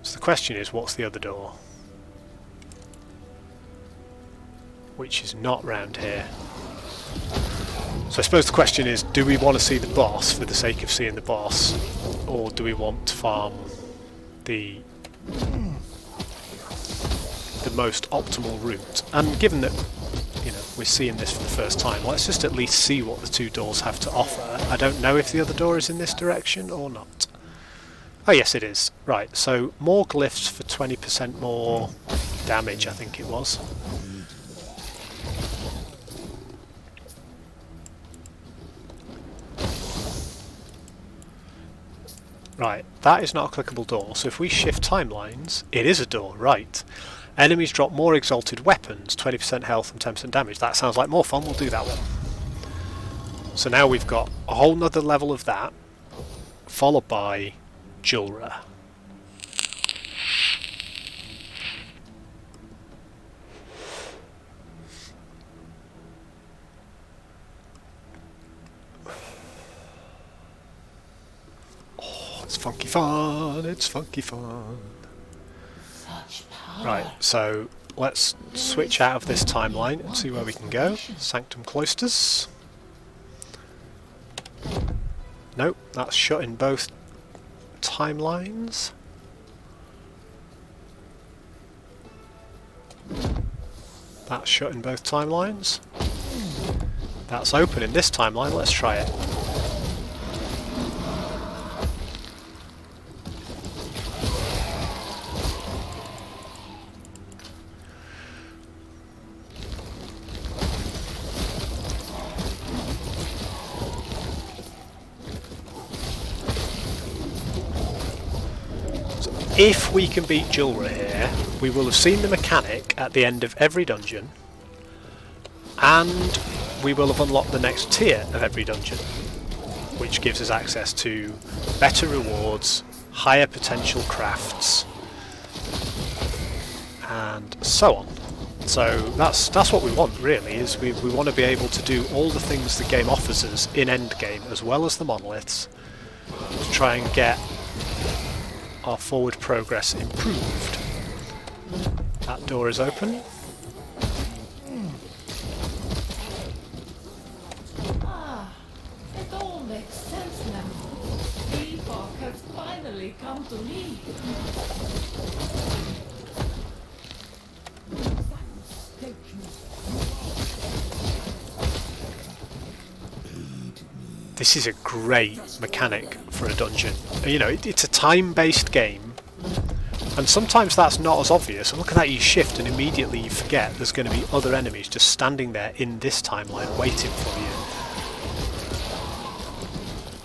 So the question is, what's the other door? Which is not round here. So I suppose the question is, do we want to see the boss for the sake of seeing the boss, or do we want to farm the most optimal route? And given that, you know, we're seeing this for the first time, let's just at least see what the 2 doors have to offer. I don't know if the other door is in this direction or not. Oh yes, it is. Right, so more glyphs for 20% more damage, I think it was. Right, that is not a clickable door, so if we shift timelines, it is a door, right. Enemies drop more exalted weapons, 20% health and 10% damage. That sounds like more fun, we'll do that one. So now we've got a whole nother level of that, followed by Julra. It's funky fun, it's funky fun. Such power. Right, so let's switch out of this timeline and see where we can go. Sanctum Cloisters. Nope, that's shut in both timelines. That's shut in both timelines. That's open in this timeline, let's try it. If we can beat Julra here, we will have seen the mechanic at the end of every dungeon, and we will have unlocked the next tier of every dungeon, which gives us access to better rewards, higher potential crafts, and so on. So that's what we want, really, is we want to be able to do all the things the game offers us in endgame, as well as the monoliths, to try and get our forward progress improved. That door is open. It all makes sense now. Epoch has finally come to me. This is a great mechanic for a dungeon. You know, it's a time-based game, and sometimes that's not as obvious. And look at that, you shift and immediately you forget there's going to be other enemies just standing there in this timeline waiting for you.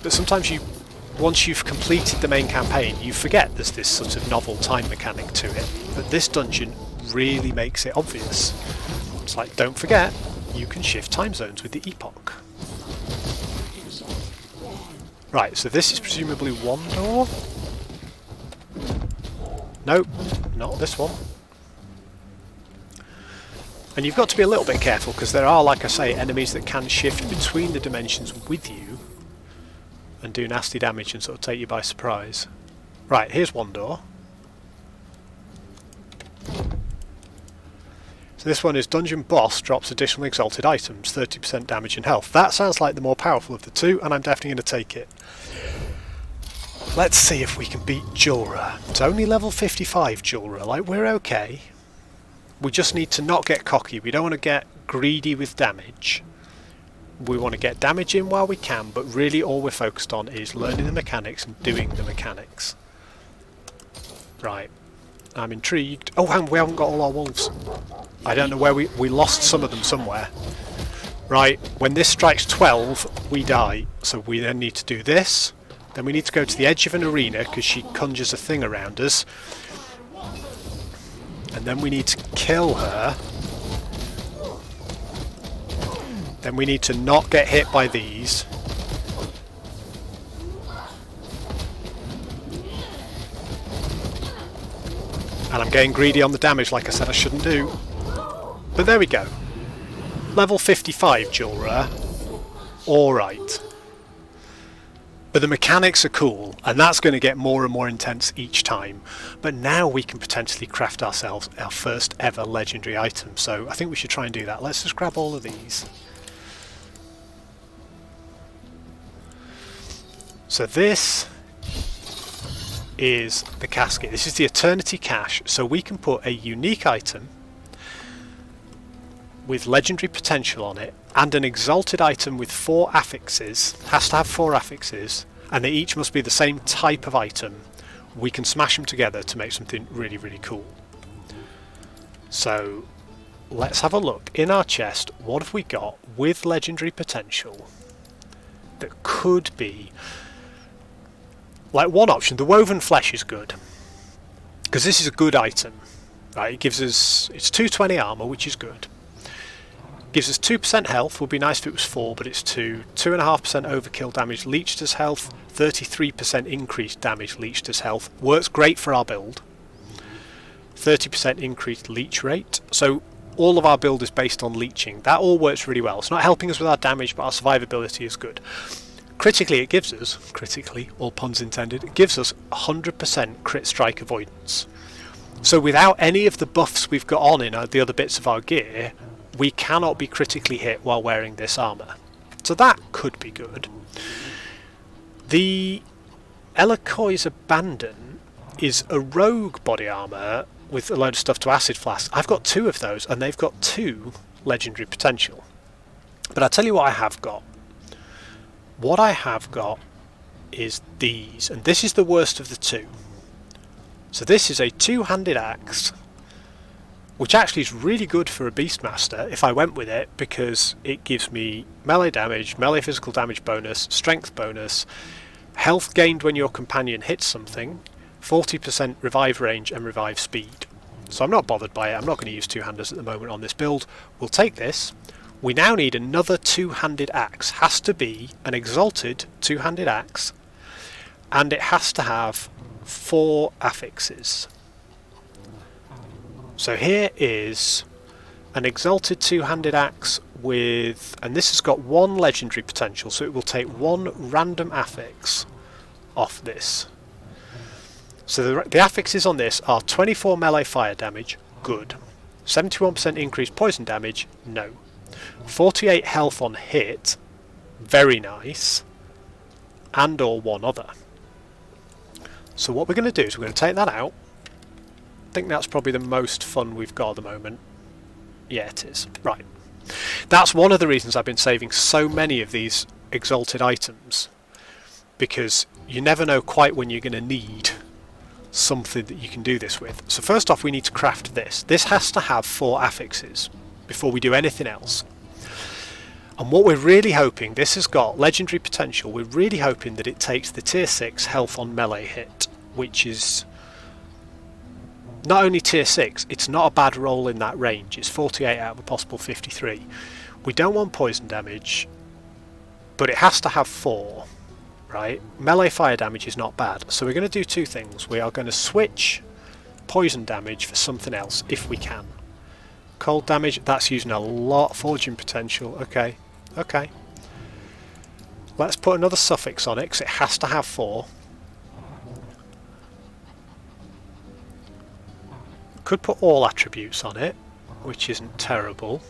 But sometimes once you've completed the main campaign, you forget there's this sort of novel time mechanic to it. But this dungeon really makes it obvious. It's like, don't forget, you can shift time zones with the Epoch. Right, so this is presumably one door? Nope, not this one. And you've got to be a little bit careful, because there are, like I say, enemies that can shift between the dimensions with you and do nasty damage and sort of take you by surprise. Right, here's one door. So this one is Dungeon Boss drops additional exalted items, 30% damage and health. That sounds like the more powerful of the two, and I'm definitely going to take it. Let's see if we can beat Julra. It's only level 55 Julra, like we're okay. We just need to not get cocky. We don't want to get greedy with damage. We want to get damage in while we can, but really all we're focused on is learning the mechanics and doing the mechanics. Right. I'm intrigued. Oh, hang on, we haven't got all our wolves. I don't know where we lost some of them somewhere. Right, when this strikes 12, we die. So we then need to do this. Then we need to go to the edge of an arena because she conjures a thing around us. And then we need to kill her. Then we need to not get hit by these. And I'm getting greedy on the damage like I said I shouldn't do. But there we go. Level 55 dual rare. Alright. But the mechanics are cool, and that's going to get more and more intense each time. But now we can potentially craft ourselves our first ever legendary item. So I think we should try and do that. Let's just grab all of these. So this is the casket. This is the Eternity Cache, so we can put a unique item with legendary potential on it and an exalted item with 4 affixes, has to have 4 affixes, and they each must be the same type of item. We can smash them together to make something really, really cool. So let's have a look in our chest. What have we got with legendary potential that could be like one option? The woven flesh is good because this is a good item, right? It gives us, it's 220 armor, which is good. Gives us 2% health, would be nice if it was 4, but it's 2. 2.5% overkill damage leached as health, 33% increased damage leached as health. Works great for our build. 30% increased leech rate. So all of our build is based on leeching. That all works really well. It's not helping us with our damage, but our survivability is good. Critically, it gives us, critically, all puns intended, it gives us 100% crit strike avoidance. So without any of the buffs we've got on in the other bits of our gear, we cannot be critically hit while wearing this armour. So that could be good. The Eloquoi's Abandon is a rogue body armour with a load of stuff to acid flask. I've got 2 of those and they've got 2 legendary potential. But I'll tell you what I have got. What I have got is these, and this is the worst of the 2. So this is a 2-handed axe, which actually is really good for a Beastmaster if I went with it, because it gives me melee damage, melee physical damage bonus, strength bonus, health gained when your companion hits something, 40% revive range and revive speed. So I'm not bothered by it. I'm not going to use 2-handers at the moment on this build. We'll take this. We now need another 2-handed axe. Has to be an exalted 2-handed axe, and it has to have 4 affixes. So here is an exalted 2-handed axe with, and this has got 1 legendary potential, so it will take 1 random affix off this. So the affixes on this are 24 melee fire damage, good. 71% increased poison damage, no. 48 health on hit, very nice. And or 1 other. So what we're going to do is we're going to take that out. I think that's probably the most fun we've got at the moment. Yeah, it is. Right. That's one of the reasons I've been saving so many of these exalted items, because you never know quite when you're going to need something that you can do this with. So first off, we need to craft this. This has to have 4 affixes before we do anything else. And what we're really hoping, this has got legendary potential, we're really hoping that it takes the tier 6 health on melee hit, which is not only tier 6, it's not a bad roll in that range. It's 48 out of a possible 53. We don't want poison damage, but it has to have 4, right? Melee fire damage is not bad. So we're going to do 2 things. We are going to switch poison damage for something else, if we can. Cold damage, that's using a lot. Forging potential, okay. Okay. Let's put another suffix on it, because it has to have 4. Could put all attributes on it, which isn't terrible,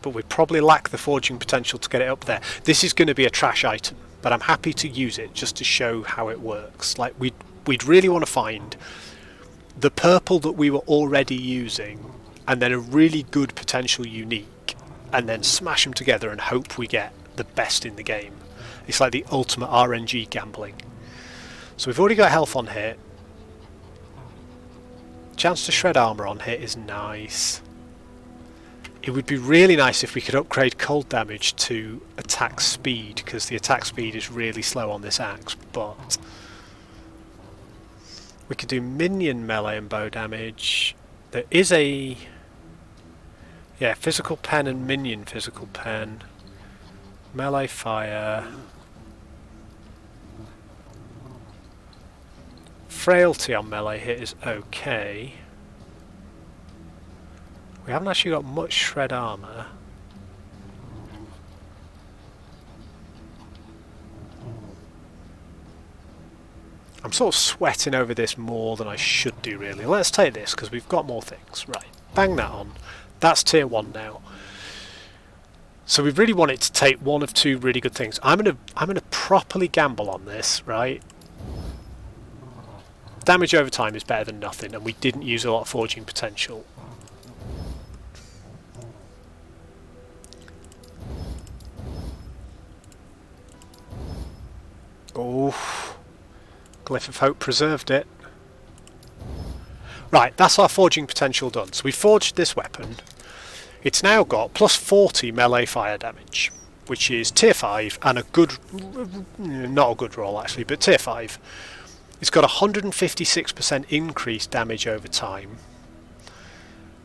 but we probably lack the forging potential to get it up there. This is going to be a trash item, but I'm happy to use it just to show how it works. Like we'd really want to find the purple that we were already using, and then a really good potential unique, and then smash them together and hope we get the best in the game. It's like the ultimate RNG gambling. So we've already got health on hit. Chance to shred armor on hit is nice. It would be really nice if we could upgrade cold damage to attack speed, because the attack speed is really slow on this axe, but we could do minion melee and bow damage. There is a physical pen and minion physical pen. Melee fire. Frailty on melee hit is okay. We haven't actually got much shred armor. I'm sort of sweating over this more than I should do, really. Let's take this because we've got more things. Right, bang that on. That's tier 1 now. So we really want it to take one of two really good things. I'm gonna properly gamble on this, right? Damage over time is better than nothing, and we didn't use a lot of forging potential. Oh, Glyph of Hope preserved it. Right, that's our forging potential done. So we forged this weapon. It's now got plus 40 melee fire damage, which is tier 5 and a good, not a good roll actually, but tier 5. It's got 156% increased damage over time.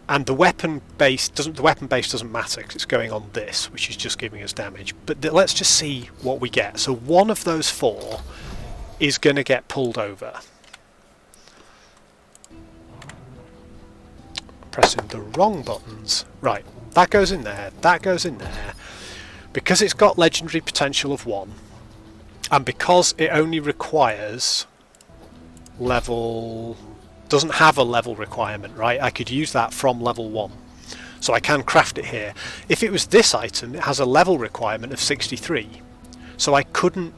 And the weapon base doesn't matter because it's going on this, which is just giving us damage. But let's just see what we get. So one of those 4 is going to get pulled over. Pressing the wrong buttons. Right, that goes in there, that goes in there. Because it's got legendary potential of 1, and because it only requires level... doesn't have a level requirement, right? I could use that from level 1. So I can craft it here. If it was this item, it has a level requirement of 63. So I couldn't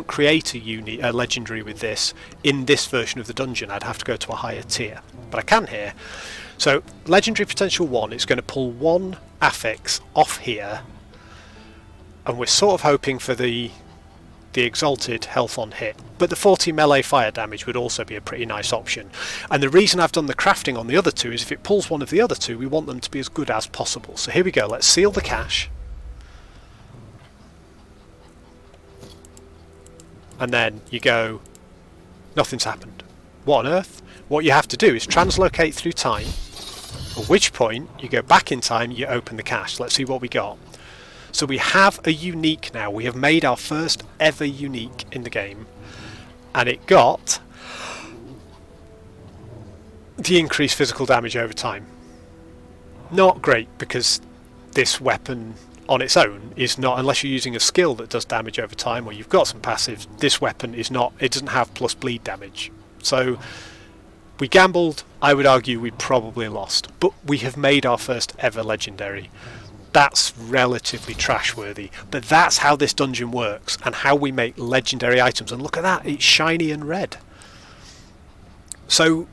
create a legendary with this in this version of the dungeon. I'd have to go to a higher tier. But I can here. So legendary potential 1, it's going to pull 1 affix off here. And we're sort of hoping for the exalted health on hit, but the 40 melee fire damage would also be a pretty nice option. And the reason I've done the crafting on the other 2 is if it pulls one of the other 2, we want them to be as good as possible. So here we go, let's seal the cache. And then you go, nothing's happened. What on earth? What you have to do is translocate through time, at which point you go back in time, you open the cache. Let's see what we got. So we have a unique now. We have made our first ever unique in the game. And it got the increased physical damage over time. Not great, because this weapon on its own is not, unless you're using a skill that does damage over time or you've got some passives, this weapon is not, it doesn't have plus bleed damage. So we gambled, I would argue we probably lost. But we have made our first ever legendary. That's relatively trash-worthy, but that's how this dungeon works and how we make legendary items. And look at that, it's shiny and red. So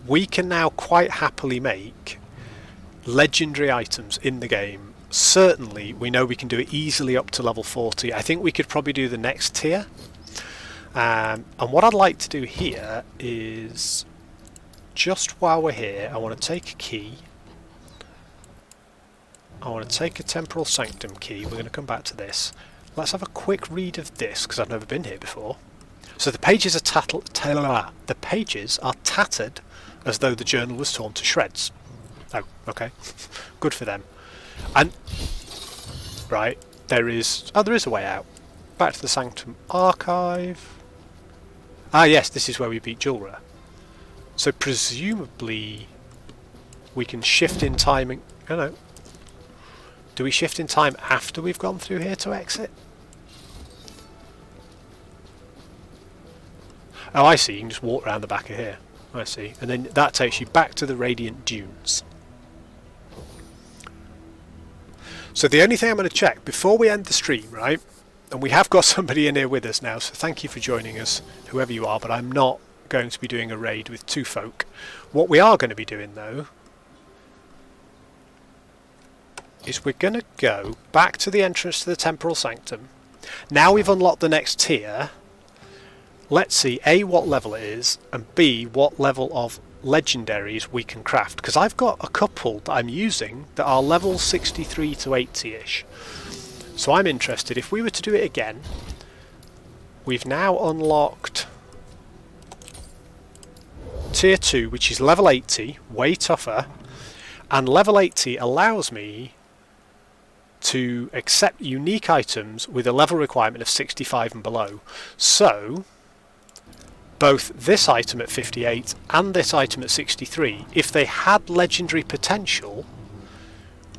we can now quite happily make legendary items in the game. Certainly we know we can do it easily up to level 40. I think we could probably do the next tier. And what I'd like to do here is, just while we're here, I want to take a key. I want to take a Temporal Sanctum key. We're going to come back to this. Let's have a quick read of this, because I've never been here before. So the pages are tattered as though the journal was torn to shreds. Oh, okay. Good for them. And, right, there is a way out. Back to the Sanctum Archive. Ah yes, this is where we beat Julra. So presumably we can shift in timing. Oh no. Do we shift in time after we've gone through here to exit? Oh, I see. You can just walk around the back of here. I see. And then that takes you back to the Radiant Dunes. So the only thing I'm going to check before we end the stream, right? And we have got somebody in here with us now, so thank you for joining us, whoever you are, but I'm not going to be doing a raid with 2 folk. What we are going to be doing, though, is we're going to go back to the entrance to the Temporal Sanctum. Now we've unlocked the next tier. Let's see A, what level it is, and B, what level of legendaries we can craft. Because I've got a couple that I'm using that are level 63 to 80-ish. So I'm interested, if we were to do it again, we've now unlocked tier 2, which is level 80, way tougher, and level 80 allows me to accept unique items with a level requirement of 65 and below. So both this item at 58 and this item at 63, if they had legendary potential,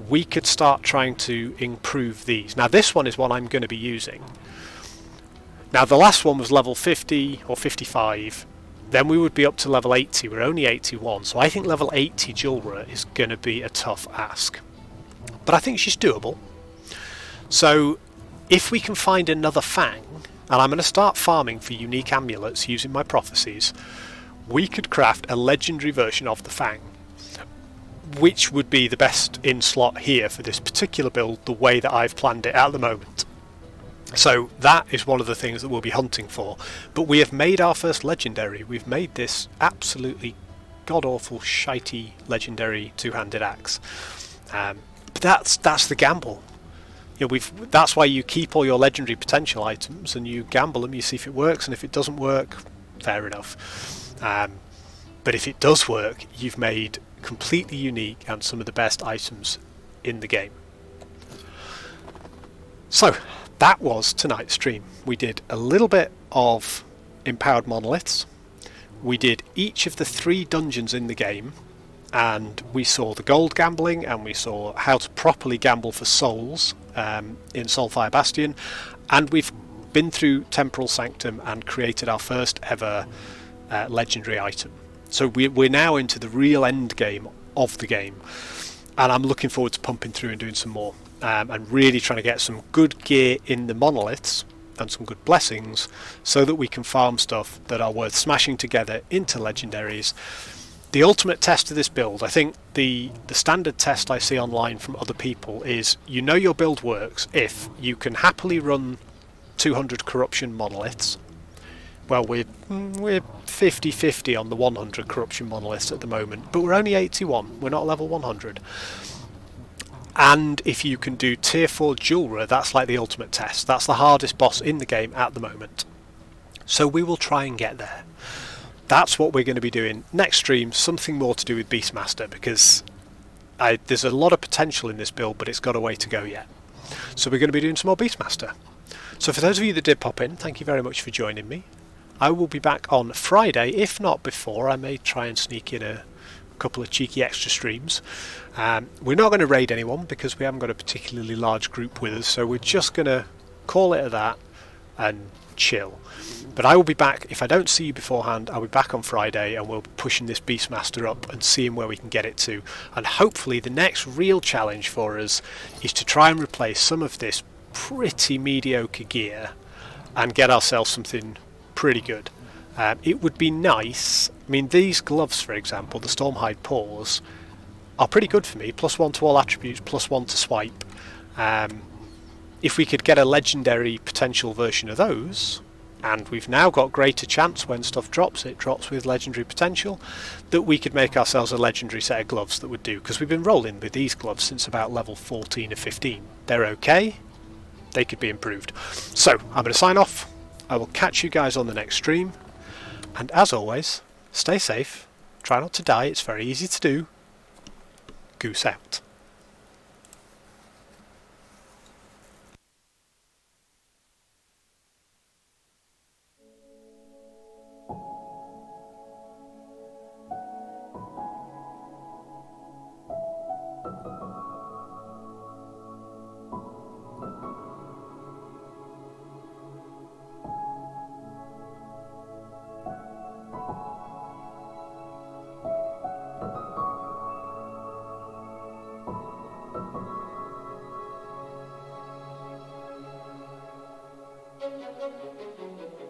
we could start trying to improve these. Now this one is what I'm going to be using. Now the last one was level 50 or 55, then we would be up to level 80, we're only 81, so I think level 80 Julra is going to be a tough ask. But I think she's doable. So if we can find another Fang, and I'm going to start farming for unique amulets using my prophecies, we could craft a legendary version of the Fang, which would be the best in slot here for this particular build, the way that I've planned it at the moment. So that is one of the things that we'll be hunting for. But we have made our first legendary. We've made this absolutely god-awful, shitey legendary two-handed axe. But that's the gamble. You know, that's why you keep all your legendary potential items and you gamble them, you see if it works, and if it doesn't work, fair enough. But if it does work, you've made completely unique and some of the best items in the game. So that was tonight's stream. We did a little bit of empowered monoliths. We did each of the 3 dungeons in the game, and we saw the gold gambling, and we saw how to properly gamble for souls in Soulfire Bastion, and we've been through Temporal Sanctum and created our first ever legendary item. So we're now into the real end game of the game, and I'm looking forward to pumping through and doing some more, and really trying to get some good gear in the monoliths and some good blessings so that we can farm stuff that are worth smashing together into legendaries. The ultimate test of this build, I think the standard test I see online from other people is, you know your build works if you can happily run 200 corruption monoliths. Well, we're 50-50 on the 100 corruption monoliths at the moment, but we're only 81, we're not level 100. And if you can do tier 4 Julra, that's like the ultimate test. That's the hardest boss in the game at the moment. So we will try and get there. That's what we're going to be doing next stream, something more to do with Beastmaster, because there's a lot of potential in this build, but it's got a way to go yet. So we're going to be doing some more Beastmaster. So for those of you that did pop in, thank you very much for joining me. I will be back on Friday, if not before. I may try and sneak in a couple of cheeky extra streams. We're not going to raid anyone because we haven't got a particularly large group with us, so we're just going to call it at that and chill. But I will be back. If I don't see you beforehand, I'll be back on Friday, and we'll be pushing this Beastmaster up and seeing where we can get it to. And hopefully the next real challenge for us is to try and replace some of this pretty mediocre gear and get ourselves something pretty good. It would be nice. I mean, these gloves, for example, the Stormhide paws, are pretty good for me. +1 to all attributes, +1 to swipe. If we could get a legendary potential version of those, and we've now got greater chance when stuff drops, it drops with legendary potential, that we could make ourselves a legendary set of gloves that would do, because we've been rolling with these gloves since about level 14 or 15. They're okay, they could be improved. So I'm going to sign off. I will catch you guys on the next stream, and as always, stay safe, try not to die, it's very easy to do. Goose out. Thank you.